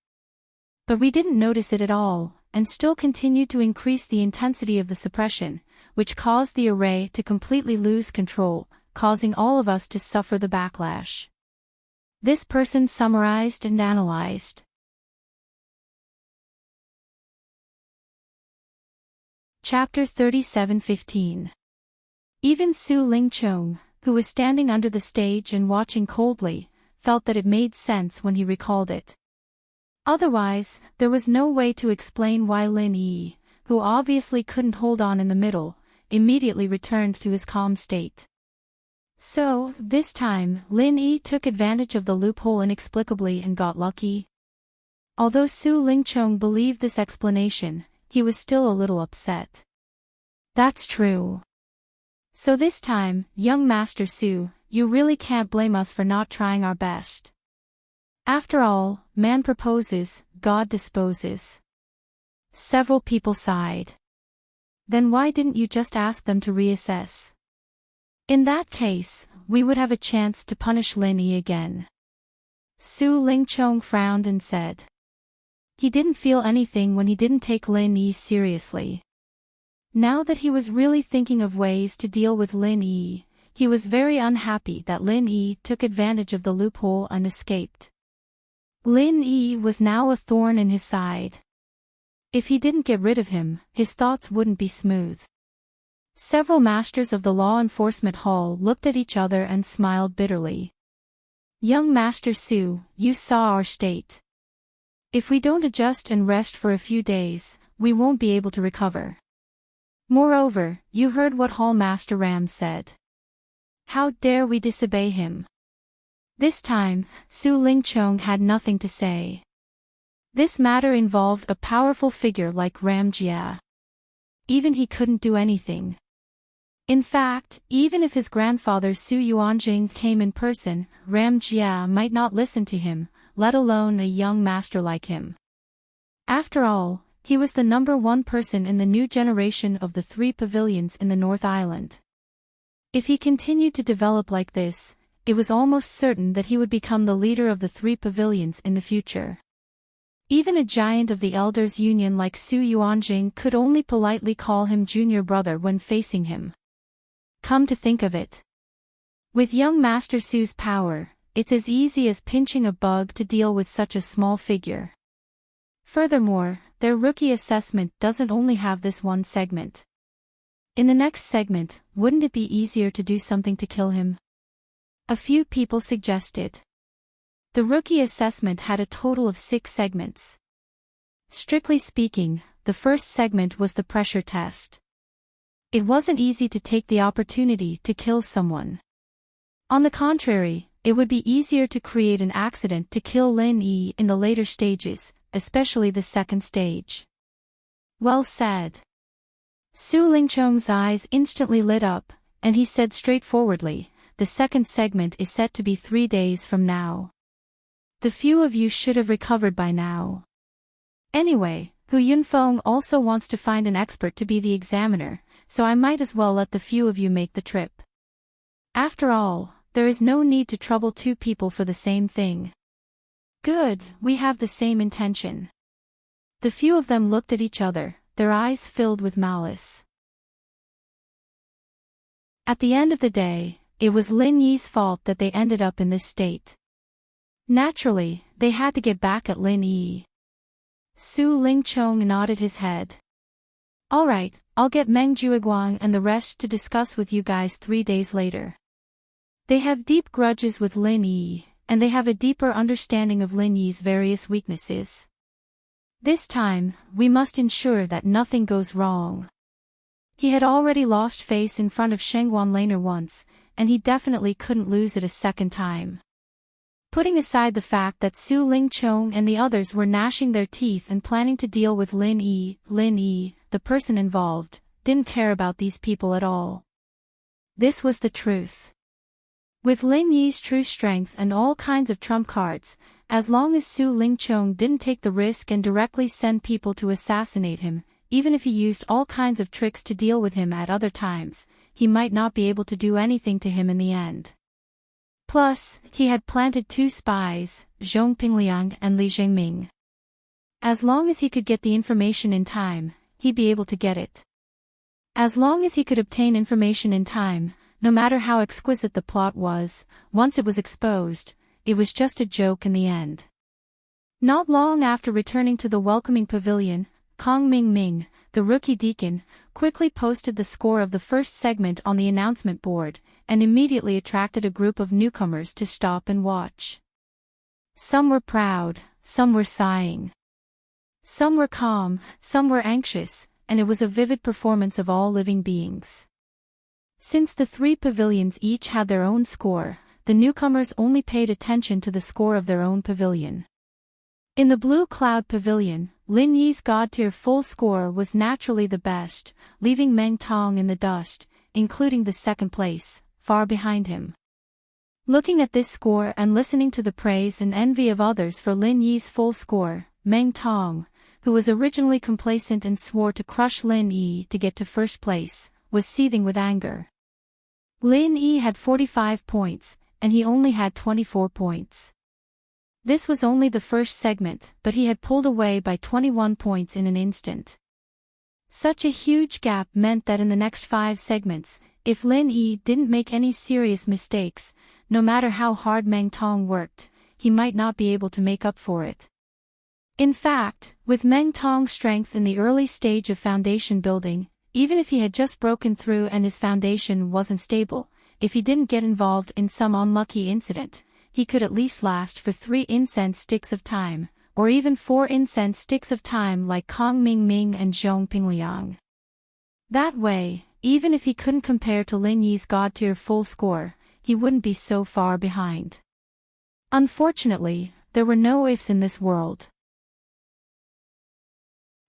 But we didn't notice it at all, and still continued to increase the intensity of the suppression, which caused the array to completely lose control, causing all of us to suffer the backlash. This person summarized and analyzed. Chapter 37:15. Even Su Ling Chung, who was standing under the stage and watching coldly, felt that it made sense when he recalled it. Otherwise, there was no way to explain why Lin Yi, who obviously couldn't hold on in the middle, immediately returned to his calm state. So, this time, Lin Yi took advantage of the loophole inexplicably and got lucky. Although Su Ling Chung believed this explanation, he was still a little upset. That's true. So this time, young Master Su, you really can't blame us for not trying our best. After all, man proposes, God disposes. Several people sighed. Then why didn't you just ask them to reassess? In that case, we would have a chance to punish Lin Yi again. Su Ling Chung frowned and said. He didn't feel anything when he didn't take Lin Yi seriously. Now that he was really thinking of ways to deal with Lin Yi, he was very unhappy that Lin Yi took advantage of the loophole and escaped. Lin Yi was now a thorn in his side. If he didn't get rid of him, his thoughts wouldn't be smooth. Several masters of the law enforcement hall looked at each other and smiled bitterly. Young Master Su, you saw our state. If we don't adjust and rest for a few days, we won't be able to recover. Moreover, you heard what Hall Master Ram said. How dare we disobey him? This time, Su Ling Chung had nothing to say. This matter involved a powerful figure like Ram Jia. Even he couldn't do anything. In fact, even if his grandfather Su Yuanjing came in person, Ram Jia might not listen to him, let alone a young master like him. After all, he was the #1 person in the new generation of the 3 pavilions in the North Island. If he continued to develop like this, it was almost certain that he would become the leader of the 3 pavilions in the future. Even a giant of the Elders' Union like Su Yuanjing could only politely call him junior brother when facing him. Come to think of it. With young Master Su's power, it's as easy as pinching a bug to deal with such a small figure. Furthermore, their rookie assessment doesn't only have this one segment. In the next segment, wouldn't it be easier to do something to kill him? A few people suggested. The rookie assessment had a total of 6 segments. Strictly speaking, the first segment was the pressure test. It wasn't easy to take the opportunity to kill someone. On the contrary, it would be easier to create an accident to kill Lin Yi in the later stages, especially the second stage. Well said. Su Ling Chung's eyes instantly lit up, and he said straightforwardly, the second segment is set to be 3 days from now. The few of you should have recovered by now. Anyway, Hu Yunfeng also wants to find an expert to be the examiner, so I might as well let the few of you make the trip. After all, there is no need to trouble 2 people for the same thing. Good, we have the same intention. The few of them looked at each other, their eyes filled with malice. At the end of the day, it was Lin Yi's fault that they ended up in this state. Naturally, they had to get back at Lin Yi. Su Ling Chung nodded his head. Alright, I'll get Meng Juiguang and the rest to discuss with you guys 3 days later. They have deep grudges with Lin Yi, and they have a deeper understanding of Lin Yi's various weaknesses. This time, we must ensure that nothing goes wrong. He had already lost face in front of Shengguan Laner once, and he definitely couldn't lose it a second time. Putting aside the fact that Su Ling Chung and the others were gnashing their teeth and planning to deal with Lin Yi, the person involved, didn't care about these people at all. This was the truth. With Lin Yi's true strength and all kinds of trump cards, as long as Su Lingchong didn't take the risk and directly send people to assassinate him, even if he used all kinds of tricks to deal with him at other times, he might not be able to do anything to him in the end. Plus, he had planted 2 spies, Zhong Pingliang and Li Zhengming. As long as he could get the information in time, he'd be able to get it. As long as he could obtain information in time, no matter how exquisite the plot was, once it was exposed, it was just a joke in the end. Not long after returning to the welcoming pavilion, Kong Ming, the rookie deacon, quickly posted the score of the first segment on the announcement board, and immediately attracted a group of newcomers to stop and watch. Some were proud, some were sighing. Some were calm, some were anxious, and it was a vivid performance of all living beings. Since the 3 pavilions each had their own score, the newcomers only paid attention to the score of their own pavilion. In the Blue Cloud Pavilion, Lin Yi's God-tier full score was naturally the best, leaving Meng Tong in the dust, including the 2nd place, far behind him. Looking at this score and listening to the praise and envy of others for Lin Yi's full score, Meng Tong, who was originally complacent and swore to crush Lin Yi to get to 1st place, was seething with anger. Lin Yi had 45 points, and he only had 24 points. This was only the first segment, but he had pulled away by 21 points in an instant. Such a huge gap meant that in the next 5 segments, if Lin Yi didn't make any serious mistakes, no matter how hard Meng Tong worked, he might not be able to make up for it. In fact, with Meng Tong's strength in the early stage of foundation building, even if he had just broken through and his foundation wasn't stable, if he didn't get involved in some unlucky incident, he could at least last for 3 incense sticks of time, or even 4 incense sticks of time like Kong Ming and Zhong Pingliang. That way, even if he couldn't compare to Lin Yi's God-tier full score, he wouldn't be so far behind. Unfortunately, there were no ifs in this world.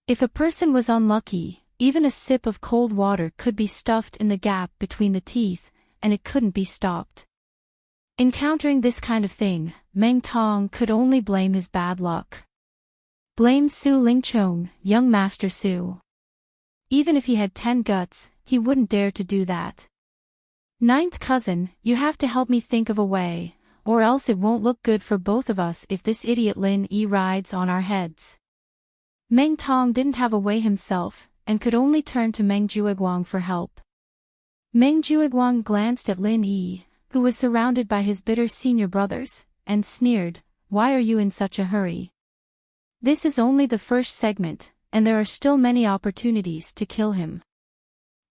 If a person was unlucky, even a sip of cold water could be stuffed in the gap between the teeth, and it couldn't be stopped. Encountering this kind of thing, Meng Tong could only blame his bad luck. Blame Su Lingchong, young Master Su. Even if he had 10 guts, he wouldn't dare to do that. 9th cousin, you have to help me think of a way, or else it won't look good for both of us if this idiot Lin Yi rides on our heads. Meng Tong didn't have a way himself, and could only turn to Meng Jueguang for help. Meng Jueguang glanced at Lin Yi, who was surrounded by his bitter senior brothers, and sneered, "Why are you in such a hurry? This is only the first segment, and there are still many opportunities to kill him.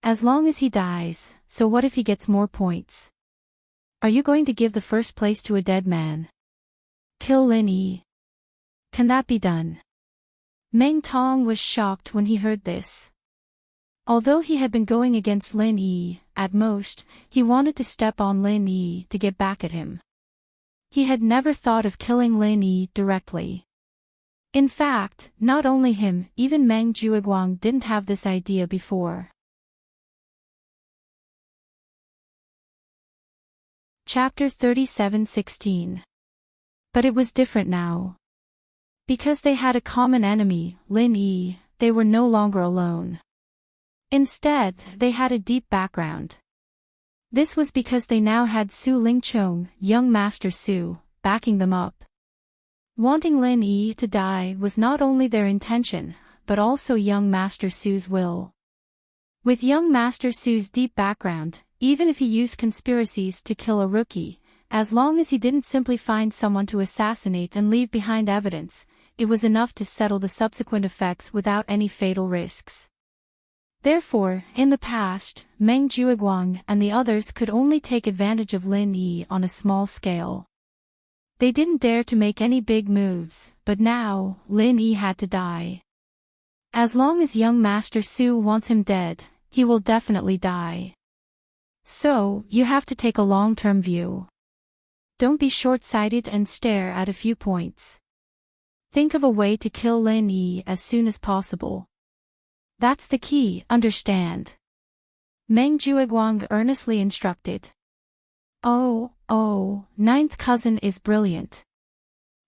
As long as he dies, so what if he gets more points? Are you going to give the 1st place to a dead man? Kill Lin Yi. Can that be done?" Meng Tong was shocked when he heard this. Although he had been going against Lin Yi, at most, he wanted to step on Lin Yi to get back at him. He had never thought of killing Lin Yi directly. In fact, not only him, even Meng Jueguang didn't have this idea before. Chapter 37:16. But it was different now. Because they had a common enemy, Lin Yi, they were no longer alone. Instead, they had a deep background. This was because they now had Su Lingchong, young Master Su, backing them up. Wanting Lin Yi to die was not only their intention, but also young Master Su's will. With young Master Su's deep background, even if he used conspiracies to kill a rookie, as long as he didn't simply find someone to assassinate and leave behind evidence, it was enough to settle the subsequent effects without any fatal risks. Therefore, in the past, Meng Jueguang and the others could only take advantage of Lin Yi on a small scale. They didn't dare to make any big moves, but now, Lin Yi had to die. As long as young Master Su wants him dead, he will definitely die. So, you have to take a long-term view. Don't be short-sighted and stare at a few points. Think of a way to kill Lin Yi as soon as possible. That's the key, understand? Meng Jueguang earnestly instructed. Oh, ninth cousin is brilliant.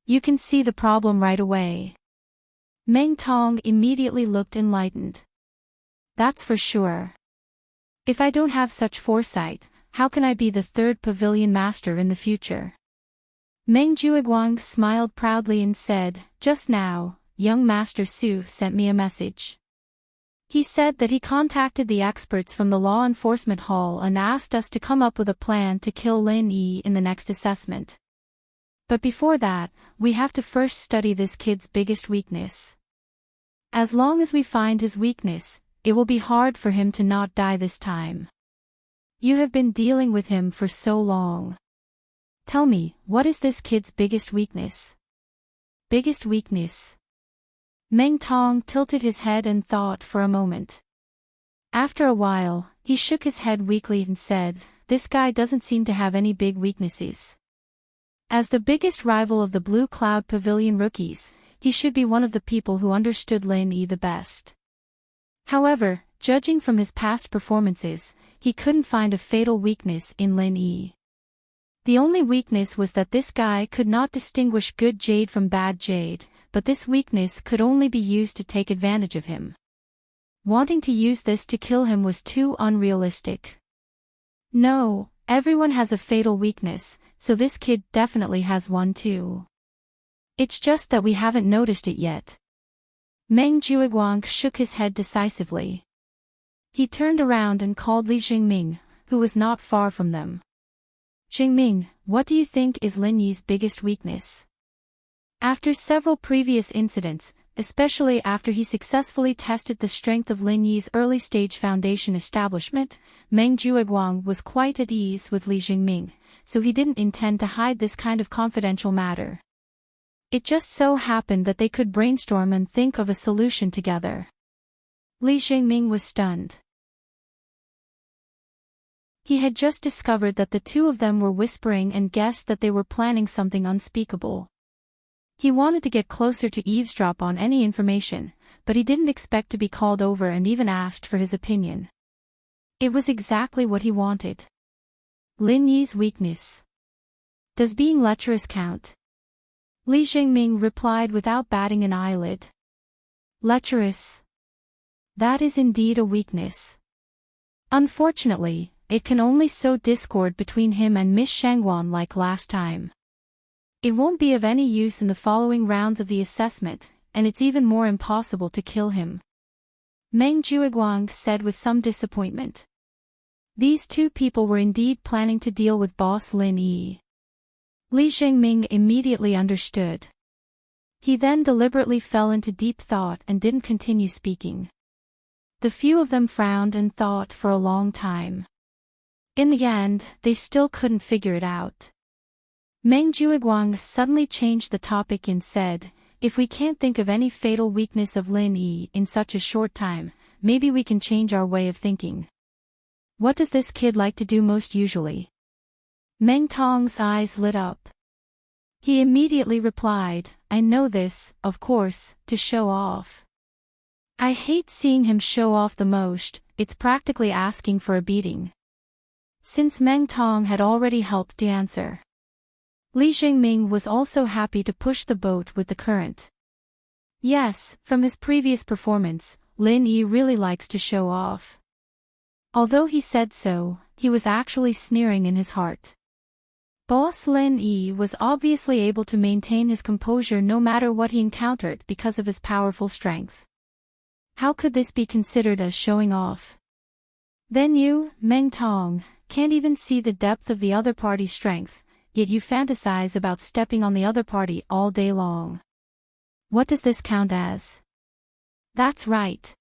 You can see the problem right away. Meng Tong immediately looked enlightened. That's for sure. If I don't have such foresight, how can I be the third pavilion master in the future? Meng Juiguang smiled proudly and said, just now, young Master Su sent me a message. He said that he contacted the experts from the Law Enforcement Hall and asked us to come up with a plan to kill Lin Yi in the next assessment. But before that, we have to first study this kid's biggest weakness. As long as we find his weakness, it will be hard for him to not die this time. You have been dealing with him for so long. Tell me, what is this kid's biggest weakness? Biggest weakness? Meng Tong tilted his head and thought for a moment. After a while, he shook his head weakly and said, this guy doesn't seem to have any big weaknesses. As the biggest rival of the Blue Cloud Pavilion rookies, he should be one of the people who understood Lin Yi the best. However, judging from his past performances, he couldn't find a fatal weakness in Lin Yi. The only weakness was that this guy could not distinguish good jade from bad jade, but this weakness could only be used to take advantage of him. Wanting to use this to kill him was too unrealistic. No, everyone has a fatal weakness, so this kid definitely has one too. It's just that we haven't noticed it yet. Meng Juiguang shook his head decisively. He turned around and called Li Jingming, who was not far from them. Jingming, what do you think is Lin Yi's biggest weakness? After several previous incidents, especially after he successfully tested the strength of Lin Yi's early-stage foundation establishment, Meng Juiguang was quite at ease with Li Jingming, so he didn't intend to hide this kind of confidential matter. It just so happened that they could brainstorm and think of a solution together. Li Jingming was stunned. He had just discovered that the two of them were whispering and guessed that they were planning something unspeakable. He wanted to get closer to eavesdrop on any information, but he didn't expect to be called over and even asked for his opinion. It was exactly what he wanted. Lin Yi's weakness. Does being lecherous count? Li Jingming replied without batting an eyelid. Lecherous. That is indeed a weakness. Unfortunately, it can only sow discord between him and Miss Shangguan like last time. It won't be of any use in the following rounds of the assessment, and it's even more impossible to kill him. Meng Juiguang said with some disappointment. These two people were indeed planning to deal with boss Lin Yi. Li Jingming immediately understood. He then deliberately fell into deep thought and didn't continue speaking. The few of them frowned and thought for a long time. In the end, they still couldn't figure it out. Meng Juiguang suddenly changed the topic and said, if we can't think of any fatal weakness of Lin Yi in such a short time, maybe we can change our way of thinking. What does this kid like to do most usually? Meng Tong's eyes lit up. He immediately replied, I know this, of course, to show off. I hate seeing him show off the most, it's practically asking for a beating. Since Meng Tong had already helped to answer. Li Jingming was also happy to push the boat with the current. Yes, from his previous performance, Lin Yi really likes to show off. Although he said so, he was actually sneering in his heart. Boss Lin Yi was obviously able to maintain his composure no matter what he encountered because of his powerful strength. How could this be considered as showing off? Then you, Meng Tong, can't even see the depth of the other party's strength, yet you fantasize about stepping on the other party all day long. What does this count as? That's right.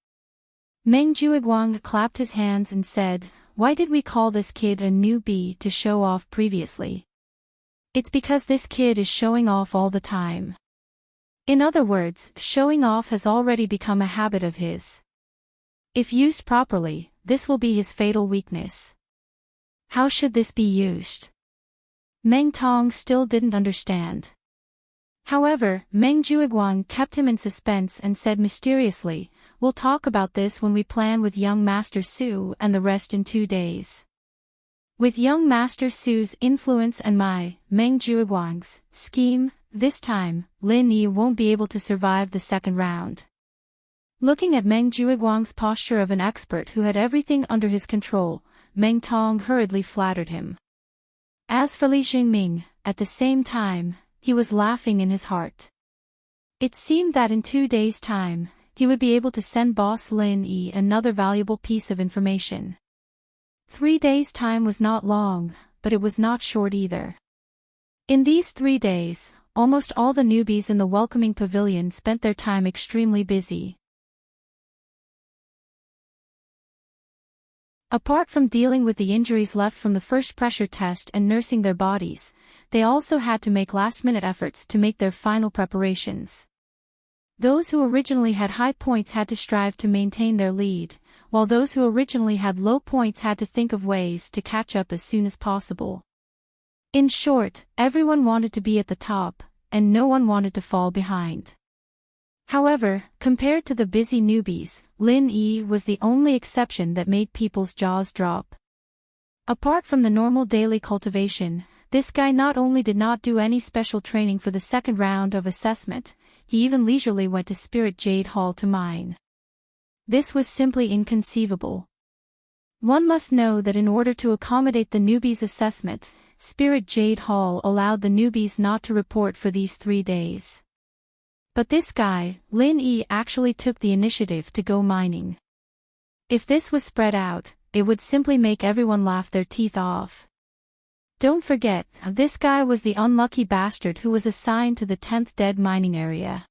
Meng Juiguang clapped his hands and said, why did we call this kid a newbie to show off previously? It's because this kid is showing off all the time. In other words, showing off has already become a habit of his. If used properly, this will be his fatal weakness. How should this be used? Meng Tong still didn't understand. However, Meng Juiguang kept him in suspense and said mysteriously, we'll talk about this when we plan with young Master Su and the rest in 2 days. With young Master Su's influence and Meng Jiuguang's scheme, this time, Lin Yi won't be able to survive the second round. Looking at Meng Jiuguang's posture of an expert who had everything under his control, Meng Tong hurriedly flattered him. As for Li Jingming, at the same time, he was laughing in his heart. It seemed that in 2 days' time, he would be able to send boss Lin Yi another valuable piece of information. 3 days' time was not long, but it was not short either. In these 3 days, almost all the newbies in the welcoming pavilion spent their time extremely busy. Apart from dealing with the injuries left from the first pressure test and nursing their bodies, they also had to make last-minute efforts to make their final preparations. Those who originally had high points had to strive to maintain their lead, while those who originally had low points had to think of ways to catch up as soon as possible. In short, everyone wanted to be at the top, and no one wanted to fall behind. However, compared to the busy newbies, Lin Yi was the only exception that made people's jaws drop. Apart from the normal daily cultivation, this guy not only did not do any special training for the second round of assessment, he even leisurely went to Spirit Jade Hall to mine. This was simply inconceivable. One must know that in order to accommodate the newbies' assessment, Spirit Jade Hall allowed the newbies not to report for these 3 days. But this guy, Lin Yi, actually took the initiative to go mining. If this was spread out, it would simply make everyone laugh their teeth off. Don't forget, this guy was the unlucky bastard who was assigned to the 10th dead mining area.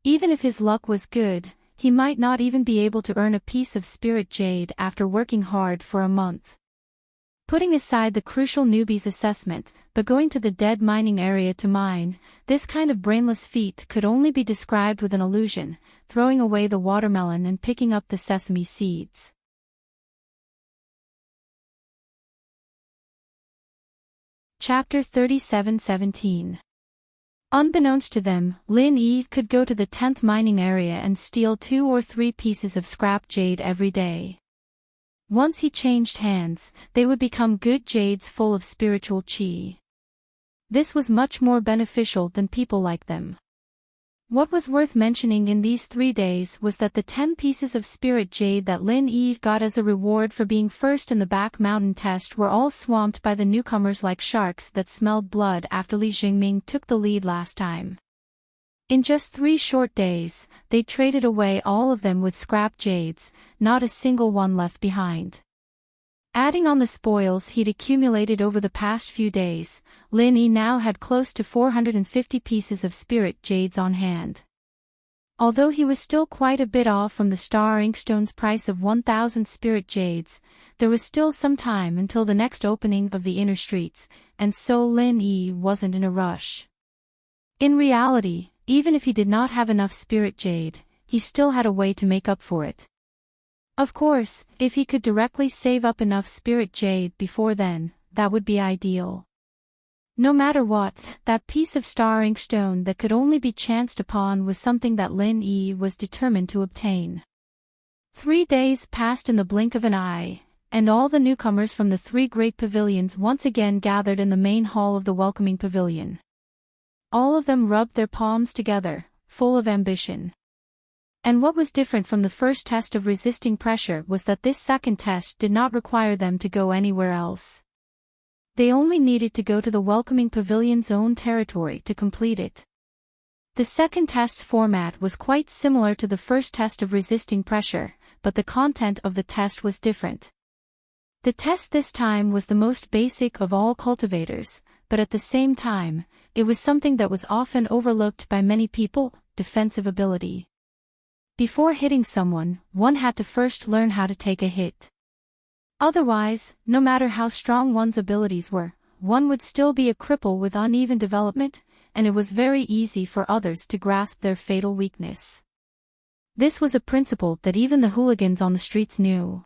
Even if his luck was good, he might not even be able to earn a piece of spirit jade after working hard for a month. Putting aside the crucial newbies assessment, but going to the dead mining area to mine, this kind of brainless feat could only be described with an illusion, throwing away the watermelon and picking up the sesame seeds. Chapter 37:17. Unbeknownst to them, Lin Yi could go to the 10th mining area and steal 2 or 3 pieces of scrap jade every day. Once he changed hands, they would become good jades full of spiritual qi. This was much more beneficial than people like them. What was worth mentioning in these 3 days was that the 10 pieces of spirit jade that Lin Yi got as a reward for being first in the back mountain test were all swamped by the newcomers like sharks that smelled blood after Li Jingming took the lead last time. In just 3 short days, they traded away all of them with scrap jades, not a single one left behind. Adding on the spoils he'd accumulated over the past few days, Lin Yi now had close to 450 pieces of spirit jades on hand. Although he was still quite a bit off from the star inkstone's price of 1,000 spirit jades, there was still some time until the next opening of the inner streets, and so Lin Yi wasn't in a rush. In reality, even if he did not have enough spirit jade, he still had a way to make up for it. Of course, if he could directly save up enough spirit jade before then, that would be ideal. No matter what, that piece of star inkstone that could only be chanced upon was something that Lin Yi was determined to obtain. 3 days passed in the blink of an eye, and all the newcomers from the 3 great pavilions once again gathered in the main hall of the welcoming pavilion. All of them rubbed their palms together, full of ambition. And what was different from the first test of resisting pressure was that this second test did not require them to go anywhere else. They only needed to go to the welcoming pavilion's own territory to complete it. The second test's format was quite similar to the first test of resisting pressure, but the content of the test was different. The test this time was the most basic of all cultivators, but at the same time, it was something that was often overlooked by many people: defensive ability. Before hitting someone, one had to first learn how to take a hit. Otherwise, no matter how strong one's abilities were, one would still be a cripple with uneven development, and it was very easy for others to grasp their fatal weakness. This was a principle that even the hooligans on the streets knew.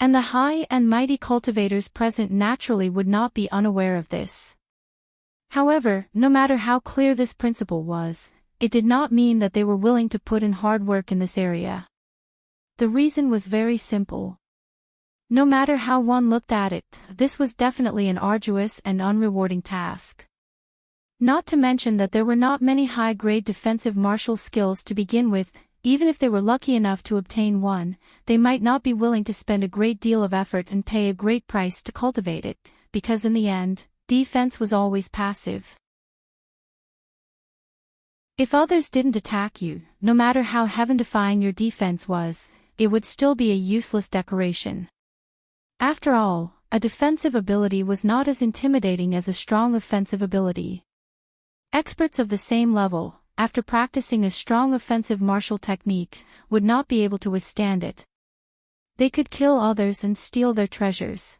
And the high and mighty cultivators present naturally would not be unaware of this. However, no matter how clear this principle was, it did not mean that they were willing to put in hard work in this area. The reason was very simple. No matter how one looked at it, this was definitely an arduous and unrewarding task. Not to mention that there were not many high-grade defensive martial skills to begin with. Even if they were lucky enough to obtain one, they might not be willing to spend a great deal of effort and pay a great price to cultivate it, because in the end, defense was always passive. If others didn't attack you, no matter how heaven-defying your defense was, it would still be a useless decoration. After all, a defensive ability was not as intimidating as a strong offensive ability. Experts of the same level, after practicing a strong offensive martial technique, would not be able to withstand it. They could kill others and steal their treasures.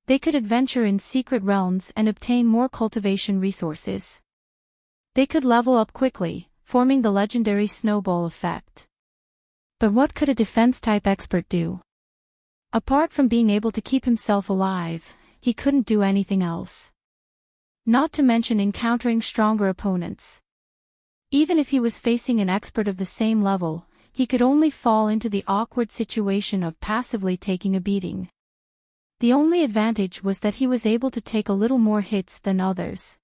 They could adventure in secret realms and obtain more cultivation resources. They could level up quickly, forming the legendary snowball effect. But what could a defense-type expert do? Apart from being able to keep himself alive, he couldn't do anything else. Not to mention encountering stronger opponents. Even if he was facing an expert of the same level, he could only fall into the awkward situation of passively taking a beating. The only advantage was that he was able to take a little more hits than others.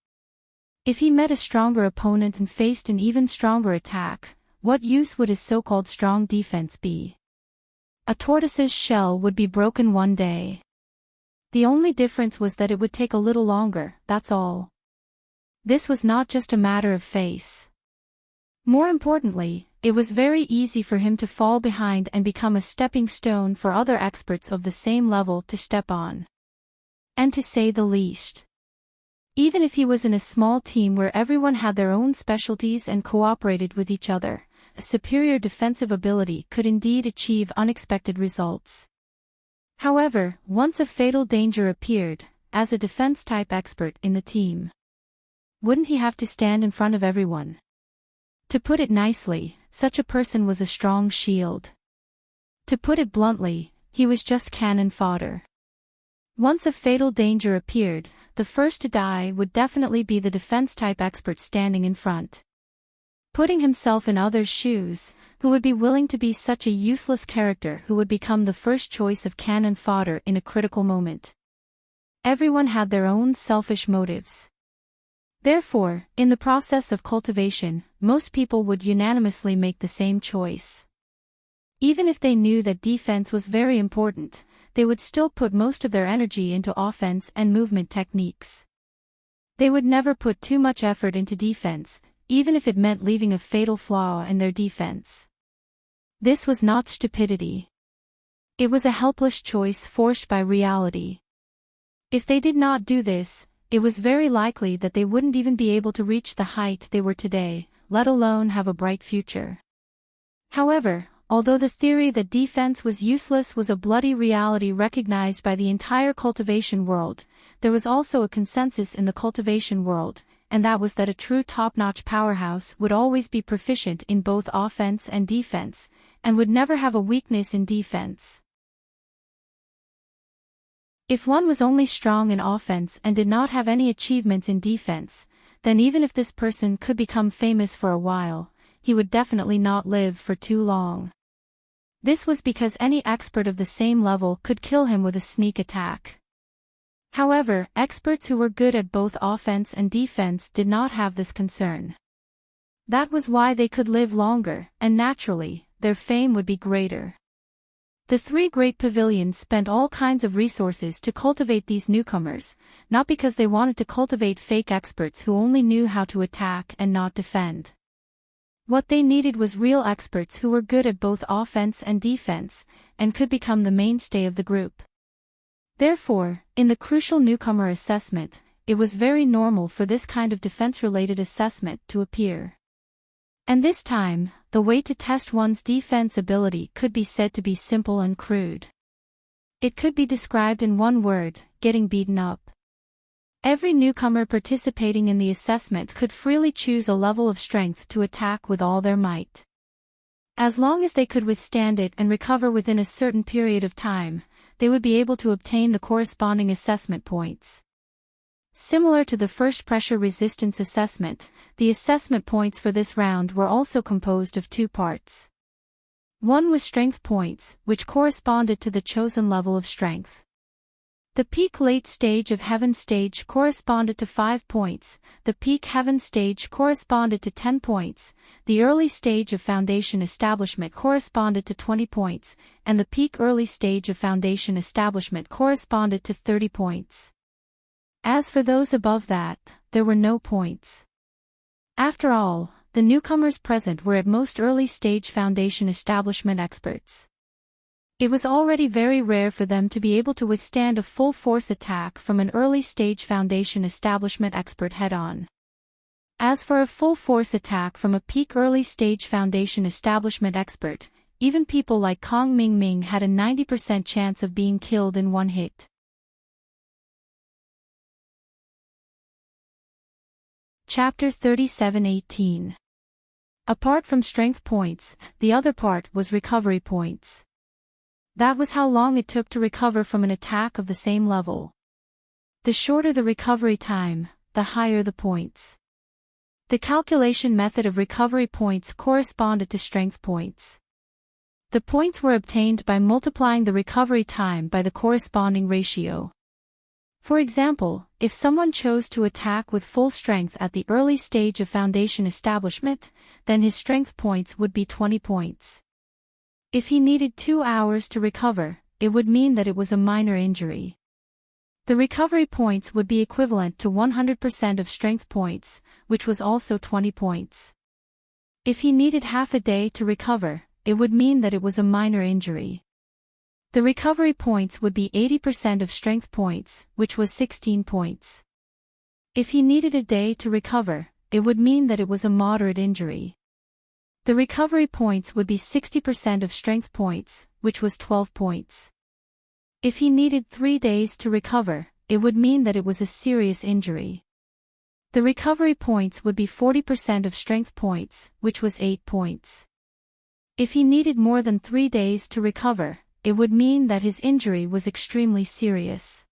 If he met a stronger opponent and faced an even stronger attack, what use would his so-called strong defense be? A tortoise's shell would be broken one day. The only difference was that it would take a little longer, that's all. This was not just a matter of face. More importantly, it was very easy for him to fall behind and become a stepping stone for other experts of the same level to step on. And to say the least. Even if he was in a small team where everyone had their own specialties and cooperated with each other, a superior defensive ability could indeed achieve unexpected results. However, once a fatal danger appeared, as a defense-type expert in the team, wouldn't he have to stand in front of everyone? To put it nicely, such a person was a strong shield. To put it bluntly, he was just cannon fodder. Once a fatal danger appeared, the first to die would definitely be the defense-type expert standing in front. Putting himself in others' shoes, who would be willing to be such a useless character who would become the first choice of cannon fodder in a critical moment? Everyone had their own selfish motives. Therefore, in the process of cultivation, most people would unanimously make the same choice. Even if they knew that defense was very important, they would still put most of their energy into offense and movement techniques. They would never put too much effort into defense, even if it meant leaving a fatal flaw in their defense. This was not stupidity. It was a helpless choice forced by reality. If they did not do this, it was very likely that they wouldn't even be able to reach the height they were today, let alone have a bright future. However, although the theory that defense was useless was a bloody reality recognized by the entire cultivation world, there was also a consensus in the cultivation world, and that was that a true top-notch powerhouse would always be proficient in both offense and defense, and would never have a weakness in defense. If one was only strong in offense and did not have any achievements in defense, then even if this person could become famous for a while, he would definitely not live for too long. This was because any expert of the same level could kill him with a sneak attack. However, experts who were good at both offense and defense did not have this concern. That was why they could live longer, and naturally, their fame would be greater. The three great pavilions spent all kinds of resources to cultivate these newcomers, not because they wanted to cultivate fake experts who only knew how to attack and not defend. What they needed was real experts who were good at both offense and defense, and could become the mainstay of the group. Therefore, in the crucial newcomer assessment, it was very normal for this kind of defense-related assessment to appear. And this time, the way to test one's defense ability could be said to be simple and crude. It could be described in one word: getting beaten up. Every newcomer participating in the assessment could freely choose a level of strength to attack with all their might. As long as they could withstand it and recover within a certain period of time, they would be able to obtain the corresponding assessment points. Similar to the first pressure resistance assessment, the assessment points for this round were also composed of two parts. One was strength points, which corresponded to the chosen level of strength. The peak late stage of heaven stage corresponded to 5 points, the peak heaven stage corresponded to 10 points, the early stage of foundation establishment corresponded to 20 points, and the peak early stage of foundation establishment corresponded to 30 points. As for those above that, there were no points. After all, the newcomers present were at most early stage foundation establishment experts. It was already very rare for them to be able to withstand a full force attack from an early stage foundation establishment expert head-on. As for a full force attack from a peak early stage foundation establishment expert, even people like Kong Ming Ming had a 90% chance of being killed in one hit. Chapter 37:18. Apart from strength points, the other part was recovery points. That was how long it took to recover from an attack of the same level. The shorter the recovery time, the higher the points. The calculation method of recovery points corresponded to strength points. The points were obtained by multiplying the recovery time by the corresponding ratio. For example, if someone chose to attack with full strength at the early stage of foundation establishment, then his strength points would be 20 points. If he needed 2 hours to recover, it would mean that it was a minor injury. The recovery points would be equivalent to 100% of strength points, which was also 20 points. If he needed half a day to recover, it would mean that it was a minor injury. The recovery points would be 80% of strength points, which was 16 points. If he needed a day to recover, it would mean that it was a moderate injury. The recovery points would be 60% of strength points, which was 12 points. If he needed 3 days to recover, it would mean that it was a serious injury. The recovery points would be 40% of strength points, which was 8 points. If he needed more than 3 days to recover, it would mean that his injury was extremely serious.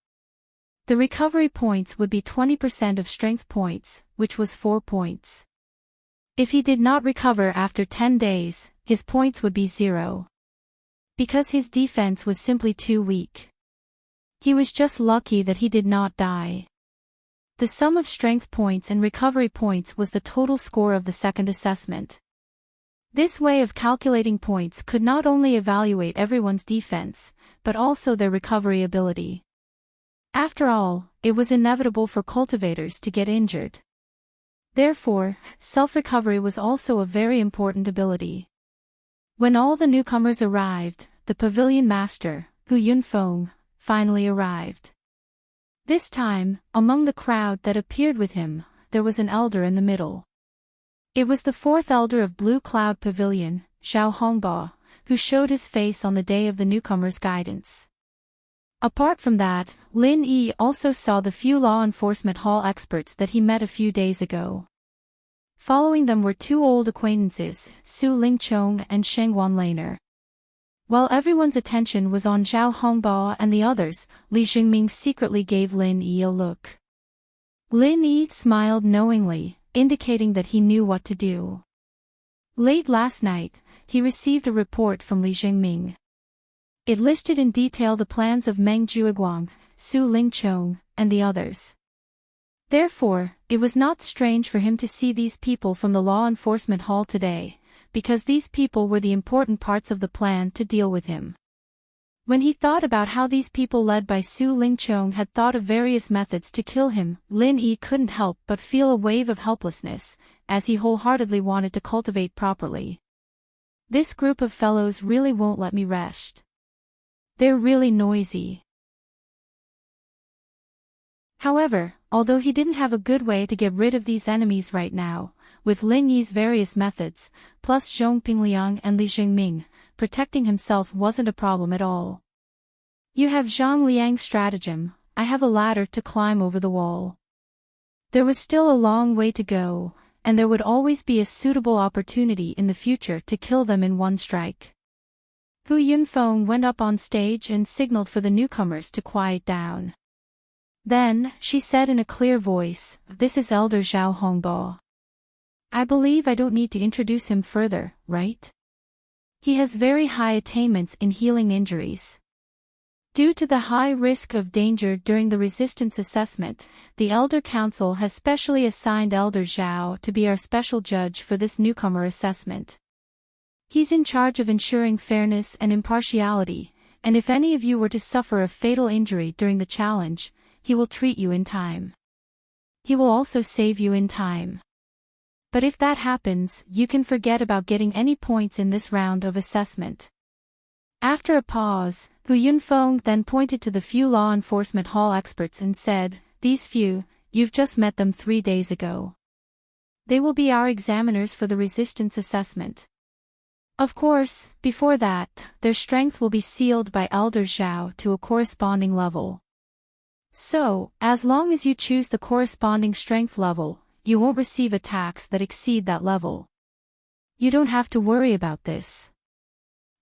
The recovery points would be 20% of strength points, which was 4 points. If he did not recover after 10 days, his points would be 0. Because his defense was simply too weak. He was just lucky that he did not die. The sum of strength points and recovery points was the total score of the second assessment. This way of calculating points could not only evaluate everyone's defense, but also their recovery ability. After all, it was inevitable for cultivators to get injured. Therefore, self-recovery was also a very important ability. When all the newcomers arrived, the pavilion master, Hu Yunfeng, finally arrived. This time, among the crowd that appeared with him, there was an elder in the middle. It was the 4th elder of Blue Cloud Pavilion, Zhao Hongbo, who showed his face on the day of the newcomers' guidance. Apart from that, Lin Yi also saw the few law enforcement hall experts that he met a few days ago. Following them were 2 old acquaintances, Su Lingchong and Sheng Wanlaner. While everyone's attention was on Zhao Hongbo and the others, Li Jingming secretly gave Lin Yi a look. Lin Yi smiled knowingly, indicating that he knew what to do. Late last night, he received a report from Li Jingming. It listed in detail the plans of Meng Jueguang, Su Lingchong, and the others. Therefore, it was not strange for him to see these people from the law enforcement hall today, because these people were the important parts of the plan to deal with him. When he thought about how these people led by Su Lingchong had thought of various methods to kill him, Lin Yi couldn't help but feel a wave of helplessness, as he wholeheartedly wanted to cultivate properly. This group of fellows really won't let me rest. They're really noisy. However, although he didn't have a good way to get rid of these enemies right now, with Lin Yi's various methods, plus Zhong Pingliang and Li Jingming, protecting himself wasn't a problem at all. You have Zhang Liang's stratagem, I have a ladder to climb over the wall. There was still a long way to go, and there would always be a suitable opportunity in the future to kill them in one strike. Hu Yunfeng went up on stage and signaled for the newcomers to quiet down. Then, she said in a clear voice, "This is Elder Zhao Hongbo. I believe I don't need to introduce him further, right? He has very high attainments in healing injuries. Due to the high risk of danger during the resistance assessment, the Elder Council has specially assigned Elder Zhao to be our special judge for this newcomer assessment. He's in charge of ensuring fairness and impartiality, and if any of you were to suffer a fatal injury during the challenge, he will treat you in time. He will also save you in time. But if that happens, you can forget about getting any points in this round of assessment. After a pause, Hu Yunfeng then pointed to the few law enforcement hall experts and said, "These few, you've just met them 3 days ago. They will be our examiners for the resistance assessment. Of course, before that, their strength will be sealed by Elder Zhao to a corresponding level. So, as long as you choose the corresponding strength level, you won't receive attacks that exceed that level. You don't have to worry about this."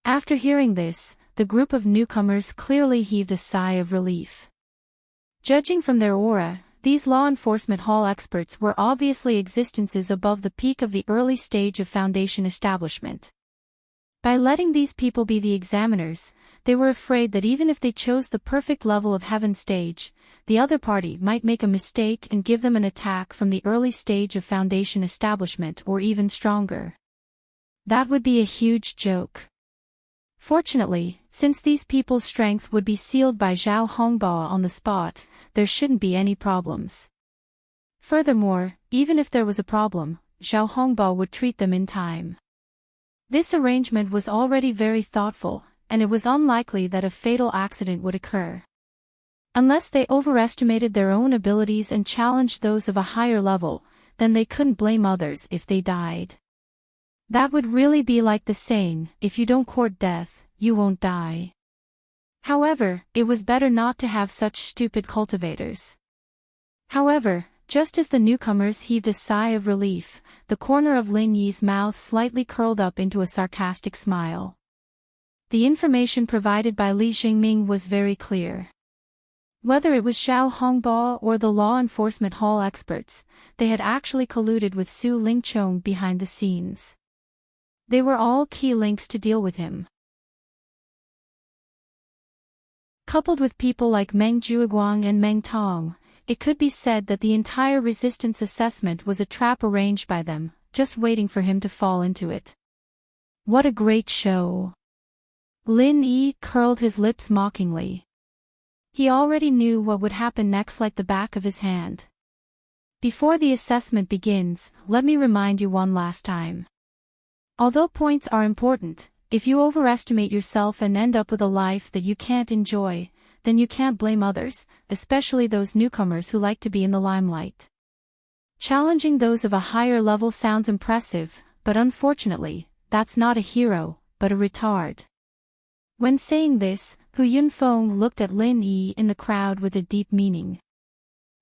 After hearing this, the group of newcomers clearly heaved a sigh of relief. Judging from their aura, these law enforcement hall experts were obviously existences above the peak of the early stage of Foundation establishment. By letting these people be the examiners, they were afraid that even if they chose the perfect level of Heaven stage, the other party might make a mistake and give them an attack from the early stage of Foundation establishment or even stronger. That would be a huge joke. Fortunately, since these people's strength would be sealed by Zhao Hongbao on the spot, there shouldn't be any problems. Furthermore, even if there was a problem, Zhao Hongbao would treat them in time. This arrangement was already very thoughtful, and it was unlikely that a fatal accident would occur. Unless they overestimated their own abilities and challenged those of a higher level, then they couldn't blame others if they died. That would really be like the saying, "If you don't court death, you won't die." However, it was better not to have such stupid cultivators. However, just as the newcomers heaved a sigh of relief, the corner of Lin Yi's mouth slightly curled up into a sarcastic smile. The information provided by Li Jingming was very clear. Whether it was Zhao Hongbao or the law enforcement hall experts, they had actually colluded with Su Lingchong behind the scenes. They were all key links to deal with him. Coupled with people like Meng Juiguang and Meng Tong, it could be said that the entire resistance assessment was a trap arranged by them, just waiting for him to fall into it. What a great show! Lin Yi curled his lips mockingly. He already knew what would happen next like the back of his hand. Before the assessment begins, let me remind you one last time. Although points are important, if you overestimate yourself and end up with a life that you can't enjoy, then you can't blame others, especially those newcomers who like to be in the limelight. Challenging those of a higher level sounds impressive, but unfortunately, that's not a hero, but a retard. When saying this, Hu Yunfeng looked at Lin Yi in the crowd with a deep meaning.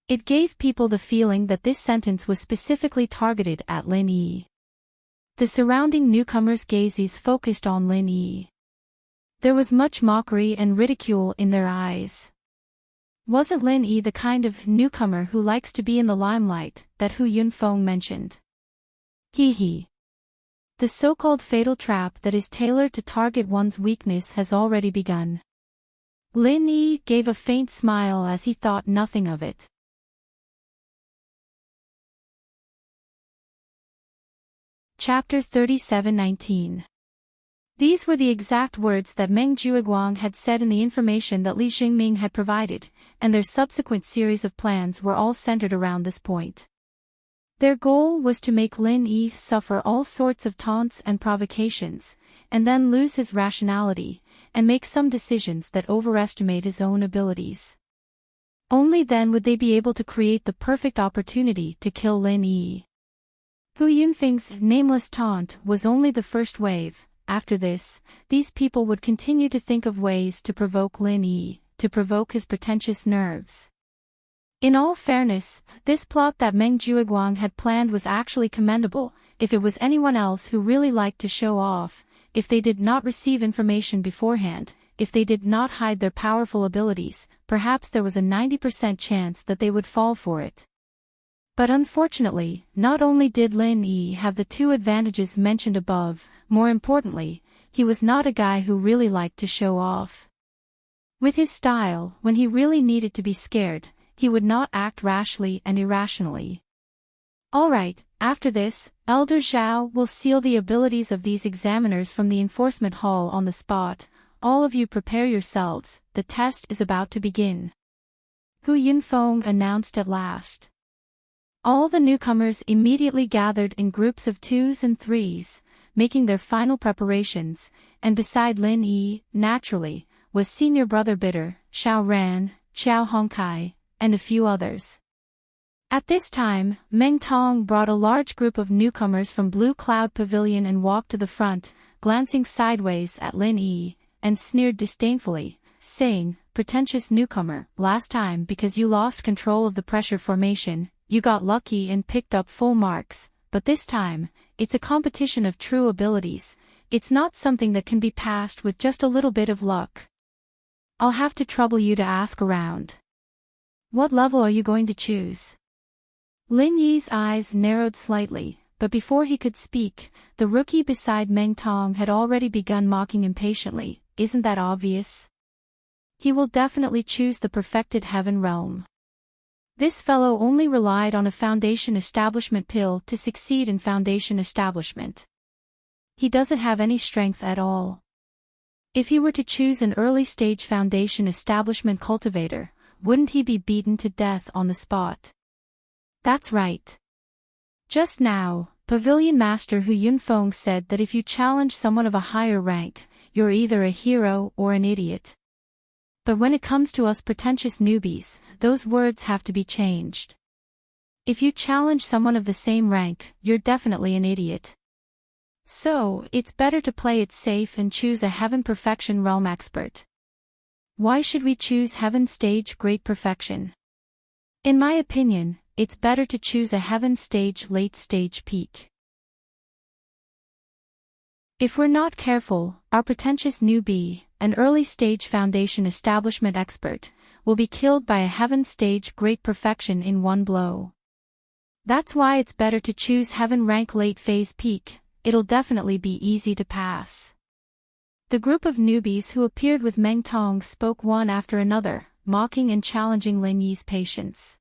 It gave people the feeling that this sentence was specifically targeted at Lin Yi. The surrounding newcomers' gazes focused on Lin Yi. There was much mockery and ridicule in their eyes. Wasn't Lin Yi the kind of newcomer who likes to be in the limelight that Hu Yunfeng mentioned? Hee. The so-called fatal trap that is tailored to target one's weakness has already begun. Lin Yi gave a faint smile as he thought nothing of it. Chapter 37:19. These were the exact words that Meng Juiguang had said in the information that Li Jingming had provided, and their subsequent series of plans were all centered around this point. Their goal was to make Lin Yi suffer all sorts of taunts and provocations, and then lose his rationality, and make some decisions that overestimate his own abilities. Only then would they be able to create the perfect opportunity to kill Lin Yi. Hu Yunfeng's nameless taunt was only the first wave. After this, these people would continue to think of ways to provoke Lin Yi, to provoke his pretentious nerves. In all fairness, this plot that Meng Juiguang had planned was actually commendable. If it was anyone else who really liked to show off, if they did not receive information beforehand, if they did not hide their powerful abilities, perhaps there was a 90% chance that they would fall for it. But unfortunately, not only did Lin Yi have the two advantages mentioned above, more importantly, he was not a guy who really liked to show off. With his style, when he really needed to be scared, he would not act rashly and irrationally. Alright, after this, Elder Zhao will seal the abilities of these examiners from the enforcement hall on the spot. All of you prepare yourselves, the test is about to begin. Hu Yunfeng announced at last. All the newcomers immediately gathered in groups of 2s and 3s, making their final preparations, and beside Lin Yi, naturally, was senior brother Bitter, Xiao Ran, Xiao Hongkai, and a few others. At this time, Meng Tong brought a large group of newcomers from Blue Cloud Pavilion and walked to the front, glancing sideways at Lin Yi, and sneered disdainfully, saying, "Pretentious newcomer, last time because you lost control of the pressure formation, you got lucky and picked up full marks, but this time, it's a competition of true abilities, it's not something that can be passed with just a little bit of luck. I'll have to trouble you to ask around. What level are you going to choose?" Lin Yi's eyes narrowed slightly, but before he could speak, the rookie beside Meng Tong had already begun mocking impatiently. "Isn't that obvious? He will definitely choose the perfected heaven realm. This fellow only relied on a foundation establishment pill to succeed in foundation establishment. He doesn't have any strength at all. If he were to choose an early-stage foundation establishment cultivator, wouldn't he be beaten to death on the spot?" "That's right. Just now, Pavilion Master Hu Yunfeng said that if you challenge someone of a higher rank, you're either a hero or an idiot. But when it comes to us pretentious newbies, those words have to be changed. If you challenge someone of the same rank, you're definitely an idiot. So, it's better to play it safe and choose a Heaven Perfection Realm expert." "Why should we choose Heaven Stage Great Perfection?" "In my opinion, it's better to choose a Heaven Stage Late Stage Peak. If we're not careful, our pretentious newbie, an early-stage foundation establishment expert, will be killed by a Heaven Stage Great Perfection in one blow. That's why it's better to choose Heaven Rank Late Phase Peak, it'll definitely be easy to pass." The group of newbies who appeared with Meng Tong spoke one after another, mocking and challenging Lin Yi's patience.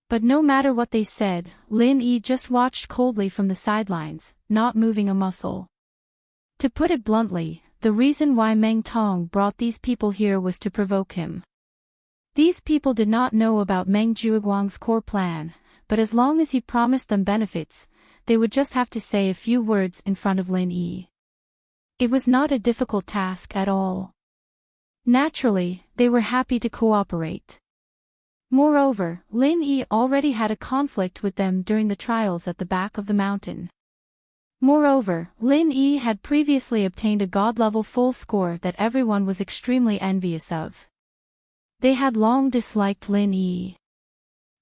But no matter what they said, Lin Yi just watched coldly from the sidelines, not moving a muscle. To put it bluntly, the reason why Meng Tong brought these people here was to provoke him. These people did not know about Meng Zhuoguang's core plan, but as long as he promised them benefits, they would just have to say a few words in front of Lin Yi. It was not a difficult task at all. Naturally, they were happy to cooperate. Moreover, Lin Yi already had a conflict with them during the trials at the back of the mountain. Moreover, Lin Yi had previously obtained a god-level full score that everyone was extremely envious of. They had long disliked Lin Yi.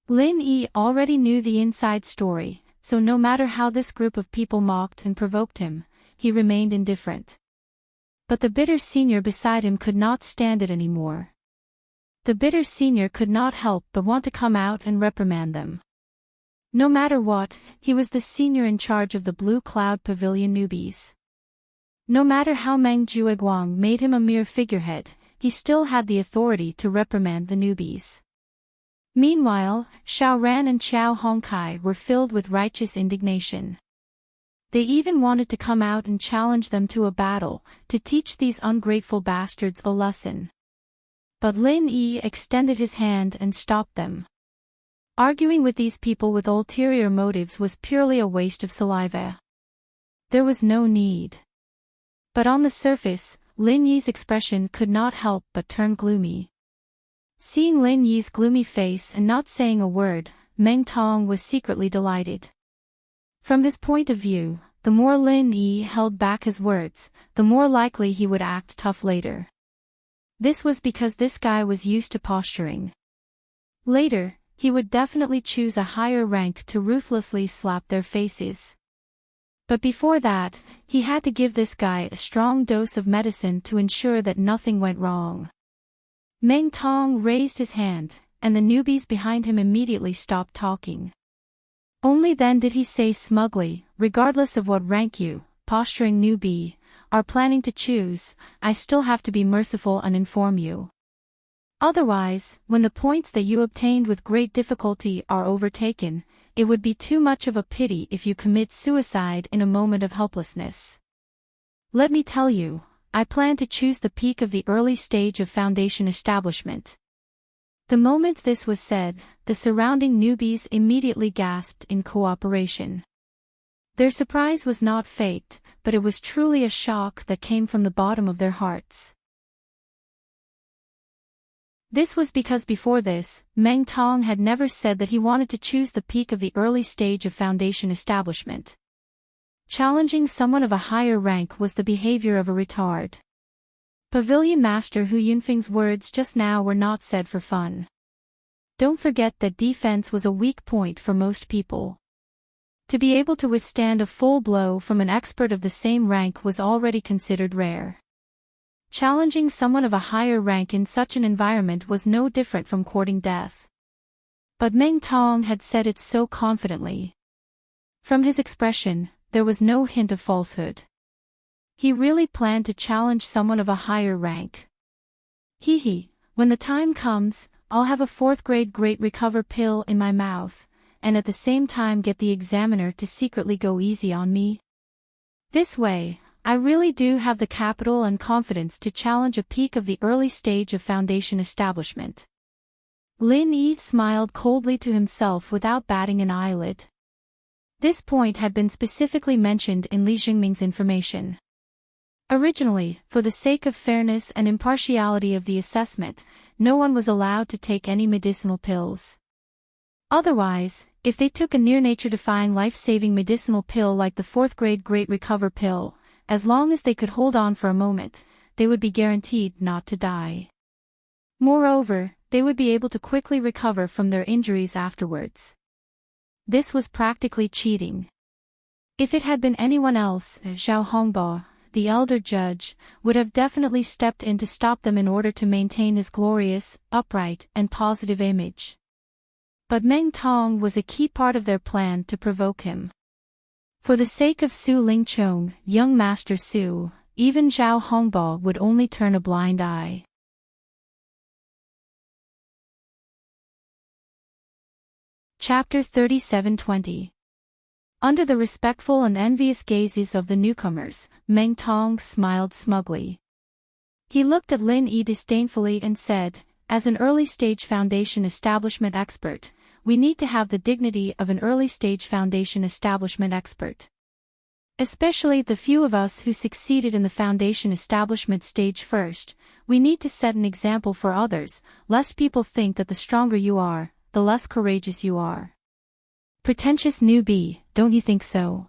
Lin Yi already knew the inside story, so no matter how this group of people mocked and provoked him, he remained indifferent. But the bitter senior beside him could not stand it anymore. The bitter senior could not help but want to come out and reprimand them. No matter what, he was the senior in charge of the Blue Cloud Pavilion newbies. No matter how Meng Zhuoguang made him a mere figurehead, he still had the authority to reprimand the newbies. Meanwhile, Xiao Ran and Xiao Hongkai were filled with righteous indignation. They even wanted to come out and challenge them to a battle, to teach these ungrateful bastards a lesson. But Lin Yi extended his hand and stopped them. Arguing with these people with ulterior motives was purely a waste of saliva. There was no need. But on the surface, Lin Yi's expression could not help but turn gloomy. Seeing Lin Yi's gloomy face and not saying a word, Meng Tong was secretly delighted. From his point of view, the more Lin Yi held back his words, the more likely he would act tough later. This was because this guy was used to posturing. Later, he would definitely choose a higher rank to ruthlessly slap their faces. But before that, he had to give this guy a strong dose of medicine to ensure that nothing went wrong. Meng Tong raised his hand, and the newbies behind him immediately stopped talking. Only then did he say smugly, "Regardless of what rank you, posturing newbie, are planning to choose, I still have to be merciful and inform you. Otherwise, when the points that you obtained with great difficulty are overtaken, it would be too much of a pity if you commit suicide in a moment of helplessness. Let me tell you, I plan to choose the peak of the early stage of foundation establishment. The moment this was said, the surrounding newbies immediately gasped in cooperation. Their surprise was not faked, but it was truly a shock that came from the bottom of their hearts. This was because before this, Meng Tong had never said that he wanted to choose the peak of the early stage of foundation establishment. Challenging someone of a higher rank was the behavior of a retard. Pavilion Master Hu Yunfeng's words just now were not said for fun. Don't forget that defense was a weak point for most people. To be able to withstand a full blow from an expert of the same rank was already considered rare. Challenging someone of a higher rank in such an environment was no different from courting death. But Meng Tong had said it so confidently. From his expression, there was no hint of falsehood. He really planned to challenge someone of a higher rank. When the time comes, I'll have a 4th grade Great Recover pill in my mouth, and at the same time get the examiner to secretly go easy on me. This way, I really do have the capital and confidence to challenge a peak of the early stage of foundation establishment. Lin Yi smiled coldly to himself without batting an eyelid. This point had been specifically mentioned in Li Jingming's information. Originally, for the sake of fairness and impartiality of the assessment, no one was allowed to take any medicinal pills. Otherwise, if they took a near-nature-defying life-saving medicinal pill like the 4th grade Great Recover pill, as long as they could hold on for a moment, they would be guaranteed not to die. Moreover, they would be able to quickly recover from their injuries afterwards. This was practically cheating. If it had been anyone else, Zhao Hongbo, the elder judge, would have definitely stepped in to stop them in order to maintain his glorious, upright, and positive image. But Meng Tong was a key part of their plan to provoke him. For the sake of Su Lingchong, young Master Su, even Zhao Hongbo would only turn a blind eye. Chapter 37:20. Under the respectful and envious gazes of the newcomers, Meng Tong smiled smugly. He looked at Lin Yi disdainfully and said, as an early-stage foundation establishment expert, we need to have the dignity of an early-stage foundation establishment expert. Especially the few of us who succeeded in the foundation establishment stage first, we need to set an example for others, lest people think that the stronger you are, the less courageous you are. Pretentious newbie, don't you think so?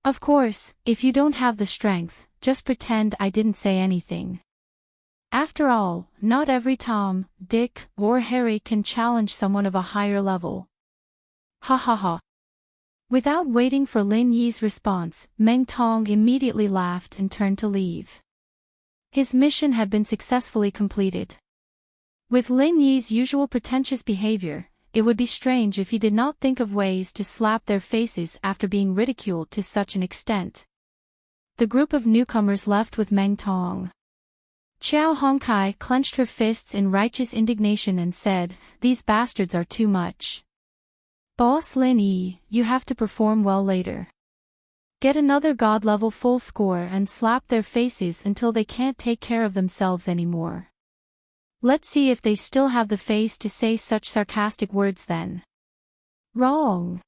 Of course, if you don't have the strength, just pretend I didn't say anything. After all, not every Tom, Dick, or Harry can challenge someone of a higher level. Ha ha ha. Without waiting for Lin Yi's response, Meng Tong immediately laughed and turned to leave. His mission had been successfully completed. With Lin Yi's usual pretentious behavior, it would be strange if he did not think of ways to slap their faces after being ridiculed to such an extent. The group of newcomers left with Meng Tong. Qiao Hongkai clenched her fists in righteous indignation and said, "These bastards are too much. Boss Lin Yi, you have to perform well later. Get another god-level full score and slap their faces until they can't take care of themselves anymore. Let's see if they still have the face to say such sarcastic words then." Wrong.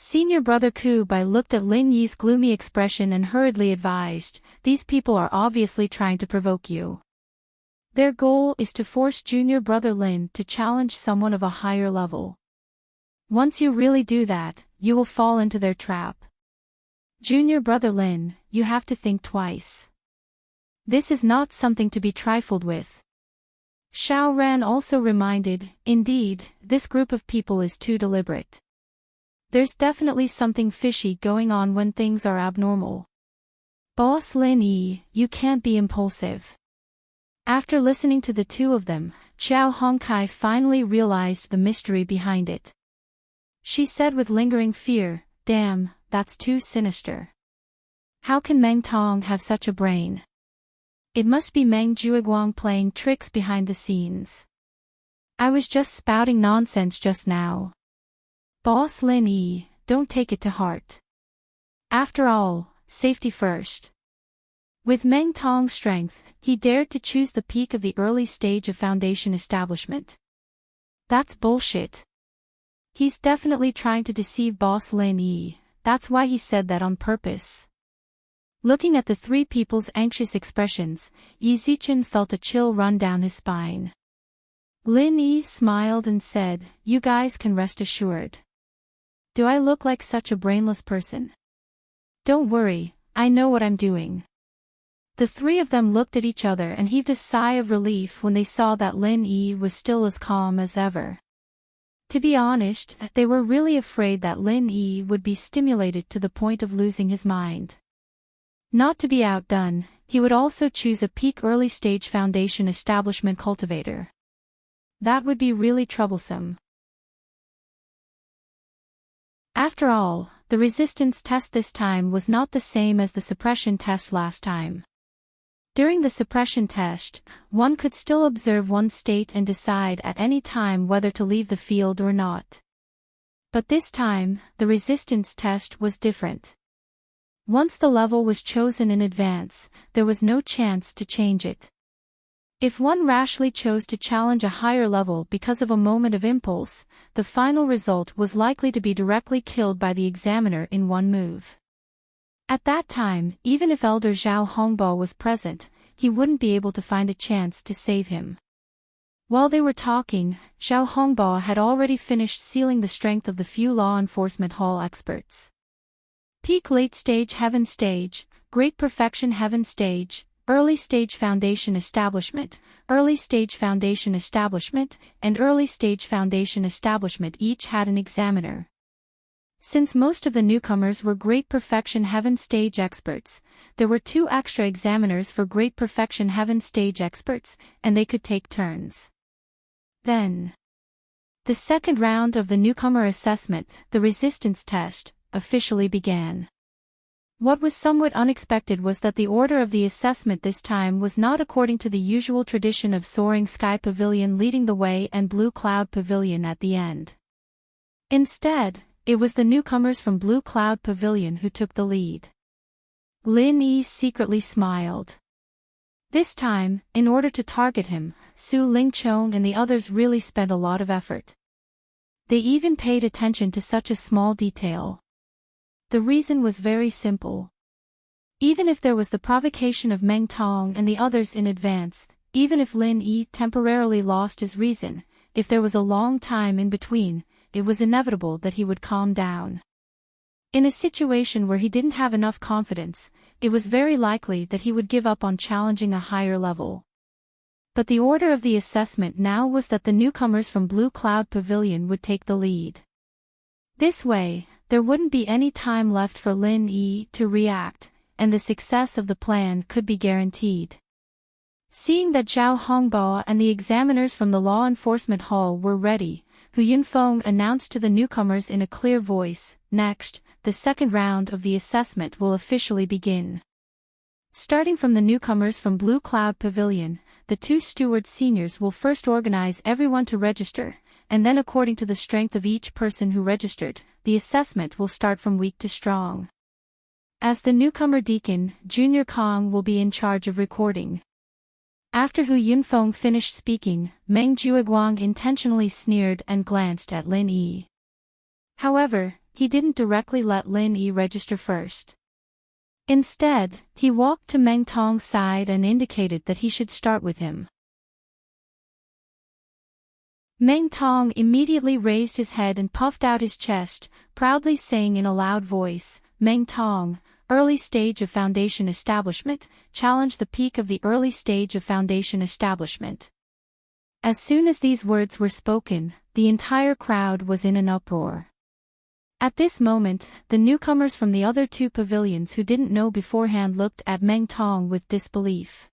Senior Brother Ku Bai looked at Lin Yi's gloomy expression and hurriedly advised, "These people are obviously trying to provoke you. Their goal is to force Junior Brother Lin to challenge someone of a higher level. Once you really do that, you will fall into their trap. Junior Brother Lin, you have to think twice. This is not something to be trifled with." Xiao Ran also reminded, "Indeed, this group of people is too deliberate. There's definitely something fishy going on when things are abnormal. Boss Lin Yi, you can't be impulsive." After listening to the two of them, Qiao Hongkai finally realized the mystery behind it. She said with lingering fear, "Damn, that's too sinister. How can Meng Tong have such a brain? It must be Meng Juiguang playing tricks behind the scenes. I was just spouting nonsense just now. Boss Lin Yi, don't take it to heart. After all, safety first. With Meng Tong's strength, he dared to choose the peak of the early stage of foundation establishment. That's bullshit. He's definitely trying to deceive Boss Lin Yi, that's why he said that on purpose. Looking at the three people's anxious expressions, Yi Zichen felt a chill run down his spine. Lin Yi smiled and said, "You guys can rest assured. Do I look like such a brainless person? Don't worry, I know what I'm doing." The three of them looked at each other and heaved a sigh of relief when they saw that Lin Yi was still as calm as ever. To be honest, they were really afraid that Lin Yi would be stimulated to the point of losing his mind. Not to be outdone, he would also choose a peak early stage foundation establishment cultivator. That would be really troublesome. After all, the resistance test this time was not the same as the suppression test last time. During the suppression test, one could still observe one's state and decide at any time whether to leave the field or not. But this time, the resistance test was different. Once the level was chosen in advance, there was no chance to change it. If one rashly chose to challenge a higher level because of a moment of impulse, the final result was likely to be directly killed by the examiner in one move. At that time, even if Elder Zhao Hongbo was present, he wouldn't be able to find a chance to save him. While they were talking, Zhao Hongbo had already finished sealing the strength of the few law enforcement hall experts. Peak late stage heaven stage, great perfection heaven stage, early stage foundation establishment, early stage foundation establishment, and early stage foundation establishment each had an examiner. Since most of the newcomers were Great Perfection Heaven Stage experts, there were 2 extra examiners for Great Perfection Heaven Stage experts, and they could take turns. Then, the second round of the newcomer assessment, the resistance test, officially began. What was somewhat unexpected was that the order of the assessment this time was not according to the usual tradition of Soaring Sky Pavilion leading the way and Blue Cloud Pavilion at the end. Instead, it was the newcomers from Blue Cloud Pavilion who took the lead. Lin Yi secretly smiled. This time, in order to target him, Su Lingchong and the others really spent a lot of effort. They even paid attention to such a small detail. The reason was very simple. Even if there was the provocation of Meng Tong and the others in advance, even if Lin Yi temporarily lost his reason, if there was a long time in between, it was inevitable that he would calm down. In a situation where he didn't have enough confidence, it was very likely that he would give up on challenging a higher level. But the order of the assessment now was that the newcomers from Blue Cloud Pavilion would take the lead. This way, there wouldn't be any time left for Lin Yi to react, and the success of the plan could be guaranteed. Seeing that Zhao Hongbo and the examiners from the law enforcement hall were ready, Hu Yunfeng announced to the newcomers in a clear voice, "Next, the second round of the assessment will officially begin." Starting from the newcomers from Blue Cloud Pavilion, the 2 steward seniors will first organize everyone to register, and then according to the strength of each person who registered, the assessment will start from weak to strong. As the newcomer deacon, Junior Kong will be in charge of recording. After Hu Yunfeng finished speaking, Meng Juiguang intentionally sneered and glanced at Lin Yi. However, he didn't directly let Lin Yi register first. Instead, he walked to Meng Tong's side and indicated that he should start with him. Meng Tong immediately raised his head and puffed out his chest, proudly saying in a loud voice, "Meng Tong, early stage of foundation establishment, challenge the peak of the early stage of foundation establishment." As soon as these words were spoken, the entire crowd was in an uproar. At this moment, the newcomers from the other 2 pavilions who didn't know beforehand looked at Meng Tong with disbelief.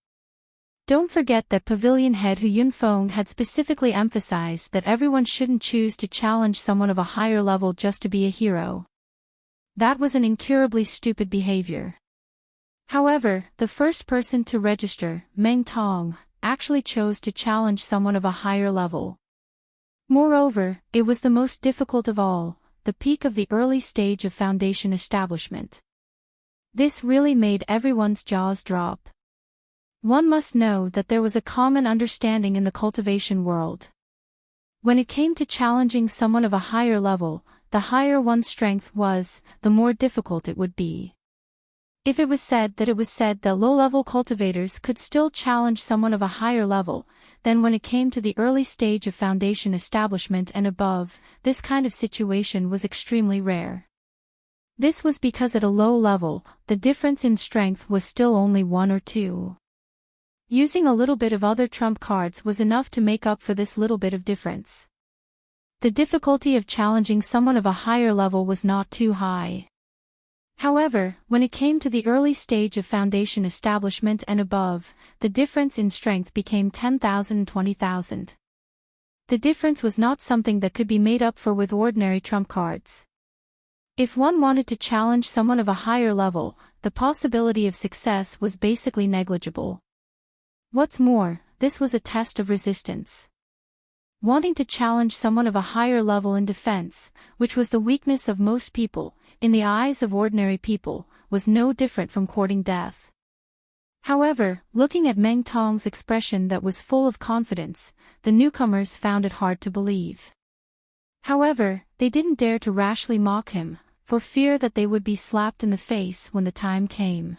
Don't forget that pavilion head Hu Yunfeng had specifically emphasized that everyone shouldn't choose to challenge someone of a higher level just to be a hero. That was an incurably stupid behavior. However, the first person to register, Meng Tong, actually chose to challenge someone of a higher level. Moreover, it was the most difficult of all, the peak of the early stage of foundation establishment. This really made everyone's jaws drop. One must know that there was a common understanding in the cultivation world. When it came to challenging someone of a higher level, the higher one's strength was, the more difficult it would be. If it was said that low-level cultivators could still challenge someone of a higher level, then when it came to the early stage of foundation establishment and above, this kind of situation was extremely rare. This was because at a low level, the difference in strength was still only 1 or 2. Using a little bit of other trump cards was enough to make up for this little bit of difference. The difficulty of challenging someone of a higher level was not too high. However, when it came to the early stage of foundation establishment and above, the difference in strength became 10,000 and 20,000. The difference was not something that could be made up for with ordinary trump cards. If one wanted to challenge someone of a higher level, the possibility of success was basically negligible. What's more, this was a test of resistance. Wanting to challenge someone of a higher level in defense, which was the weakness of most people, in the eyes of ordinary people, was no different from courting death. However, looking at Meng Tong's expression that was full of confidence, the newcomers found it hard to believe. However, they didn't dare to rashly mock him, for fear that they would be slapped in the face when the time came.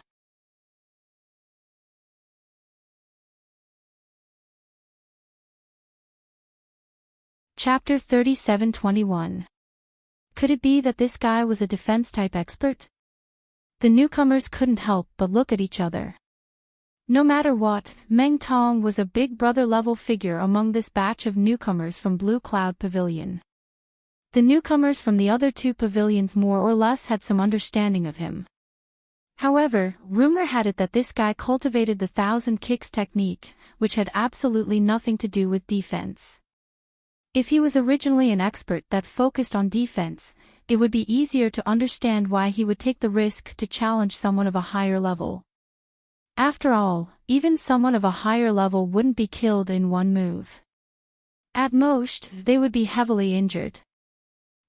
Chapter 37:21. Could it be that this guy was a defense-type expert? The newcomers couldn't help but look at each other. No matter what, Meng Tong was a big brother-level figure among this batch of newcomers from Blue Cloud Pavilion. The newcomers from the other 2 pavilions more or less had some understanding of him. However, rumor had it that this guy cultivated the 1,000 kicks technique, which had absolutely nothing to do with defense. If he was originally an expert that focused on defense, it would be easier to understand why he would take the risk to challenge someone of a higher level. After all, even someone of a higher level wouldn't be killed in one move. At most, they would be heavily injured.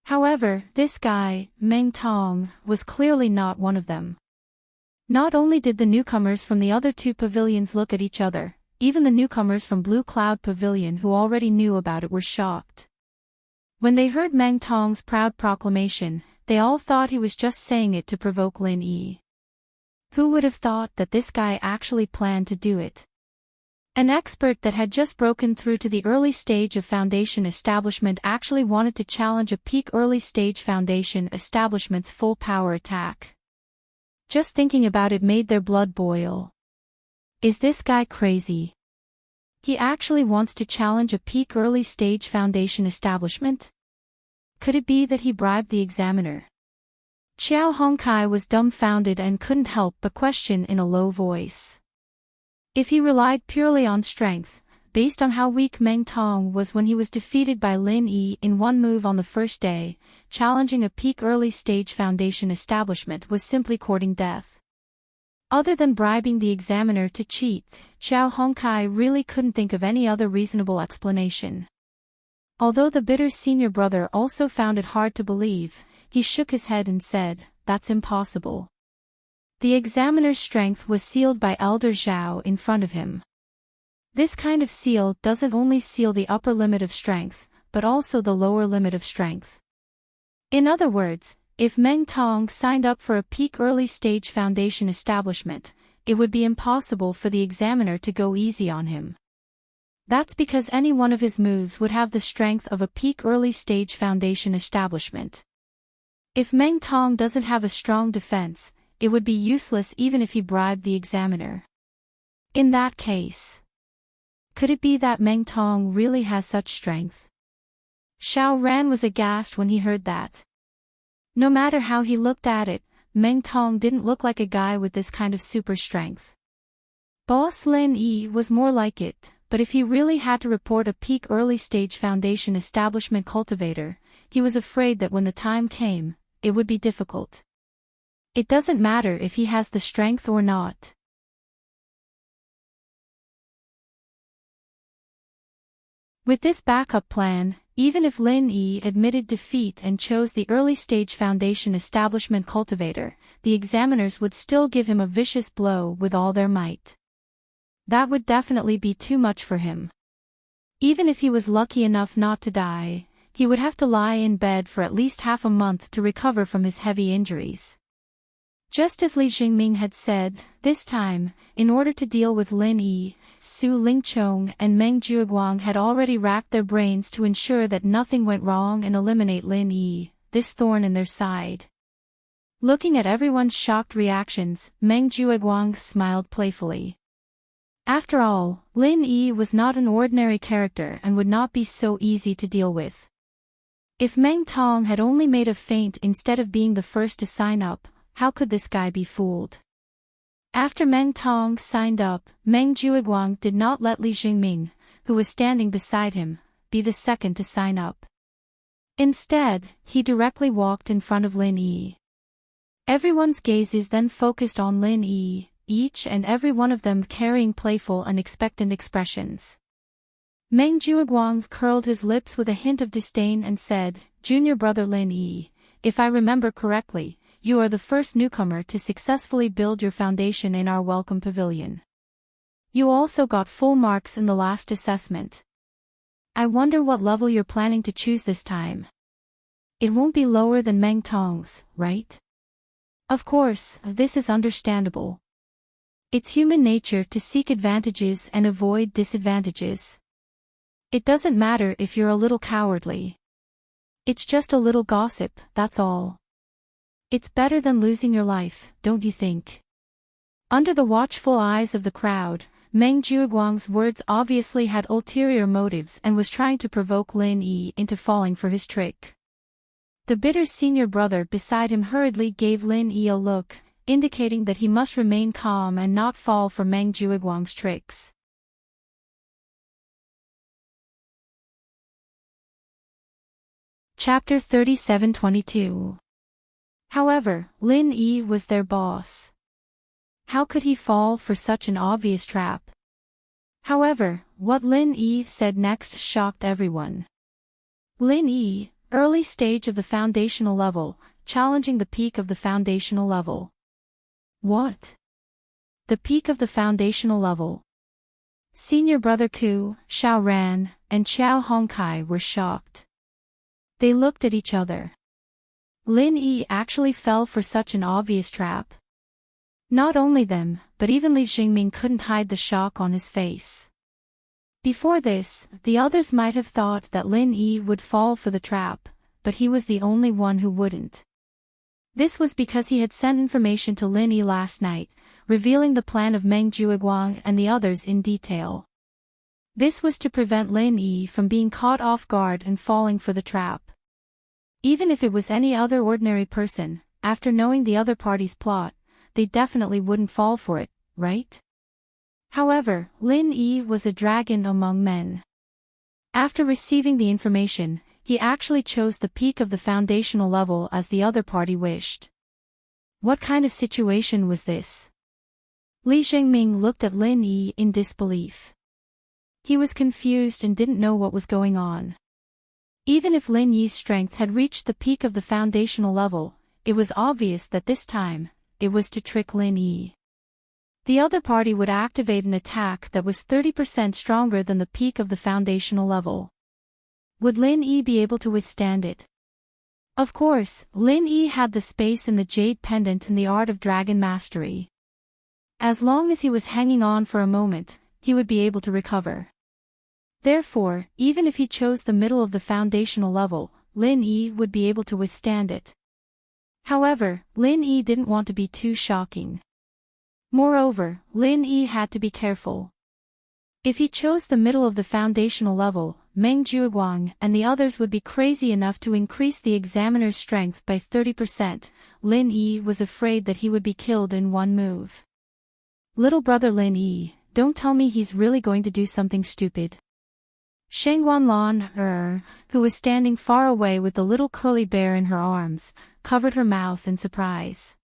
However, this guy, Meng Tong, was clearly not one of them. Not only did the newcomers from the other 2 pavilions look at each other, even the newcomers from Blue Cloud Pavilion who already knew about it were shocked. When they heard Meng Tong's proud proclamation, they all thought he was just saying it to provoke Lin Yi. Who would have thought that this guy actually planned to do it? An expert that had just broken through to the early stage of foundation establishment actually wanted to challenge a peak early stage foundation establishment's full power attack. Just thinking about it made their blood boil. Is this guy crazy? He actually wants to challenge a peak early stage foundation establishment? Could it be that he bribed the examiner? Xiao Hongkai was dumbfounded and couldn't help but question in a low voice. If he relied purely on strength, based on how weak Meng Tong was when he was defeated by Lin Yi in one move on the first day, challenging a peak early stage foundation establishment was simply courting death. Other than bribing the examiner to cheat, Xiao Hongkai really couldn't think of any other reasonable explanation. Although the bitter senior brother also found it hard to believe, he shook his head and said, "That's impossible." The examiner's strength was sealed by Elder Zhao in front of him. This kind of seal doesn't only seal the upper limit of strength, but also the lower limit of strength. In other words, if Meng Tong signed up for a peak early stage foundation establishment, it would be impossible for the examiner to go easy on him. That's because any one of his moves would have the strength of a peak early stage foundation establishment. If Meng Tong doesn't have a strong defense, it would be useless even if he bribed the examiner. In that case, could it be that Meng Tong really has such strength? Xiao Ran was aghast when he heard that. No matter how he looked at it, Meng Tong didn't look like a guy with this kind of super strength. Boss Lin Yi was more like it, but if he really had to report a peak early stage foundation establishment cultivator, he was afraid that when the time came, it would be difficult. It doesn't matter if he has the strength or not. With this backup plan, even if Lin Yi admitted defeat and chose the early-stage Foundation Establishment Cultivator, the examiners would still give him a vicious blow with all their might. That would definitely be too much for him. Even if he was lucky enough not to die, he would have to lie in bed for at least half a month to recover from his heavy injuries. Just as Li Jingming had said, this time, in order to deal with Lin Yi, Su Lingchong and Meng Jueguang had already racked their brains to ensure that nothing went wrong and eliminate Lin Yi, this thorn in their side. Looking at everyone's shocked reactions, Meng Jueguang smiled playfully. After all, Lin Yi was not an ordinary character and would not be so easy to deal with. If Meng Tong had only made a feint instead of being the first to sign up, how could this guy be fooled? After Meng Tong signed up, Meng Jueguang did not let Li Jingming, who was standing beside him, be the second to sign up. Instead, he directly walked in front of Lin Yi. Everyone's gazes then focused on Lin Yi, each and every one of them carrying playful and expectant expressions. Meng Jueguang curled his lips with a hint of disdain and said, "Junior brother Lin Yi, if I remember correctly, you are the first newcomer to successfully build your foundation in our welcome pavilion. You also got full marks in the last assessment. I wonder what level you're planning to choose this time. It won't be lower than Meng Tong's, right?" Of course, this is understandable. It's human nature to seek advantages and avoid disadvantages. It doesn't matter if you're a little cowardly. It's just a little gossip, that's all. It's better than losing your life, don't you think? Under the watchful eyes of the crowd, Meng Jueguang's words obviously had ulterior motives and was trying to provoke Lin Yi into falling for his trick. The bitter senior brother beside him hurriedly gave Lin Yi a look, indicating that he must remain calm and not fall for Meng Jueguang's tricks. Chapter 37-22. However, Lin Yi was their boss. How could he fall for such an obvious trap? However, what Lin Yi said next shocked everyone. Lin Yi, early stage of the foundational level, challenging the peak of the foundational level. What? The peak of the foundational level? Senior brother Ku, Xiao Ran, and Xiao Hongkai were shocked. They looked at each other. Lin Yi actually fell for such an obvious trap. Not only them, but even Li Jingming couldn't hide the shock on his face. Before this, the others might have thought that Lin Yi would fall for the trap, but he was the only one who wouldn't. This was because he had sent information to Lin Yi last night, revealing the plan of Meng Jueguang and the others in detail. This was to prevent Lin Yi from being caught off guard and falling for the trap. Even if it was any other ordinary person, after knowing the other party's plot, they definitely wouldn't fall for it, right? However, Lin Yi was a dragon among men. After receiving the information, he actually chose the peak of the foundational level as the other party wished. What kind of situation was this? Li Jingming looked at Lin Yi in disbelief. He was confused and didn't know what was going on. Even if Lin Yi's strength had reached the peak of the foundational level, it was obvious that this time, it was to trick Lin Yi. The other party would activate an attack that was 30% stronger than the peak of the foundational level. Would Lin Yi be able to withstand it? Of course, Lin Yi had the space in the Jade Pendant and the art of dragon mastery. As long as he was hanging on for a moment, he would be able to recover. Therefore, even if he chose the middle of the foundational level, Lin Yi would be able to withstand it. However, Lin Yi didn't want to be too shocking. Moreover, Lin Yi had to be careful. If he chose the middle of the foundational level, Meng Jueguang and the others would be crazy enough to increase the examiner's strength by 30%. Lin Yi was afraid that he would be killed in one move. Little brother Lin Yi, don't tell me he's really going to do something stupid. Sheng Wanlan, who was standing far away with the little curly bear in her arms, covered her mouth in surprise.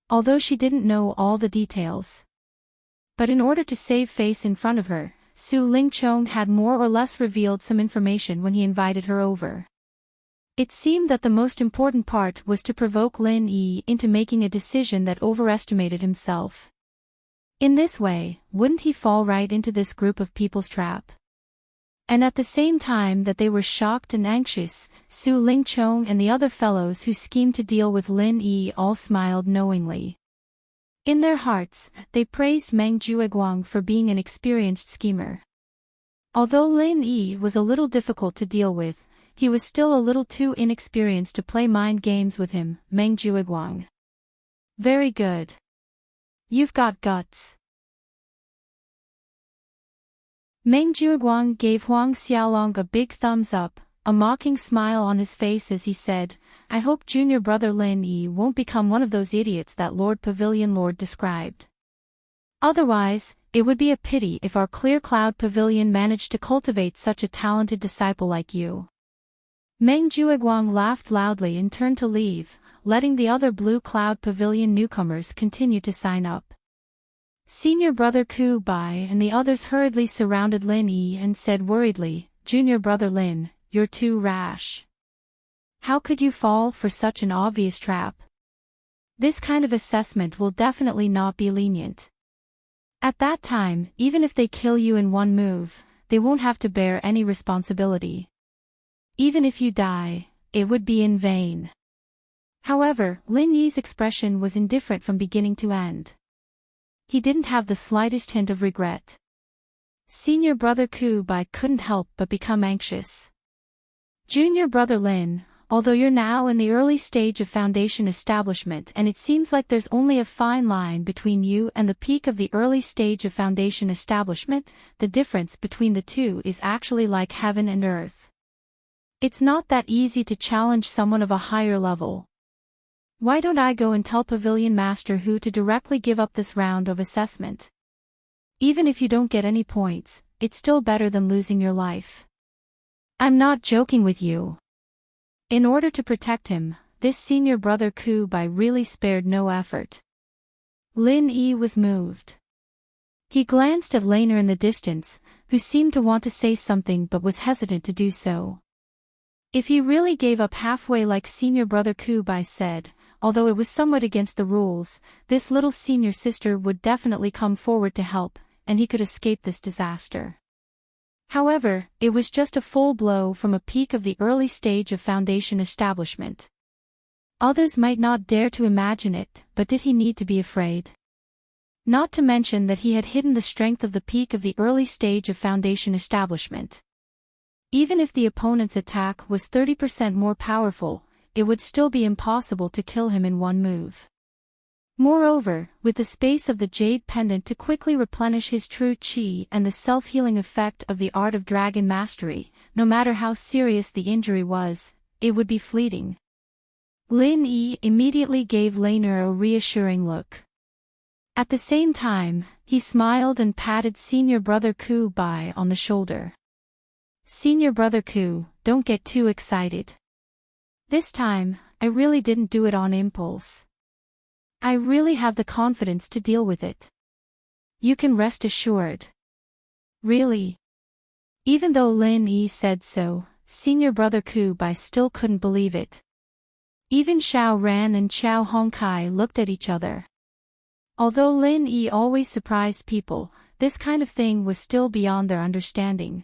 although she didn't know all the details. But in order to save face in front of her, Su Lingchong had more or less revealed some information when he invited her over. It seemed that the most important part was to provoke Lin Yi into making a decision that overestimated himself. In this way, wouldn't he fall right into this group of people's trap? And at the same time that they were shocked and anxious, Su Lingchong and the other fellows who schemed to deal with Lin Yi all smiled knowingly. In their hearts, they praised Meng Jueguang for being an experienced schemer. Although Lin Yi was a little difficult to deal with, he was still a little too inexperienced to play mind games with him, Meng Jueguang. Very good. You've got guts. Meng Jueguang gave Huang Xiaolong a big thumbs up, a mocking smile on his face as he said, I hope junior brother Lin Yi won't become one of those idiots that Lord Pavilion Lord described. Otherwise, it would be a pity if our Clear Cloud Pavilion managed to cultivate such a talented disciple like you. Meng Jueguang laughed loudly and turned to leave, letting the other Blue Cloud Pavilion newcomers continue to sign up. Senior brother Ku Bai and the others hurriedly surrounded Lin Yi and said worriedly, Junior brother Lin, you're too rash. How could you fall for such an obvious trap? This kind of assessment will definitely not be lenient. At that time, even if they kill you in one move, they won't have to bear any responsibility. Even if you die, it would be in vain. However, Lin Yi's expression was indifferent from beginning to end. He didn't have the slightest hint of regret. Senior brother Ku Bai couldn't help but become anxious. Junior brother Lin, although you're now in the early stage of foundation establishment and it seems like there's only a fine line between you and the peak of the early stage of foundation establishment, the difference between the two is actually like heaven and earth. It's not that easy to challenge someone of a higher level. Why don't I go and tell Pavilion Master Hu to directly give up this round of assessment? Even if you don't get any points, it's still better than losing your life. I'm not joking with you. In order to protect him, this senior brother Ku Bai really spared no effort. Lin Yi was moved. He glanced at Laner in the distance, who seemed to want to say something but was hesitant to do so. If he really gave up halfway like senior brother Ku Bai said, although it was somewhat against the rules, this little senior sister would definitely come forward to help, and he could escape this disaster. However, it was just a full blow from a peak of the early stage of foundation establishment. Others might not dare to imagine it, but did he need to be afraid? Not to mention that he had hidden the strength of the peak of the early stage of foundation establishment. Even if the opponent's attack was 30% more powerful, it would still be impossible to kill him in one move. Moreover, with the space of the Jade Pendant to quickly replenish his true chi and the self-healing effect of the Art of Dragon Mastery, no matter how serious the injury was, it would be fleeting. Lin Yi immediately gave Laner a reassuring look. At the same time, he smiled and patted senior brother Ku Bai on the shoulder. Senior brother Ku, don't get too excited. This time, I really didn't do it on impulse. I really have the confidence to deal with it. You can rest assured. Really? Even though Lin Yi said so, senior brother Ku Bai still couldn't believe it. Even Xiao Ran and Xiao Hongkai looked at each other. Although Lin Yi always surprised people, this kind of thing was still beyond their understanding.